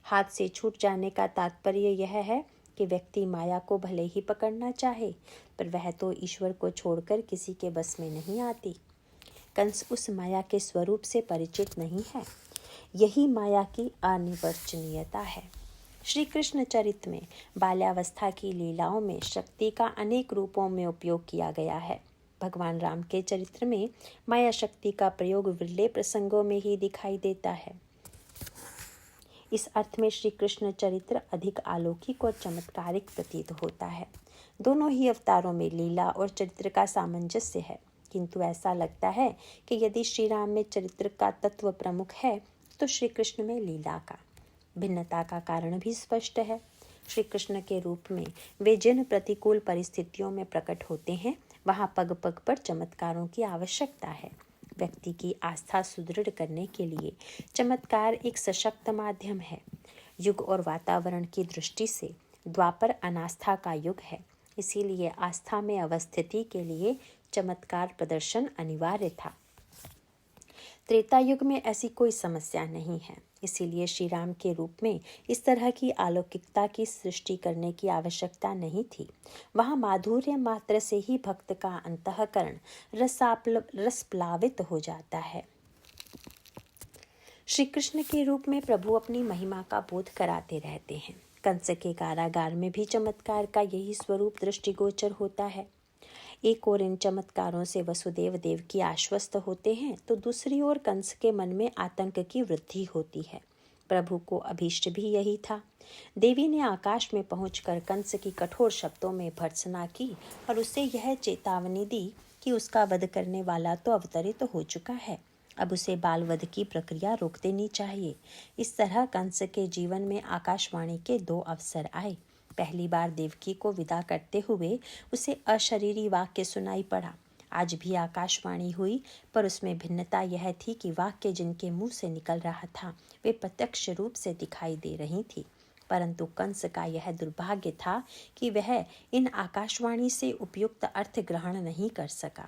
हाथ से छूट जाने का तात्पर्य यह है कि व्यक्ति माया को भले ही पकड़ना चाहे, पर वह तो ईश्वर को छोड़कर किसी के बस में नहीं आती। कंस उस माया के स्वरूप से परिचित नहीं है। यही माया की अनिर्वचनीयता है। श्री कृष्ण चरित्र में बाल्यावस्था की लीलाओं में शक्ति का अनेक रूपों में उपयोग किया गया है। भगवान राम के चरित्र में माया शक्ति का प्रयोग विरले प्रसंगों में ही दिखाई देता है। इस अर्थ में श्री कृष्ण चरित्र अधिक अलौकिक और चमत्कारिक प्रतीत होता है। दोनों ही अवतारों में लीला और चरित्र का सामंजस्य है, किंतु ऐसा लगता है कि यदि श्री राम में चरित्र का तत्व प्रमुख है तो श्री कृष्ण में लीला का। भिन्नता का कारण भी स्पष्ट है। श्री कृष्ण के रूप में वे जिन प्रतिकूल परिस्थितियों में प्रकट होते हैं वहाँ पग पग पर चमत्कारों की आवश्यकता है। व्यक्ति की आस्था सुदृढ़ करने के लिए चमत्कार एक सशक्त माध्यम है। युग और वातावरण की दृष्टि से द्वापर अनास्था का युग है, इसीलिए आस्था में अवस्थिति के लिए चमत्कार प्रदर्शन अनिवार्य था। त्रेता युग में ऐसी कोई समस्या नहीं है, इसीलिए श्री राम के रूप में इस तरह की अलौकिकता की सृष्टि करने की आवश्यकता नहीं थी। वहाँ माधुर्य मात्र से ही भक्त का अंतःकरण रसप्लावित हो जाता है। श्री कृष्ण के रूप में प्रभु अपनी महिमा का बोध कराते रहते हैं। कंस के कारागार में भी चमत्कार का यही स्वरूप दृष्टिगोचर होता है। एक ओर इन चमत्कारों से वसुदेव देवकी आश्वस्त होते हैं तो दूसरी ओर कंस के मन में आतंक की वृद्धि होती है। प्रभु को अभीष्ट भी यही था। देवी ने आकाश में पहुंचकर कंस की कठोर शब्दों में भर्त्सना की और उसे यह चेतावनी दी कि उसका वध करने वाला तो अवतरित हो चुका है, अब उसे बाल वध की प्रक्रिया रोक देनी चाहिए। इस तरह कंस के जीवन में आकाशवाणी के दो अवसर आए। पहली बार देवकी को विदा करते हुए उसे अशरीरी वाक्य सुनाई पड़ा। आज भी आकाशवाणी हुई, पर उसमें भिन्नता यह थी कि वाक्य जिनके मुंह से निकल रहा था वे प्रत्यक्ष रूप से दिखाई दे रही थी। परंतु कंस का यह दुर्भाग्य था कि वह इन आकाशवाणी से उपयुक्त अर्थ ग्रहण नहीं कर सका।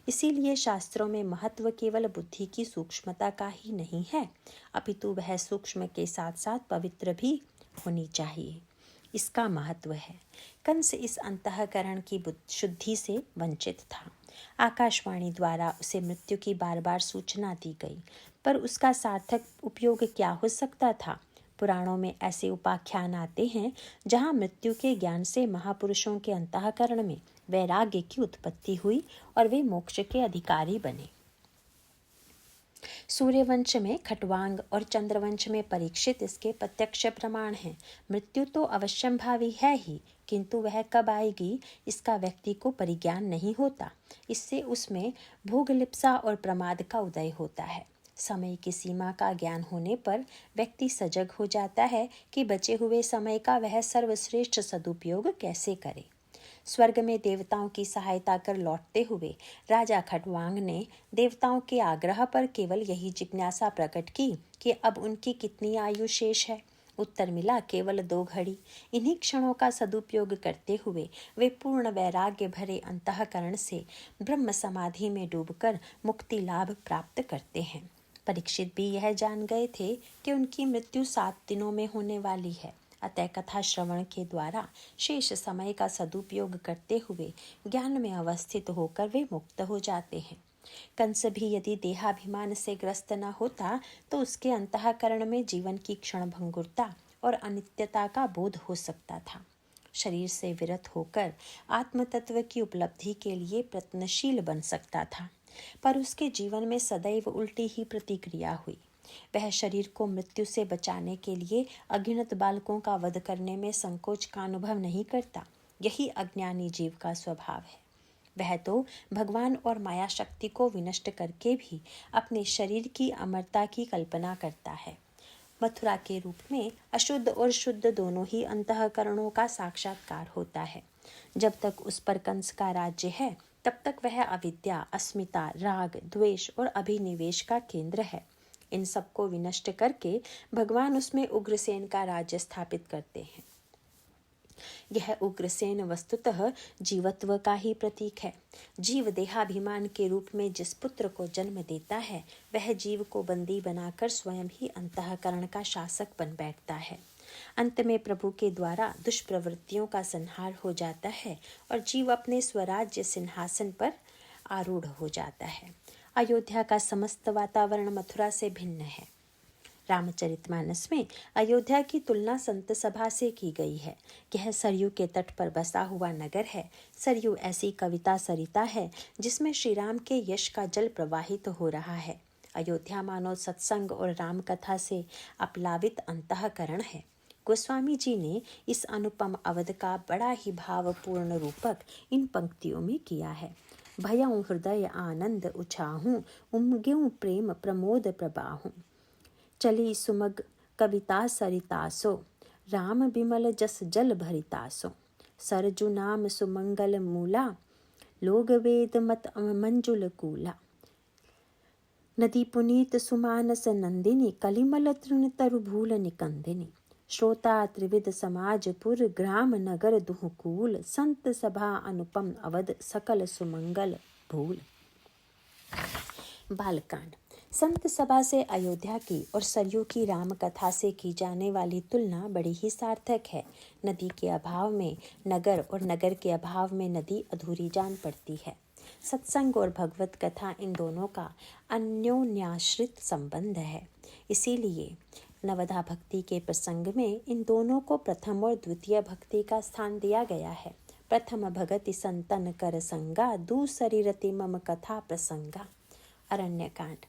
इसीलिए शास्त्रों में महत्व केवल बुद्धि की सूक्ष्मता का ही नहीं है, अपितु वह सूक्ष्म के साथ साथ पवित्र भी होनी चाहिए, इसका महत्व है। कंस इस अंतःकरण की शुद्धि से वंचित था। आकाशवाणी द्वारा उसे मृत्यु की बार बार सूचना दी गई, पर उसका सार्थक उपयोग क्या हो सकता था। पुराणों में ऐसे उपाख्यान आते हैं जहाँ मृत्यु के ज्ञान से महापुरुषों के अंतःकरण में वैराग्य की उत्पत्ति हुई और वे मोक्ष के अधिकारी बने। सूर्यवंश में खट्वांग और चंद्रवंश में परीक्षित इसके प्रत्यक्ष प्रमाण हैं। मृत्यु तो अवश्यंभावी है ही, किंतु वह कब आएगी इसका व्यक्ति को परिज्ञान नहीं होता। इससे उसमें भोगलिप्सा और प्रमाद का उदय होता है। समय की सीमा का ज्ञान होने पर व्यक्ति सजग हो जाता है कि बचे हुए समय का वह सर्वश्रेष्ठ सदुपयोग कैसे करे। स्वर्ग में देवताओं की सहायता कर लौटते हुए राजा खट्वांग ने देवताओं के आग्रह पर केवल यही जिज्ञासा प्रकट की कि अब उनकी कितनी आयु शेष है। उत्तर मिला, केवल 2 घड़ी। इन्हीं क्षणों का सदुपयोग करते हुए वे पूर्ण वैराग्य भरे अंतःकरण से ब्रह्म समाधि में डूबकर मुक्ति लाभ प्राप्त करते हैं। परीक्षित भी यह जान गए थे कि उनकी मृत्यु 7 दिनों में होने वाली है। अतः कथा श्रवण के द्वारा शेष समय का सदुपयोग करते हुए ज्ञान में अवस्थित होकर वे मुक्त हो जाते हैं। कंस भी यदि देहाभिमान से ग्रस्त न होता तो उसके अंतःकरण में जीवन की क्षणभंगुरता और अनित्यता का बोध हो सकता था। शरीर से विरत होकर आत्म तत्व की उपलब्धि के लिए प्रयत्नशील बन सकता था, पर उसके जीवन में सदैव उल्टी ही प्रतिक्रिया हुई। वह शरीर को मृत्यु से बचाने के लिए अगिनत बालकों का वध करने में संकोच का अनुभव नहीं करता। यही अज्ञानी जीव का स्वभाव है। वह तो भगवान और माया शक्ति को विनष्ट करके भी अपने शरीर की अमरता की कल्पना करता है। मथुरा के रूप में अशुद्ध और शुद्ध दोनों ही अंतःकरणों का साक्षात्कार होता है। जब तक उस पर कंस का राज्य है, तब तक वह अविद्या, अस्मिता, राग, द्वेष और अभिनिवेश का केंद्र है। इन सबको विनष्ट करके भगवान उसमें उग्रसेन का राज्य स्थापित करते हैं। यह उग्रसेन वस्तुतः जीवत्व का ही प्रतीक है। जीव देहाभिमान के रूप में जिस पुत्र को जन्म देता है, वह जीव को बंदी बनाकर स्वयं ही अंतःकरण का शासक बन बैठता है। अंत में प्रभु के द्वारा दुष्प्रवृत्तियों का संहार हो जाता है और जीव अपने स्वराज्य सिंहासन पर आरूढ़ हो जाता है। अयोध्या का समस्त वातावरण मथुरा से भिन्न है। रामचरितमानस में अयोध्या की तुलना संत सभा से की गई है। यह सरयू के तट पर बसा हुआ नगर है। सरयू ऐसी कविता सरिता है जिसमें श्री राम के यश का जल प्रवाहित हो रहा है। अयोध्या मानो सत्संग और राम कथा से अपलावित अंतःकरण है। गोस्वामी जी ने इस अनुपम अवध का बड़ा ही भावपूर्ण रूपक इन पंक्तियों में किया है। भयं हृदय आनंद उछाहूं, उमग्यों प्रेम प्रमोद प्रबाहूं। चली सुमग कविता सरितासो, राम बिमल जस जल भरितासो। सरजु नाम सुमंगल मूला, लोग वेद मत मंजुल कूला। नदी पुनीत सुमानस नंदिनी, कलिमल तृण तरु भूल निकंदिनी। श्रोता त्रिविध समाजपुर, ग्राम नगर दुहकूल। संत सभा अनुपम अवध, सकल सुमंगल भूल। बालकांड। संत सभा से अयोध्या की और सरयू की राम कथा से की जाने वाली तुलना बड़ी ही सार्थक है। नदी के अभाव में नगर और नगर के अभाव में नदी अधूरी जान पड़ती है। सत्संग और भगवत कथा इन दोनों का अन्योन्याश्रित संबंध है। इसीलिए नवधा भक्ति के प्रसंग में इन दोनों को प्रथम और द्वितीय भक्ति का स्थान दिया गया है। प्रथम भगति संतन कर संगा, दूसरी रति मम कथा प्रसंगा। अरण्यकांड।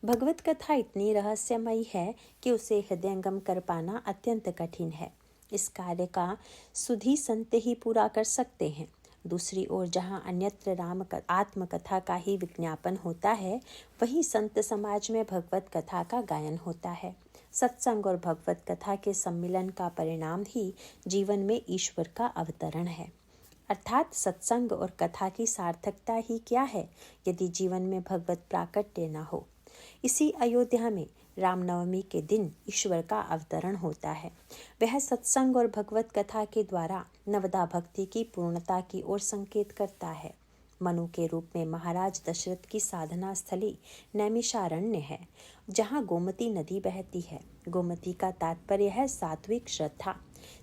भगवत कथा इतनी रहस्यमयी है कि उसे हृदयंगम कर पाना अत्यंत कठिन है। इस कार्य का सुधी संत ही पूरा कर सकते हैं। दूसरी ओर जहाँ अन्यत्र राम आत्मकथा का ही विज्ञापन होता है, वहीं संत समाज में भगवत कथा का गायन होता है। सत्संग और भगवत कथा के सम्मिलन का परिणाम ही जीवन में ईश्वर का अवतरण है। अर्थात सत्संग और कथा की सार्थकता ही क्या है यदि जीवन में भगवत प्राकट्य न हो। इसी अयोध्या में रामनवमी के दिन ईश्वर का अवतरण होता है। वह सत्संग और भगवत कथा के द्वारा नवदा भक्ति की पूर्णता की ओर संकेत करता है। मनु के रूप में महाराज दशरथ की साधना स्थली नैमिषारण्य है, जहाँ गोमती नदी बहती है। गोमती का तात्पर्य है सात्विक श्रद्धा।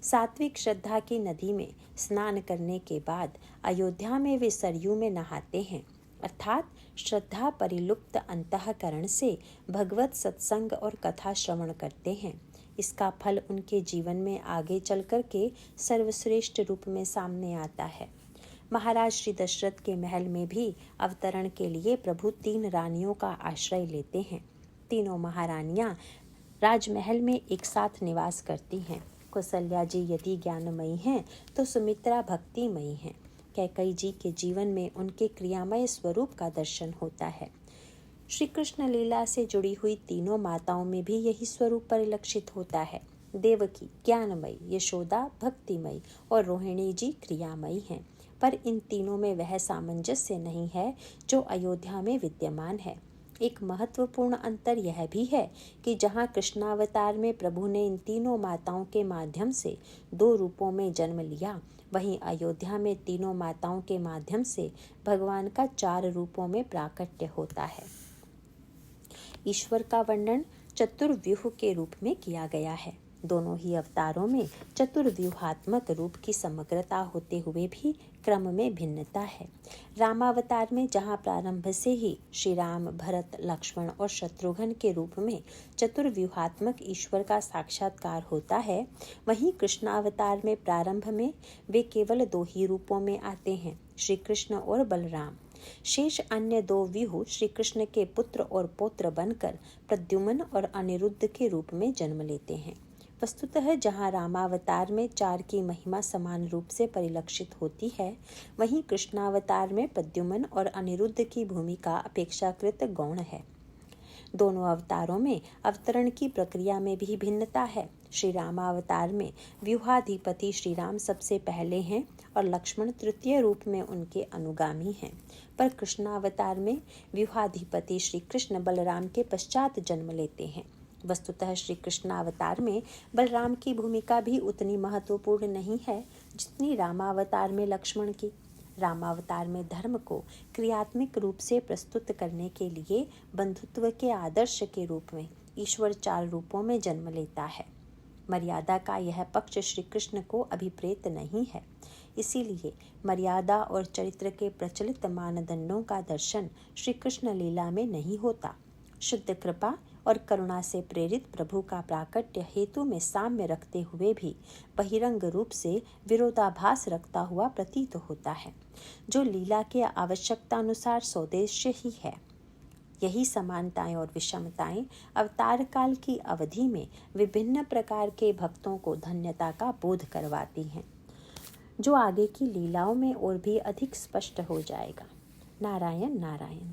सात्विक श्रद्धा की नदी में स्नान करने के बाद अयोध्या में वे सरयू में नहाते हैं। अर्थात श्रद्धा परिलुप्त अंतःकरण से भगवत सत्संग और कथा श्रवण करते हैं। इसका फल उनके जीवन में आगे चल कर के सर्वश्रेष्ठ रूप में सामने आता है। महाराज श्री दशरथ के महल में भी अवतरण के लिए प्रभु 3 रानियों का आश्रय लेते हैं। तीनों महारानियां राजमहल में एक साथ निवास करती हैं। कौशल्या जी यदि ज्ञानमयी हैं तो सुमित्रा भक्तिमयी हैं। कैकेयी जी के जीवन में उनके क्रियामय स्वरूप का दर्शन होता है। श्री कृष्ण लीला से जुड़ी हुई तीनों माताओं में भी यही स्वरूप परिलक्षित होता है। देवकी ज्ञानमयी, यशोदा भक्तिमयी और रोहिणी जी क्रियामयी हैं। पर इन तीनों में वह सामंजस्य नहीं है जो अयोध्या में विद्यमान है। एक महत्वपूर्ण अंतर यह भी है कि जहाँ कृष्णावतार में प्रभु ने इन तीनों माताओं के माध्यम से 2 रूपों में जन्म लिया, वहीं अयोध्या में तीनों माताओं के माध्यम से भगवान का 4 रूपों में प्राकट्य होता है। ईश्वर का वर्णन चतुर्व्यूह के रूप में किया गया है। दोनों ही अवतारों में चतुर्व्यूहात्मक रूप की समग्रता होते हुए भी क्रम में भिन्नता है। रामावतार में जहाँ प्रारंभ से ही श्री राम, भरत, लक्ष्मण और शत्रुघ्न के रूप में चतुर्व्यूहात्मक ईश्वर का साक्षात्कार होता है, वहीं कृष्णावतार में प्रारंभ में वे केवल 2 ही रूपों में आते हैं, श्री कृष्ण और बलराम। शेष अन्य 2 व्यूह श्री कृष्ण के पुत्र और पौत्र बनकर प्रद्युम्न और अनिरुद्ध के रूप में जन्म लेते हैं। वस्तुतः जहाँ रामावतार में 4 की महिमा समान रूप से परिलक्षित होती है, वहीं कृष्णावतार में प्रद्युम्न और अनिरुद्ध की भूमिका अपेक्षाकृत गौण है। दोनों अवतारों में अवतरण की प्रक्रिया में भी भिन्नता है। श्री रामावतार में व्यूहाधिपति श्री राम सबसे पहले हैं और लक्ष्मण तृतीय रूप में उनके अनुगामी हैं, पर कृष्णावतार में व्यूहाधिपति श्री कृष्ण बलराम के पश्चात जन्म लेते हैं। वस्तुतः श्री कृष्णावतार में बलराम की भूमिका भी उतनी महत्वपूर्ण नहीं है जितनी रामावतार में लक्ष्मण की। रामावतार में धर्म को क्रियात्मक रूप से प्रस्तुत करने के लिए बंधुत्व के आदर्श के रूप में ईश्वर 4 रूपों में जन्म लेता है। मर्यादा का यह पक्ष श्री कृष्ण को अभिप्रेत नहीं है, इसीलिए मर्यादा और चरित्र के प्रचलित मानदंडों का दर्शन श्री कृष्ण लीला में नहीं होता। शुद्ध कृपा और करुणा से प्रेरित प्रभु का प्राकट्य हेतु में साम्य रखते हुए भी बहिरंग रूप से विरोधाभास रखता हुआ प्रतीत होता है, जो लीला के आवश्यकता अनुसार सौदेश्य ही है। यही समानताएं और विषमताएं अवतार काल की अवधि में विभिन्न प्रकार के भक्तों को धन्यता का बोध करवाती हैं, जो आगे की लीलाओं में और भी अधिक स्पष्ट हो जाएगा। नारायण नारायण।